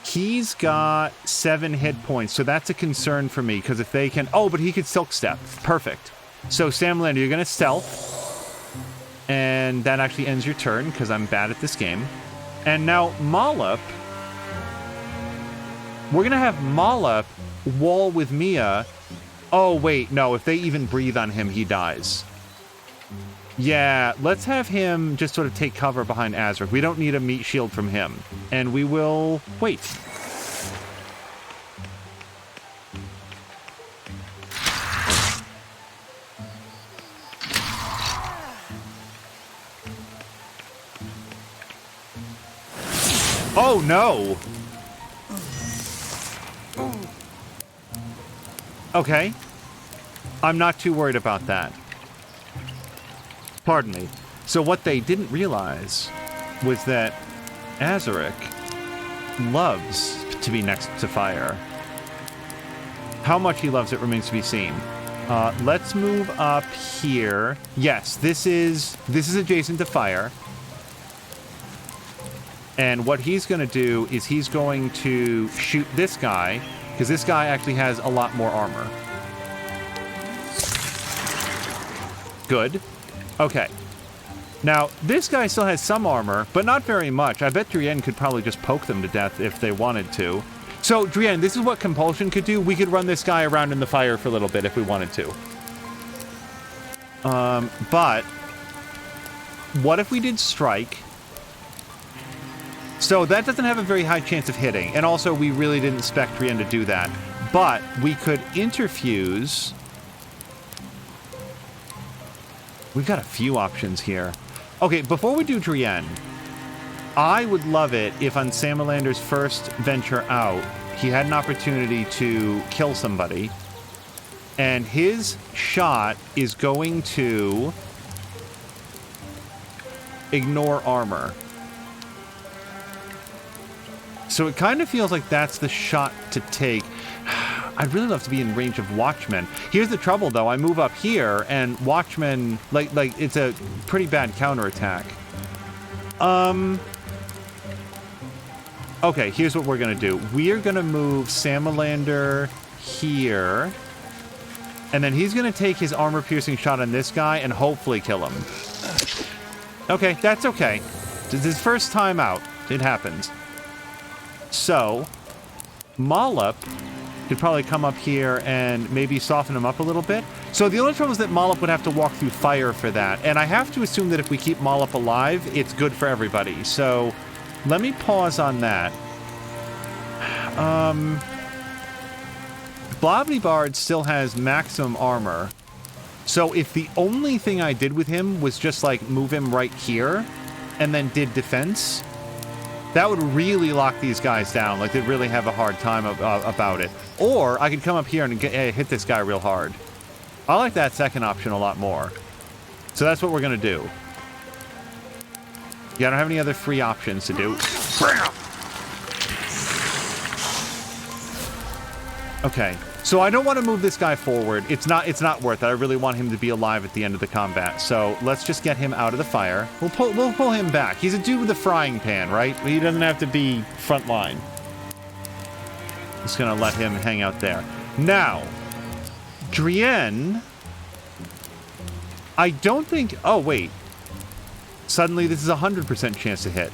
He's got 7 hit points, so that's a concern for me, because if they can... Oh, but he could Silk Step. Perfect. So Samalander, you're going to stealth. And that actually ends your turn, because I'm bad at this game. And now Mollop... We're going to have Mollop wall with Mia. Oh, wait, no. If they even breathe on him, he dies. Yeah, let's have him just sort of take cover behind Azarick. We don't need a meat shield from him. And we will wait. Oh, no! Okay. I'm not too worried about that. Pardon me. So what they didn't realize was that Azarick loves to be next to fire. How much he loves it remains to be seen. Let's move up here. Yes, this is adjacent to fire. And what he's going to do is he's going to shoot this guy, because this guy actually has a lot more armor. Good. Okay. Now, this guy still has some armor, but not very much. I bet Drienne could probably just poke them to death if they wanted to. So, Drienne, this is what Compulsion could do. We could run this guy around in the fire for a little bit if we wanted to. But what if we did Strike? So that doesn't have a very high chance of hitting. And also, we really didn't expect Drienne to do that. But we could interfuse. We've got a few options here. Okay, before we do Drienne, I would love it if on Samalander's first venture out, he had an opportunity to kill somebody. And his shot is going to ignore armor. So it kind of feels like that's the shot to take. I'd really love to be in range of Watchmen. Here's the trouble, though. I move up here, and Watchmen, like it's a pretty bad counterattack. Okay, here's what we're going to do. We're going to move Samalander here. And then he's going to take his armor-piercing shot on this guy and hopefully kill him. Okay, that's okay. This is his first time out. It happens. So, Mollop could probably come up here and maybe soften him up a little bit. So the only trouble is that Mollop would have to walk through fire for that. And I have to assume that if we keep Mollop alive, it's good for everybody. So let me pause on that. Bard still has maximum armor. So if the only thing I did with him was just like move him right here and then did defense, that would really lock these guys down. Like, they'd really have a hard time about it. Or I could come up here and hit this guy real hard. I like that second option a lot more. So that's what we're going to do. Yeah, I don't have any other free options to do. Okay. So I don't want to move this guy forward. It's not worth it. I really want him to be alive at the end of the combat. So let's just get him out of the fire. We'll pull him back. He's a dude with a frying pan, right? He doesn't have to be front line. Just gonna let him hang out there. Now, Drienne, I don't think... Oh, wait. Suddenly, this is a 100% chance to hit.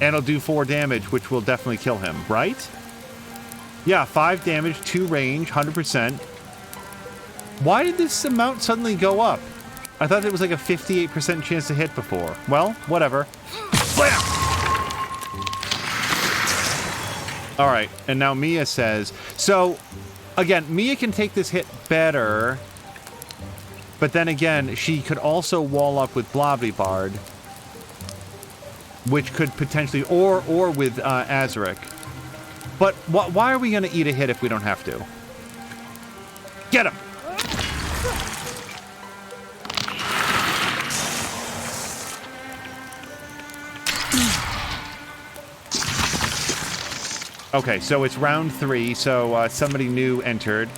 And it'll do 4 damage, which will definitely kill him, right? Yeah, 5 damage, 2 range, 100%. Why did this amount suddenly go up? I thought it was like a 58% chance to hit before. Well, whatever. Blam! All right, and now Mia says... So, again, Mia can take this hit better... But then again, she could also wall up with Bard, which could potentially, or with Azarick. But why are we going to eat a hit if we don't have to? Get him! Okay, so it's round 3, so somebody new entered.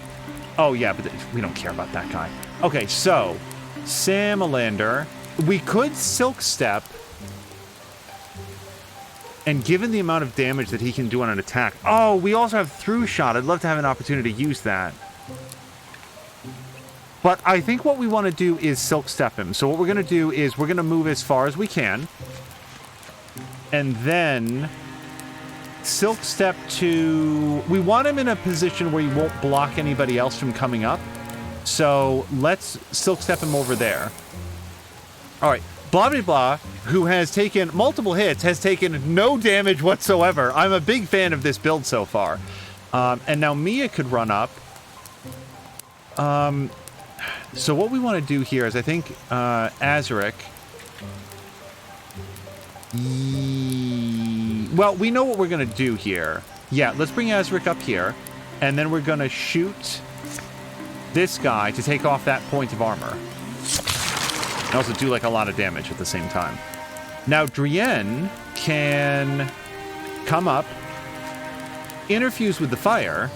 Oh, yeah, but we don't care about that guy. Okay, so, Samalander. We could Silk Step. And given the amount of damage that he can do on an attack... Oh, we also have Through Shot. I'd love to have an opportunity to use that. But I think what we want to do is Silk Step him. So what we're going to do is we're going to move as far as we can. And then... Silk Step to... We want him in a position where he won't block anybody else from coming up. So let's Silk Step him over there. All right. Blah, who has taken multiple hits, has taken no damage whatsoever. I'm a big fan of this build so far. And now Mia could run up. So what we want to do here is I think Azarick... Well, we know what we're going to do here. Yeah, let's bring Azarick up here. And then we're going to shoot this guy to take off that point of armor. And also do, like, a lot of damage at the same time. Now, Drienne can come up, interfuse with the fire,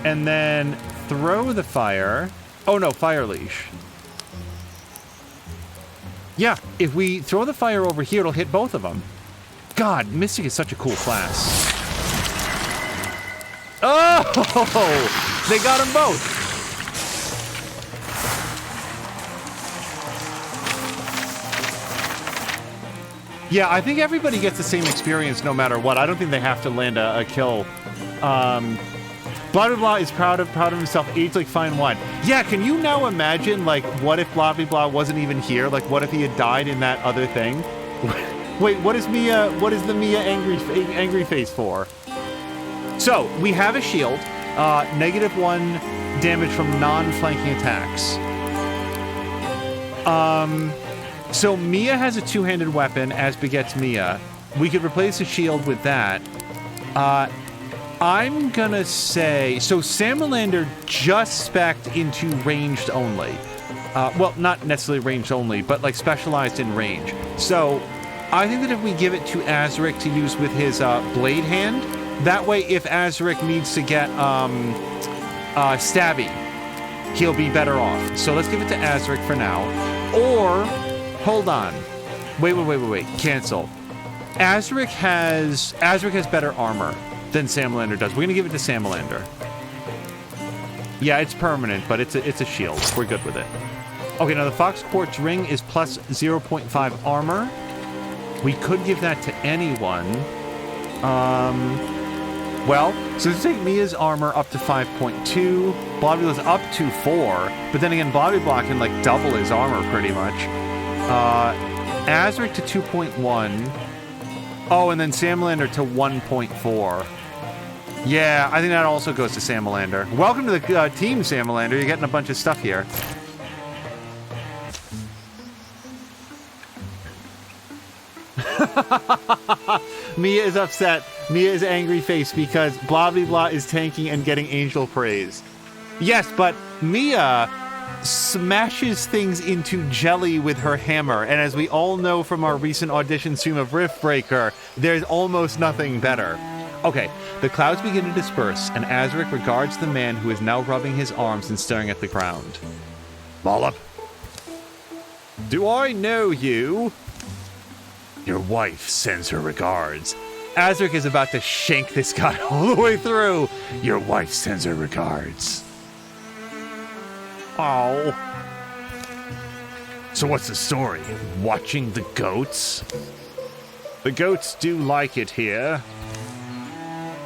and then throw the fire. Oh, no, Fire Leash. Yeah, if we throw the fire over here, it'll hit both of them. God, Mystic is such a cool class. Oh! They got them both! Yeah, I think everybody gets the same experience no matter what. I don't think they have to land a kill. Blah is proud of himself. Eats like fine wine. Yeah, can you now imagine, like, what if Blah wasn't even here? Like, what if he had died in that other thing? Wait, what is the Mia angry face for? So, we have a shield. -1 damage from non-flanking attacks. So Mia has a two-handed weapon, as begets Mia. We could replace the shield with that. I'm gonna say... So Samalander just spec'd into ranged only. Well, not necessarily ranged only, but like specialized in range. So I think that if we give it to Azarick to use with his blade hand, that way if Azarick needs to get stabby, he'll be better off. So let's give it to Azarick for now. Or... Hold on. Wait. Cancel. Azarick has better armor than Samalander does. We're going to give it to Samalander. Yeah, it's permanent, but it's a shield. We're good with it. Okay, now the Fox Quartz ring is plus 0.5 armor. We could give that to anyone. Well, so let's take Mia's armor up to 5.2. Blobula's up to 4. But then again, Blobula can like double his armor pretty much. Azarick to 2.1. Oh, and then Samalander to 1.4. Yeah, I think that also goes to Samalander. Welcome to the team, Samalander. You're getting a bunch of stuff here. Mia is upset. Mia is angry face because Blah is tanking and getting angel praise. Yes, but Mia smashes things into jelly with her hammer, and as we all know from our recent audition stream of Riftbreaker, there's almost nothing better. Okay, the clouds begin to disperse, and Azarick regards the man who is now rubbing his arms and staring at the ground. Mollop. Do I know you? Your wife sends her regards. Azarick is about to shank this guy all the way through. Your wife sends her regards. Oh. So what's the story? Watching the goats? The goats do like it here.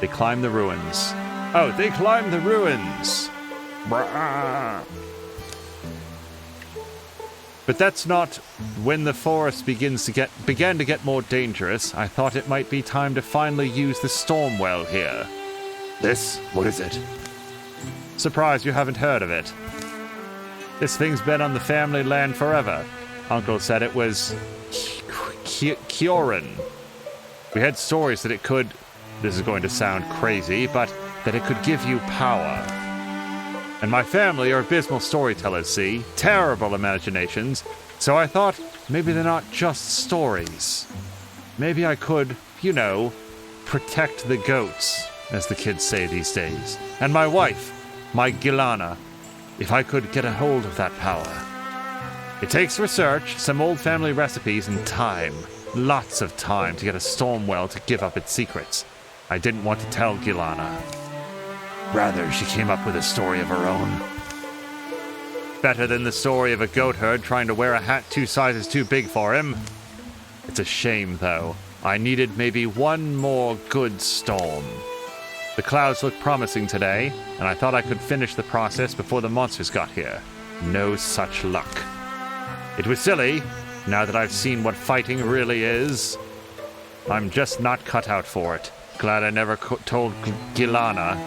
They climb the ruins. Oh, they climb the ruins. Brah. But that's not when the forest began to get more dangerous. I thought it might be time to finally use the storm well here. This? What is it? Surprised you haven't heard of it. This thing's been on the family land forever. Uncle said it was Kioran. We had stories that it could, this is going to sound crazy, but that it could give you power. And my family are abysmal storytellers, see? Terrible imaginations. So I thought, maybe they're not just stories. Maybe I could, you know, protect the goats, as the kids say these days. And my wife, my Gilana, if I could get a hold of that power. It takes research, some old family recipes, and time. Lots of time to get a storm well to give up its secrets. I didn't want to tell Gilana. Rather, she came up with a story of her own. Better than the story of a goat herd trying to wear a hat 2 sizes too big for him. It's a shame, though. I needed maybe one more good storm. The clouds look promising today, and I thought I could finish the process before the monsters got here. No such luck. It was silly, now that I've seen what fighting really is. I'm just not cut out for it. Glad I never told Gilana.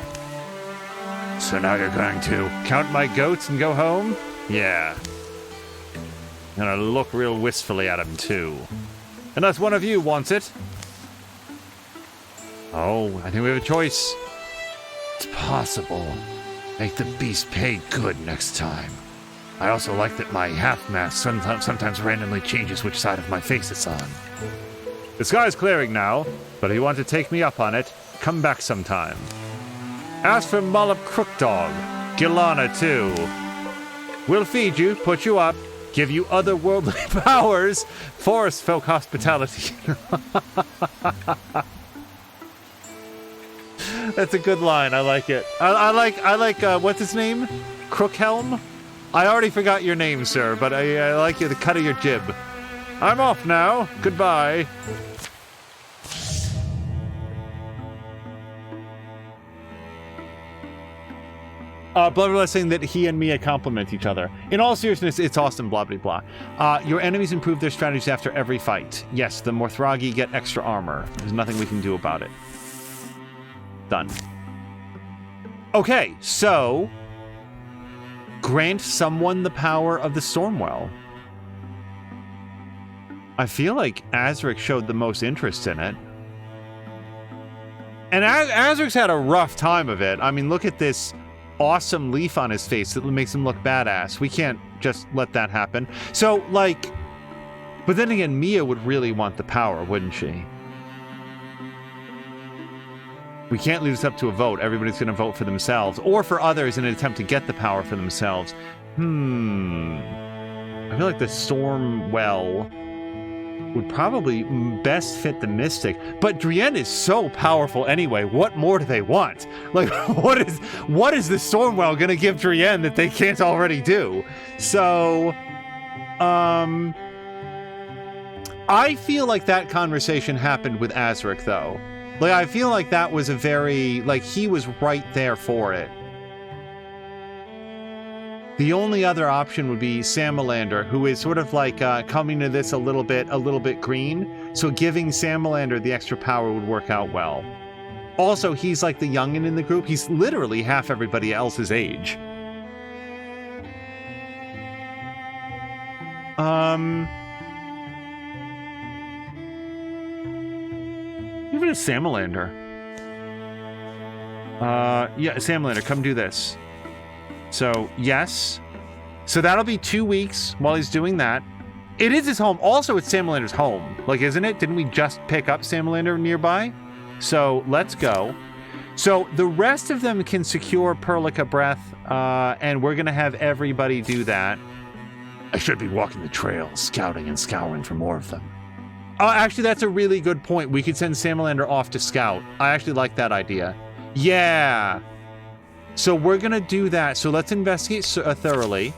So now you're going to count my goats and go home? Yeah. And I look real wistfully at him, too. Unless one of you wants it. Oh, I think we have a choice. It's possible. Make the beast pay good next time. I also like that my half-mask sometimes randomly changes which side of my face it's on. The sky's clearing now, but if you want to take me up on it, come back sometime. Ask for Mollop Crookdog, Gilana too. We'll feed you, put you up, give you otherworldly powers, forest folk hospitality. That's a good line. I like it. I like. What's his name? Crookhelm. I already forgot your name, sir, but I like you the cut of your jib. I'm off now. Goodbye. Blah, blah, blah, saying that he and Mia complement each other. In all seriousness, it's awesome, blah, blah, blah. Your enemies improve their strategies after every fight. Yes, the Morthragi get extra armor. There's nothing we can do about it. Done. Okay, so... grant someone the power of the Stormwell. I feel like Azarick showed the most interest in it. And Azarick's had a rough time of it. I mean, look at this awesome leaf on his face that makes him look badass. We can't just let that happen. So, like... but then again, Mia would really want the power, wouldn't she? We can't leave this up to a vote. Everybody's going to vote for themselves. Or for others in an attempt to get the power for themselves. I feel like the Stormwell would probably best fit the Mystic. But Drienne is so powerful anyway. What more do they want? Like, what is the Stormwell going to give Drienne that they can't already do? So, I feel like that conversation happened with Azarick, though. Like, I feel like that was a very, like, he was right there for it. The only other option would be Samalander, who is sort of like coming to this a little bit green. So giving Samalander the extra power would work out well. Also, he's like the youngin' in the group. He's literally half everybody else's age. Even a Samalander. Yeah, Samalander, come do this. So, yes. So that'll be 2 weeks while he's doing that. It is his home. Also, it's Samalander's home. Like, isn't it? Didn't we just pick up Samalander nearby? So, let's go. So, the rest of them can secure Perlica Breath, and we're going to have everybody do that. I should be walking the trails, scouting and scouring for more of them. Oh, actually, that's a really good point. We could send Samalander off to scout. I actually like that idea. Yeah. So we're going to do that. So let's investigate thoroughly.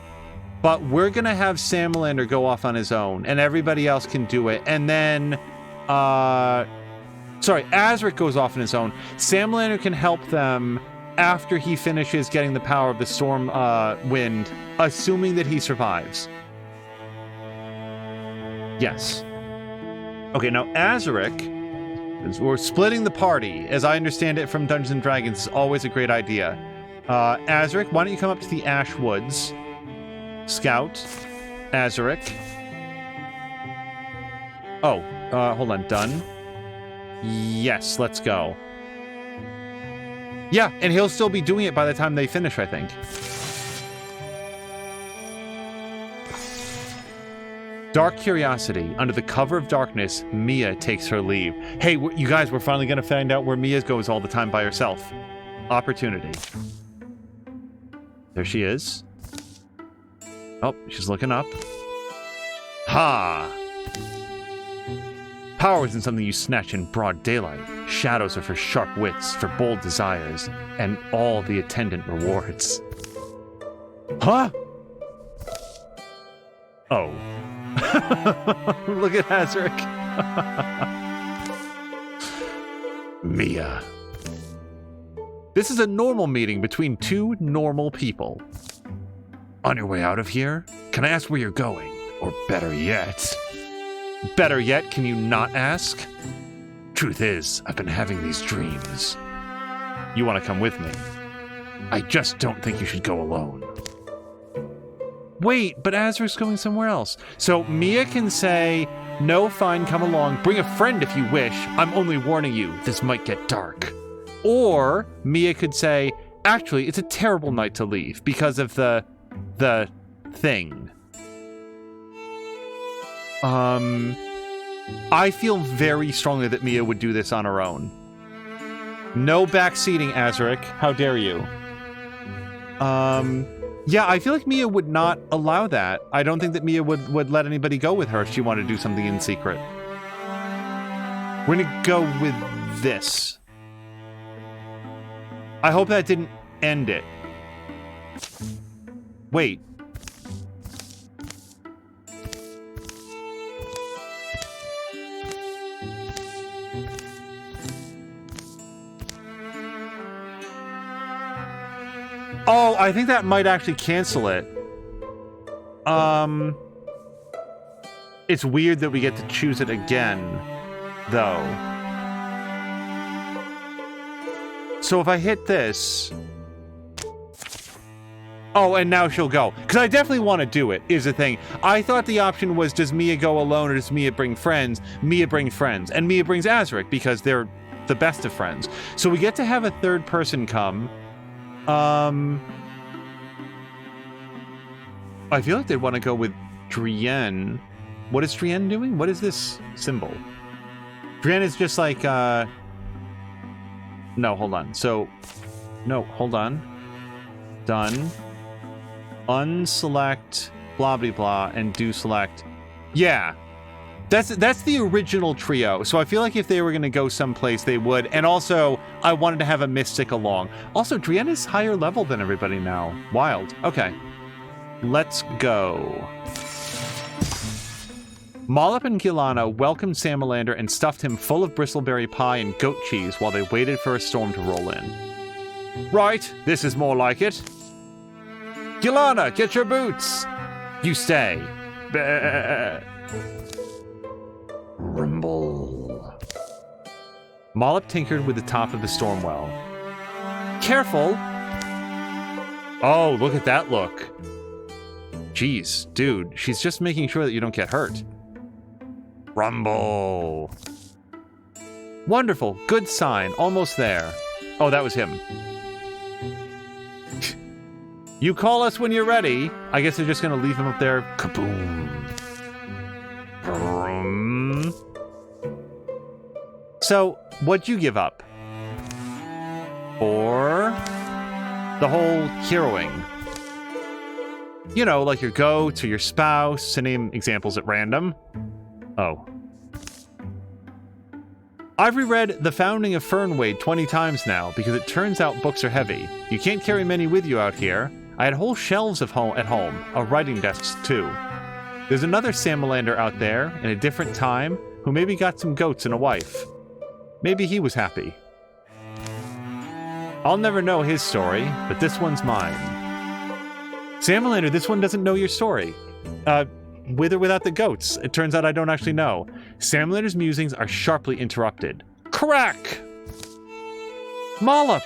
But we're going to have Samalander go off on his own. And everybody else can do it. And then... Sorry, Azarick goes off on his own. Samalander can help them after he finishes getting the power of the storm wind, assuming that he survives. Yes. Okay, now Azarick, we're splitting the party. As I understand it from Dungeons & Dragons, it's always a great idea. Azarick, why don't you come up to the Ash Woods? Scout. Azarick. Oh, hold on, done. Yes, let's go. Yeah, and he'll still be doing it by the time they finish, I think. Dark curiosity. Under the cover of darkness, Mia takes her leave. Hey, you guys, we're finally going to find out where Mia goes all the time by herself. Opportunity. There she is. Oh, she's looking up. Ha! Power isn't something you snatch in broad daylight. Shadows are for sharp wits, for bold desires, and all the attendant rewards. Huh? Oh. Look at Azarick. Mia. This is a normal meeting between two normal people. On your way out of here, can I ask where you're going? Or better yet... Better yet, can you not ask? Truth is, I've been having these dreams. You want to come with me? I just don't think you should go alone. Wait, but Azarick's going somewhere else. So Mia can say, no, fine, come along. Bring a friend if you wish. I'm only warning you, this might get dark. Or Mia could say, actually, it's a terrible night to leave because of the thing. I feel very strongly that Mia would do this on her own. No backseating, Azarick. How dare you? Yeah, I feel like Mia would not allow that. I don't think that Mia would let anybody go with her if she wanted to do something in secret. We're gonna go with this. I hope that didn't end it. Wait. Oh, I think that might actually cancel it. It's weird that we get to choose it again, though. So if I hit this... Oh, and now she'll go. Because I definitely want to do it, is the thing. I thought the option was, does Mia go alone or does Mia bring friends? Mia brings friends. And Mia brings Azarick because they're the best of friends. So we get to have a third person come. I feel like they'd want to go with Drienne. What is Drienne doing? What is this symbol? Drienne is just like, no, hold on. So, no, hold on. Done. Unselect, blah, blah, blah, and do select. Yeah. That's the original trio. So I feel like if they were going to go someplace, they would. And also, I wanted to have a mystic along. Also, Drienne is higher level than everybody now. Wild. Okay. Let's go. Mollop and Gilana welcomed Samalander and stuffed him full of bristleberry pie and goat cheese while they waited for a storm to roll in. Right, this is more like it. Gilana, get your boots. You stay. Bah. Rumble. Mollop tinkered with the top of the storm well. Careful! Oh, look at that look. Jeez, dude, she's just making sure that you don't get hurt. Rumble. Wonderful, good sign, almost there. Oh, that was him. You call us when you're ready. I guess they're just gonna leave him up there. Kaboom. Vroom. So, what'd you give up? For the whole heroing. You know, like your goats or your spouse, to name examples at random. Oh. I've reread The Founding of Fernwade 20 times now, because it turns out books are heavy. You can't carry many with you out here. I had whole shelves at home, writing desks too. There's another Samalander out there, in a different time, who maybe got some goats and a wife. Maybe he was happy. I'll never know his story, but this one's mine. Samalander, this one doesn't know your story. With or without the goats, it turns out I don't actually know. Samalander's musings are sharply interrupted. Crack! Mollop!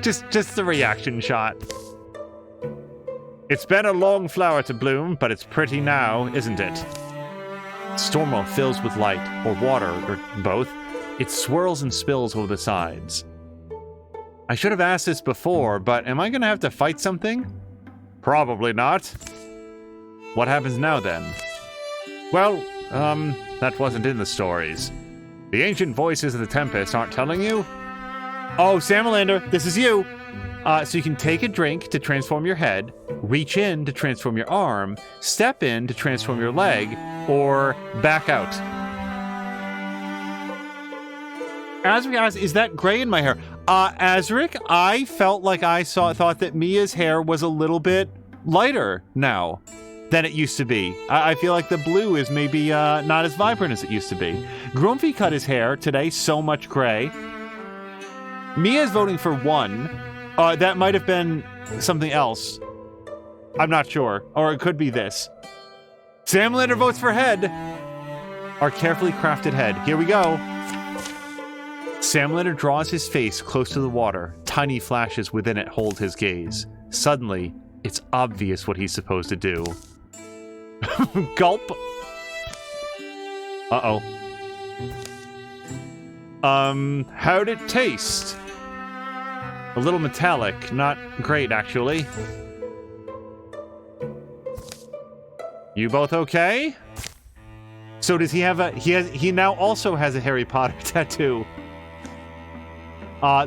just the reaction shot. It's been a long flower to bloom, but it's pretty now, isn't it? Stormo fills with light, or water, or both. It swirls and spills over the sides. I should have asked this before, but am I going to have to fight something? Probably not. What happens now, then? Well, that wasn't in the stories. The ancient voices of the Tempest aren't telling you? Oh, Samalander, this is you! So you can take a drink to transform your head, reach in to transform your arm, step in to transform your leg, or back out. Azarick asks, is that gray in my hair? Azarick, I felt like I thought that Mia's hair was a little bit lighter now than it used to be. I feel like the blue is maybe not as vibrant as it used to be. Grumpy cut his hair today, so much gray. Mia's voting for 1. That might have been something else. I'm not sure. Or it could be this. Samalander votes for head. Our carefully crafted head. Here we go. Samalander draws his face close to the water. Tiny flashes within it hold his gaze. Suddenly, it's obvious what he's supposed to do. Gulp. Uh-oh. How'd it taste? A little metallic. Not great, actually. You both okay? So does he have a... He now also has a Harry Potter tattoo.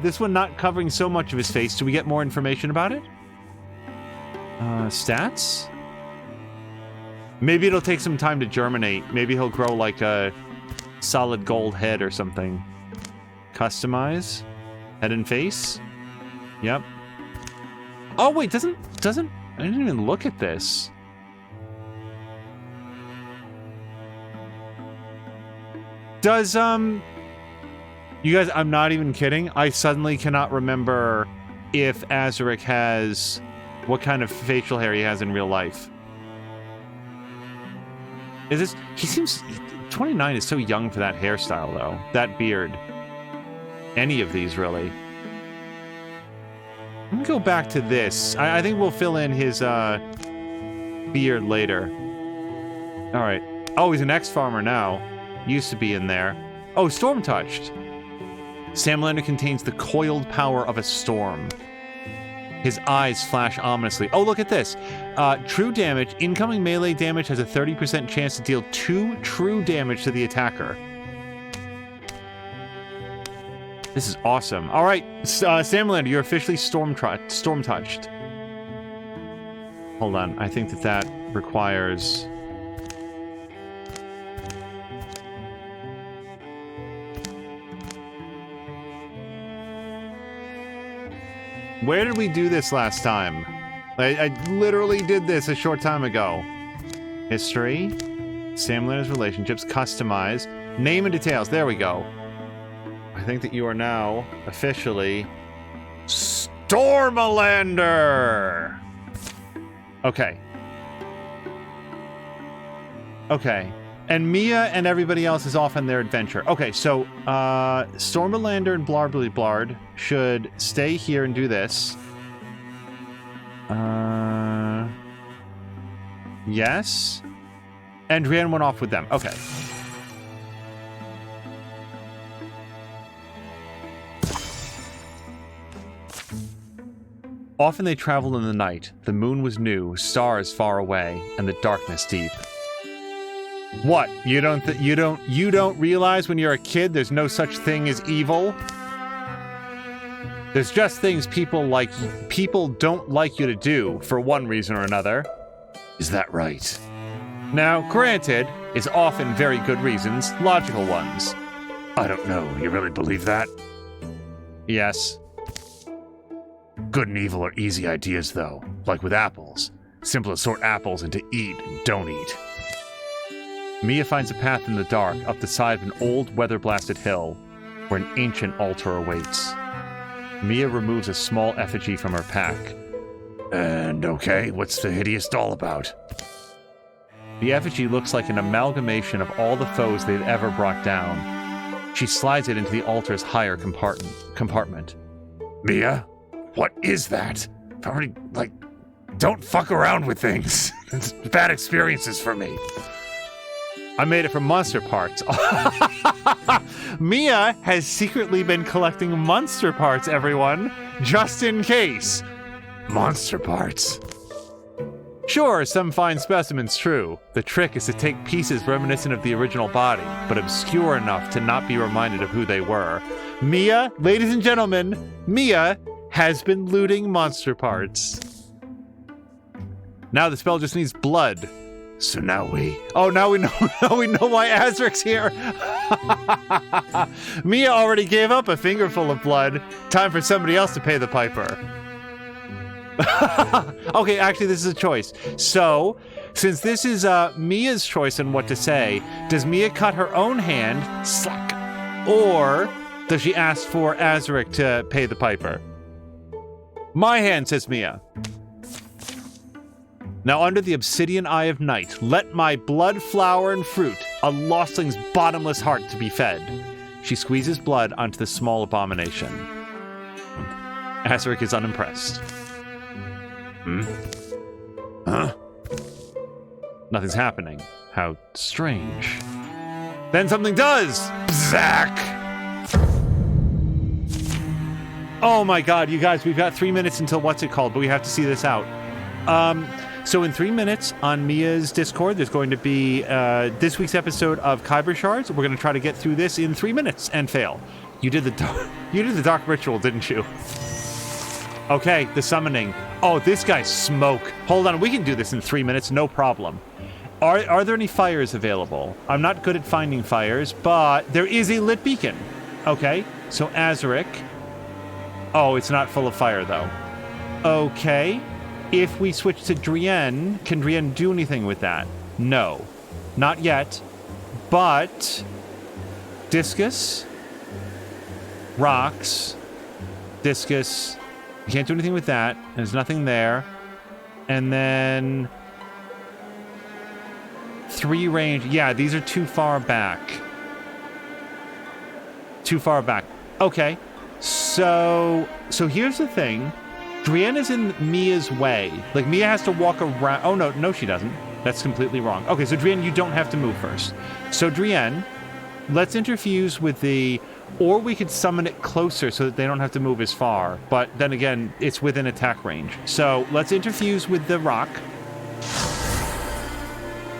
This one not covering so much of his face. Do we get more information about it? Stats? Maybe it'll take some time to germinate. Maybe he'll grow like a solid gold head or something. Customize. Head and face. Yep. Oh, wait, doesn't... I didn't even look at this. Does, you guys, I'm not even kidding. I suddenly cannot remember if Azarick has... what kind of facial hair he has in real life. Is this... He seems... 29 is so young for that hairstyle, though. That beard. Any of these, really. Let me go back to this. I think we'll fill in his, beard later. Alright. Oh, he's an ex-farmer now. Used to be in there. Oh, storm touched. Samalander contains the coiled power of a storm. His eyes flash ominously. Oh, look at this. True damage. Incoming melee damage has a 30% chance to deal 2 true damage to the attacker. This is awesome. All right, Samalander, you're officially storm touched. Hold on. I think that requires... Where did we do this last time? I literally did this a short time ago. History. Samalander's relationships. Customize. Name and details. There we go. I think that you are now officially Stormalander! Okay. Okay. And Mia and everybody else is off on their adventure. Okay, so Stormalander and Blarbly Blard should stay here and do this. Yes. And Rian went off with them. Okay. Often they traveled in the night. The moon was new, stars far away, and the darkness deep. What? You don't realize when you're a kid there's no such thing as evil? There's just things people don't like you to do for one reason or another. Is that right? Now, granted, it's often very good reasons, logical ones. I don't know. You really believe that? Yes. Good and evil are easy ideas, though. Like with apples. Simple to sort apples into eat and don't eat. Mia finds a path in the dark up the side of an old weather-blasted hill where an ancient altar awaits. Mia removes a small effigy from her pack. And okay, what's the hideous doll about? The effigy looks like an amalgamation of all the foes they've ever brought down. She slides it into the altar's higher compartment. Mia? What is that? I've already, don't fuck around with things. It's bad experiences for me. I made it from monster parts. Mia has secretly been collecting monster parts, everyone, just in case. Monster parts? Sure, some fine specimens, true. The trick is to take pieces reminiscent of the original body, but obscure enough to not be reminded of who they were. Mia, ladies and gentlemen, Mia has been looting monster parts. Now the spell just needs blood. So now we... Oh, now we know why Azarick's here. Mia already gave up a fingerful of blood. Time for somebody else to pay the piper. Okay, actually, this is a choice. So, since this is Mia's choice on what to say, does Mia cut her own hand, slack, or does she ask for Azarick to pay the piper? My hand, says Mia. Now, under the obsidian eye of night, let my blood, flower, and fruit, a lostling's bottomless heart to be fed. She squeezes blood onto the small abomination. Azarick is unimpressed. Huh? Nothing's happening. How strange. Then something does! Zach! Oh my god, you guys, we've got 3 minutes until what's it called, but we have to see this out. So in 3 minutes on Mia's Discord, there's going to be this week's episode of Kyber Shards. We're going to try to get through this in 3 minutes and fail. You did the dark ritual, didn't you? Okay, the summoning. Oh, this guy's smoke. Hold on, we can do this in 3 minutes, no problem. Are there any fires available? I'm not good at finding fires, but there is a lit beacon. Okay, so Azarick. Oh, it's not full of fire, though. Okay. If we switch to Drienne, can Drienne do anything with that? No. Not yet. But discus, rocks, discus. You can't do anything with that. There's nothing there. And then 3 range. Yeah, these are too far back. Too far back. Okay. So here's the thing. Drienne is in Mia's way. Like, Mia has to walk around. Oh, no, she doesn't. That's completely wrong. Okay, so Drienne, you don't have to move first. So Drienne, let's interfuse with the... Or we could summon it closer so that they don't have to move as far. But then again, it's within attack range. So let's interfuse with the rock.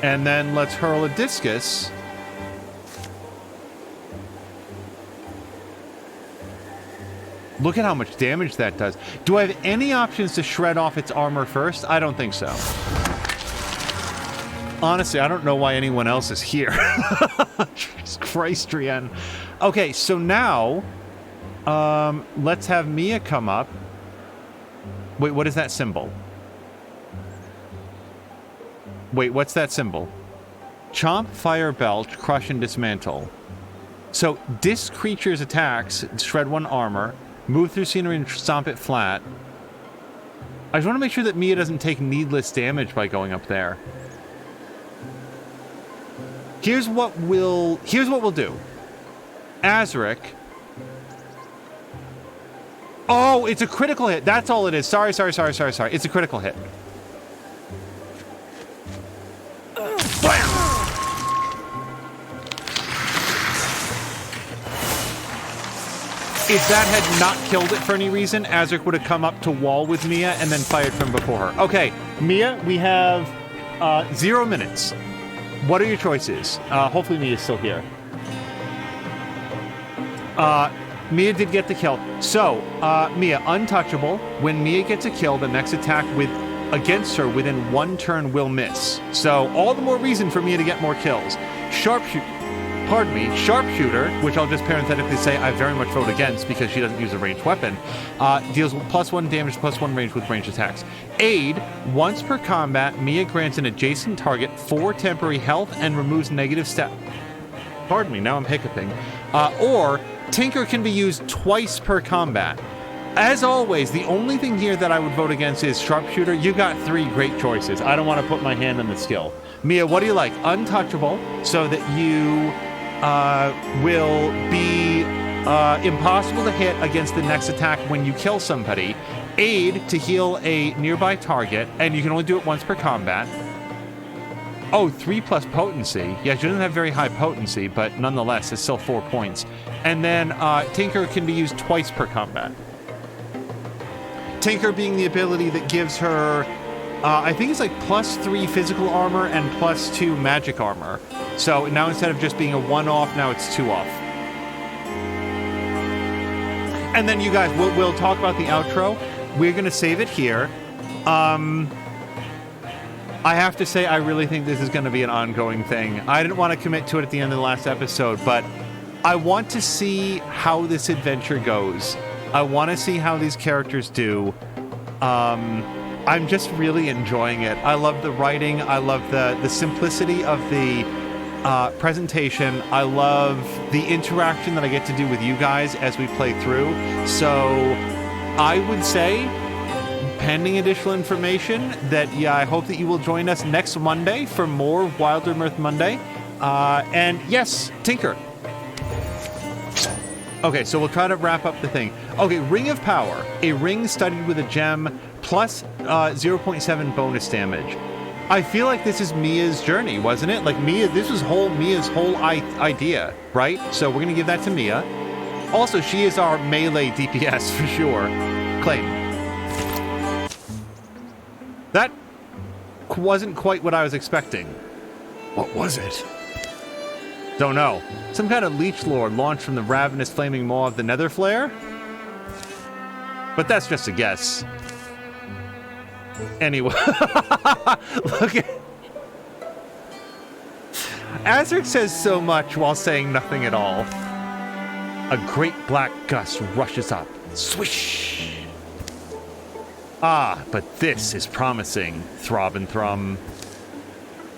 And then let's hurl a discus. Look at how much damage that does. Do I have any options to shred off its armor first? I don't think so. Honestly, I don't know why anyone else is here. Jesus Christ, Drienne. Okay, so now, let's have Mia come up. Wait, what is that symbol? Wait, what's that symbol? Chomp, fire, belch, crush, and dismantle. So, this creature's attacks, shred 1 armor, move through scenery and stomp it flat. I just want to make sure that Mia doesn't take needless damage by going up there. Here's what we'll do. Azarick. Oh, it's a critical hit. That's all it is. Sorry. It's a critical hit. If that had not killed it for any reason, Azarick would have come up to wall with Mia and then fired from before her. Okay, Mia, we have 0 minutes. What are your choices? Hopefully Mia's still here. Mia did get the kill. So, Mia, untouchable. When Mia gets a kill, the next attack against her within 1 turn will miss. So, all the more reason for Mia to get more kills. Sharpshooter, which I'll just parenthetically say I very much vote against because she doesn't use a ranged weapon, deals with +1 damage, +1 range with ranged attacks. Aid, once per combat, Mia grants an adjacent target 4 temporary health and removes negative stat. Pardon me, now I'm hiccuping. Or, Tinker can be used twice per combat. As always, the only thing here that I would vote against is Sharpshooter. You got 3 great choices. I don't want to put my hand on the skill. Mia, what do you like? Untouchable, so that you will be impossible to hit against the next attack when you kill somebody. Aid, to heal a nearby target, and you can only do it once per combat. Oh, 3+ potency. Yeah, she doesn't have very high potency, but nonetheless, it's still 4 points. And then Tinker can be used twice per combat. Tinker being the ability that gives her, I think it's like +3 physical armor and +2 magic armor. So now instead of just being a 1-off, now it's 2-off. And then you guys, we'll talk about the outro. We're going to save it here. I have to say, I really think this is going to be an ongoing thing. I didn't want to commit to it at the end of the last episode, but I want to see how this adventure goes. I want to see how these characters do. I'm just really enjoying it. I love the writing. I love the simplicity of the presentation. I love the interaction that I get to do with you guys as we play through. So I would say, pending additional information, that I hope that you will join us next Monday for more Wildermyth Monday. And yes, Tinker. Okay, so we'll try to wrap up the thing. Okay, Ring of Power. A ring studded with a gem plus 0.7 bonus damage. I feel like this is Mia's journey, wasn't it? Like this was Mia's whole idea, right? So we're gonna give that to Mia. Also, she is our melee DPS for sure. Claim. That wasn't quite what I was expecting. What was it? Don't know. Some kind of leech lord launched from the ravenous flaming maw of the nether flare? But that's just a guess. Anyway. Look at... Azarick says so much while saying nothing at all. A great black gust rushes up. Swish! Ah, but this is promising. Throb and thrum.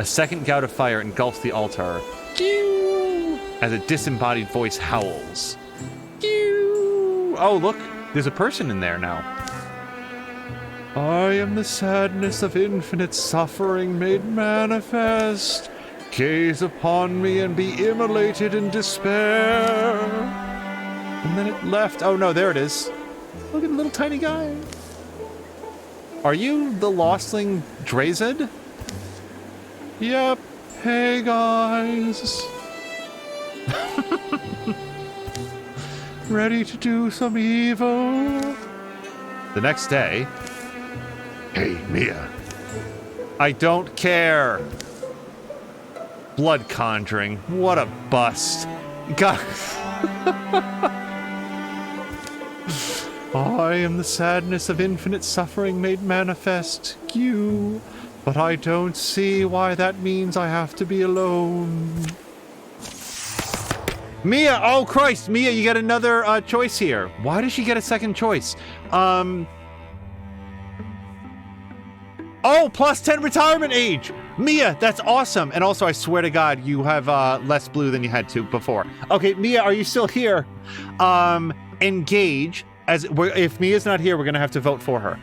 A second gout of fire engulfs the altar. As a disembodied voice howls. Oh, look, there's a person in there now. I am the sadness of infinite suffering made manifest. Gaze upon me and be immolated in despair. And then it left. Oh no, there it is. Look at the little tiny guy. Are you the lostling Drazed? Yep. Hey guys. Ready to do some evil? The next day. Hey, Mia. I don't care. Blood conjuring. What a bust. God. I am the sadness of infinite suffering made manifest. You. But I don't see why that means I have to be alone. Mia! Oh, Christ! Mia, you get another choice here. Why does she get a second choice? Oh, plus 10 retirement age! Mia, that's awesome! And also, I swear to God, you have less blue than you had to before. Okay, Mia, are you still here? Engage. If Mia's not here, we're going to have to vote for her.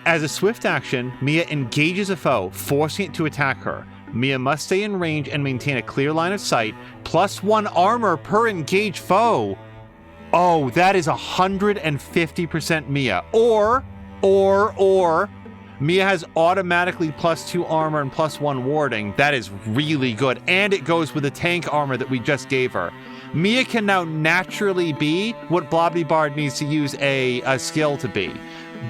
As a swift action, Mia engages a foe, forcing it to attack her. Mia must stay in range and maintain a clear line of sight, plus 1 armor per engaged foe. Oh, that is 150% Mia. Or, Mia has automatically plus 2 armor and plus 1 warding. That is really good. And it goes with the tank armor that we just gave her. Mia can now naturally be what Blobby Bard needs to use a skill to be.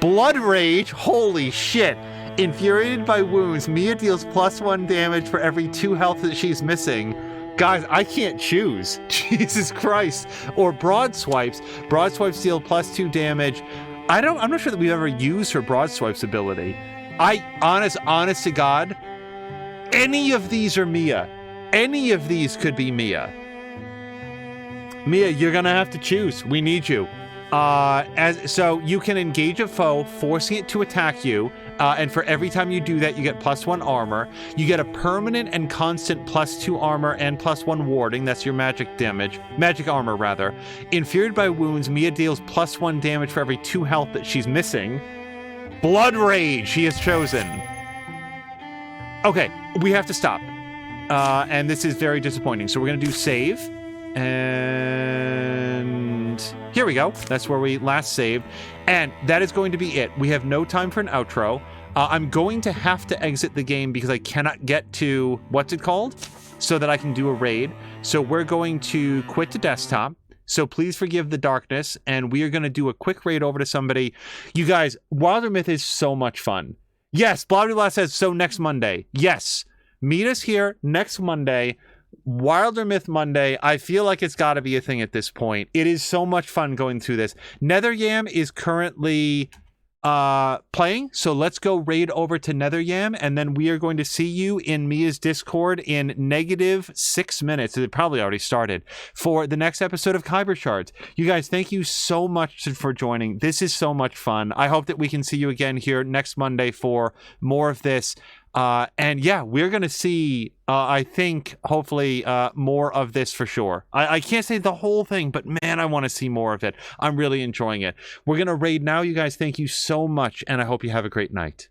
Blood Rage, holy shit. Infuriated by wounds, Mia deals plus 1 damage for every 2 health that she's missing. Guys, I can't choose. Jesus Christ. Or broad swipes. Broad swipes deal +2 damage. I'm not sure that we've ever used her broad swipes ability. Honest to God, any of these are Mia. Any of these could be Mia. Mia, you're gonna have to choose. We need you. So you can engage a foe, forcing it to attack you, and for every time you do that, you get +1 armor. You get a permanent and constant +2 armor and +1 warding. That's your magic armor rather. Infuriated by wounds, Mia deals +1 damage for every 2 health that she's missing. Blood Rage, she has chosen. Okay, we have to stop. And this is very disappointing. So we're gonna do save. And here we go. That's where we last saved. And that is going to be it. We have no time for an outro. I'm going to have to exit the game because I cannot get to, what's it called? So that I can do a raid. So we're going to quit to desktop. So please forgive the darkness. And we are going to do a quick raid over to somebody. You guys, Wildermyth is so much fun. Yes, Blobby says, so next Monday. Yes, meet us here next Monday. Wildermyth Monday. I feel like it's got to be a thing at this point. It is so much fun going through this. Netheryam is currently playing, so let's go raid over to Netheryam, and then we are going to see you in Mia's Discord in -6 minutes. It probably already started for the next episode of Kyber Shards. You guys, thank you so much for joining. This is so much fun. I hope that we can see you again here next Monday for more of this. And yeah, we're going to see, I think, hopefully, more of this for sure. I can't say the whole thing, but man, I want to see more of it. I'm really enjoying it. We're going to raid now, you guys. Thank you so much, and I hope you have a great night.